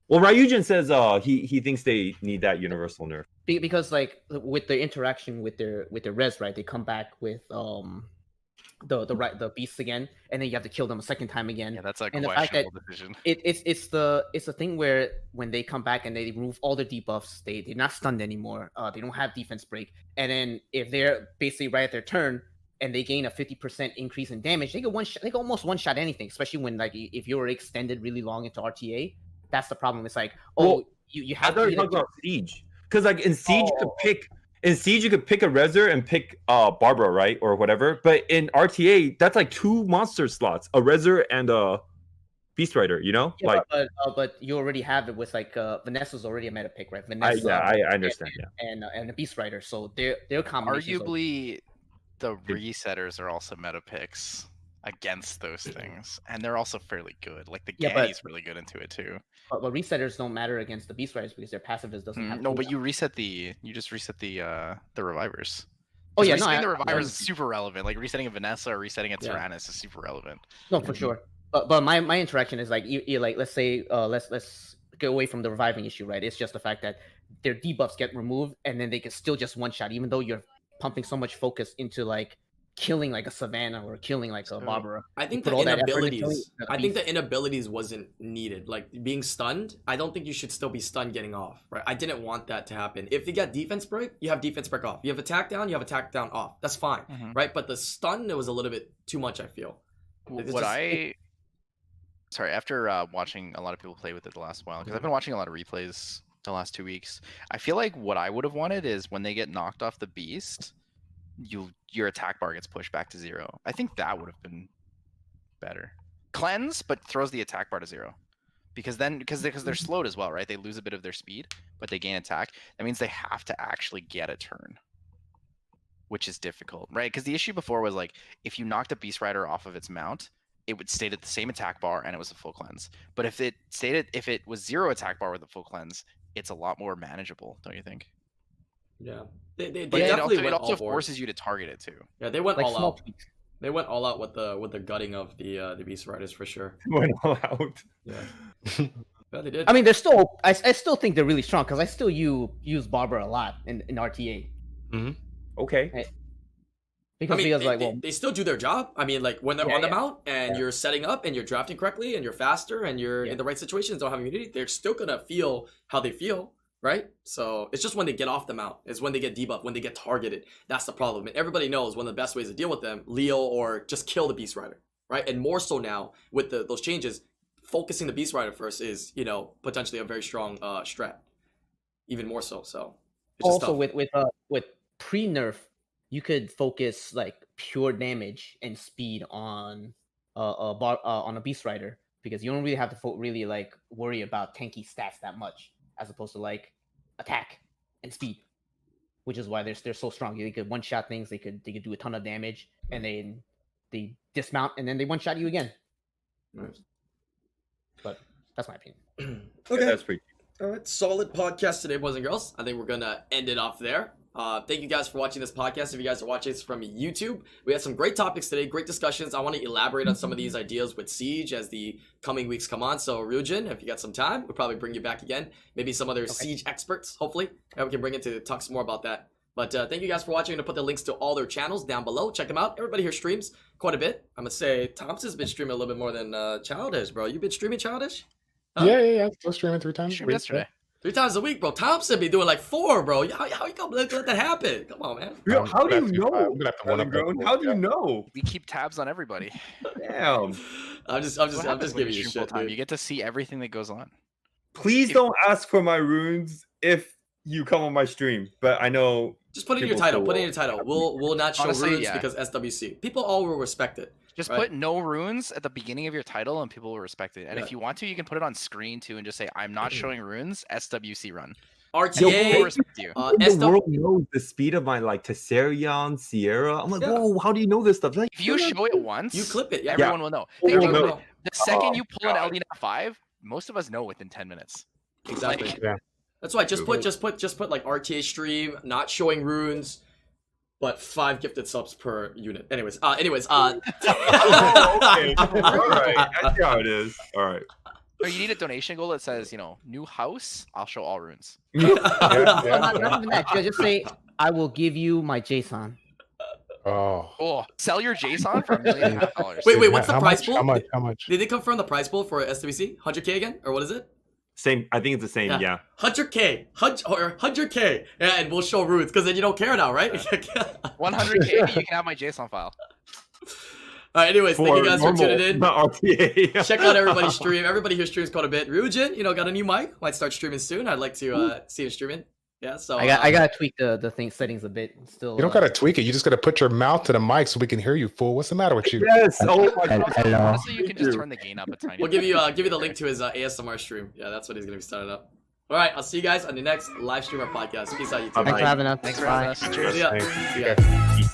Well, Ryujin says he thinks they need that universal nerf because like with the interaction with their res, right? They come back with the beasts again, and then you have to kill them a second time again. Yeah, that's a and questionable decision. It's the thing where when they come back and they remove all the debuffs, they're not stunned anymore. They don't have defense break, and then if they're basically right at their turn and they gain a 50% increase in damage, they can almost one shot anything. Especially when like if you're extended really long into RTA, that's the problem. It's like you have to talk about Siege, because like in Siege you could pick a Rezer and pick Barbara, right, or whatever. But in RTA, that's like 2 monster slots, a Rezer and a Beast Rider. You know, yeah, but you already have it with like Vanessa's already a meta pick, right? Vanessa, I understand. And a Beast Rider, so their combination. Arguably, the resetters are also meta picks against those things, and they're also fairly good. Like the Gaddy's really good into it too. But resetters don't matter against the Beast Riders because their passive doesn't have. No, but you reset the revivers. Oh yeah, resetting the revivers is super relevant. Like resetting a Vanessa or resetting a Tyrannus is super relevant. No, for sure. But my interaction is like you like let's say let's get away from the reviving issue, right? It's just the fact that their debuffs get removed and then they can still just one shot, even though you're pumping so much focus into like killing like a Savannah or killing like a Barbara. I think the inabilities wasn't needed. Like being stunned, I don't think you should still be stunned getting off, right? I didn't want that to happen. If you got defense break, you have defense break off. You have attack down, you have attack down off. That's fine, right? But the stun, it was a little bit too much, I feel. After watching a lot of people play with it the last while, because I've been watching a lot of replays the last 2 weeks, I feel like what I would have wanted is when they get knocked off the beast, your attack bar gets pushed back to 0. I think that would have been better. Cleanse, but throws the attack bar to 0, because they're slowed as well, right? They lose a bit of their speed, but they gain attack. That means they have to actually get a turn, which is difficult, right? Because the issue before was like if you knocked a Beast Rider off of its mount, it would stay at the same attack bar and it was a full cleanse. But if it was 0 attack bar with a full cleanse, it's a lot more manageable, don't you think? Yeah. But it also forces you to target it too. Yeah, they went all out. They went all out with the gutting of the Beast Riders for sure. Went all out. Yeah. Yeah, they did. I mean, I still think they're really strong because I still use Barbara a lot in RTA. Okay. Right? Because, I mean, because they, like, they- well, they still do their job. I mean, like when they're Yeah, on the yeah. mount and you're setting up and you're drafting correctly and you're faster and you're Yeah. in the right situations, don't have immunity, they're still gonna feel how they feel, right? So it's just when they get off the mount, it's when they get debuffed, when they get targeted. That's the problem. And everybody knows one of the best ways to deal with them, Leo or just kill the Beast Rider, right? And more so now with those changes, focusing the Beast Rider first is, you know, potentially a very strong strat. Even more so. So it's just also tough. with pre-nerf, you could focus like pure damage and speed on on a Beast Rider, because you don't really have to really like worry about tanky stats that much, as opposed to like attack and speed, which is why they're so strong. They could one shot things. They could do a ton of damage, and then they dismount and then they one shot you again. Right. But that's my opinion. Okay. That's pretty. All right, solid podcast today, boys and girls. I think we're gonna end it off there. Thank you guys for watching this podcast. If you guys are watching this from YouTube, we had some great topics today, great discussions. I want to elaborate on some of these ideas with Siege as the coming weeks come on. So, Rune, if you got some time, we'll probably bring you back again. Maybe some other Siege experts, hopefully. And we can bring in to talk some more about that. But thank you guys for watching. I'm going to put the links to all their channels down below. Check them out. Everybody here streams quite a bit. I'm going to say Thompson's been streaming a little bit more than Childish, bro. You been streaming Childish? Huh? Yeah. Still streaming 3 times a Streamed week. yesterday. 3 times a week, bro. Thompson be doing like 4, bro. How you gonna let that happen? Come on, man. Yo, how do you I'm gonna know? have to one up that Grown? boy, How do you yeah. know? We keep tabs on everybody. Damn. I'm just What happens when giving you stream shit, full-time? dude. You get to see everything that goes on. Please don't ask for my runes if you come on my stream. But I know. Just put it in your people title. still Put it in your title. We'll not show Honestly, runes yeah. because SWC. People all will respect it. Just Right. put no runes at the beginning of your title and people will respect it. And Yeah. if you want to, you can put it on screen too and just say, I'm not showing runes, SWC run. And people will RTA, respect you. The SW. world knows the speed of my like Tessarion, Sierra. I'm like, Yeah. whoa, how do you know this stuff? Like, If you show it once, You clip it. Yeah. everyone will know. Yeah. Think We'll about know. it. The second Oh, you pull an God. LD 5, most of us know within 10 minutes. Exactly. Like, Yeah. That's why. Just put like RTA stream, not showing runes, but 5 gifted subs per unit. Anyways. Oh, okay. All right. I see how it is. All right. or you need a donation goal that says, new house, I'll show all runes. Well, not even that. Just say, I will give you my JSON. Oh. Oh, sell your JSON for $1.5 million. Wait, what's the How price much? pool? How much? Did they confirm the price pool for SWC? 100K again, or what is it? Same. I think it's the same. Yeah. 100K, 100K, yeah, and we'll show runes because then you don't care now, right? 100K, you can have my JSON file. All right. Anyways, thank you guys for tuning in. Not RTA. Check out everybody's stream. Everybody here streams quite a bit. Rune, got a new mic. Might start streaming soon. I'd like to see him streaming. Yeah. So I gotta tweak the settings a bit. Still, You don't gotta tweak it. You just gotta put your mouth to the mic so we can hear you, fool. What's the matter with you? Yes. Oh my God. Hello. Honestly, you can just turn the gain up a tiny we'll bit. give you the link to his ASMR stream. Yeah, that's what he's gonna be starting up. All right. I'll see you guys on the next live stream or podcast. Peace out, YouTube. Thanks for having us. Thanks for Bye. having us. Cheers. See ya. Thanks. See ya. Peace.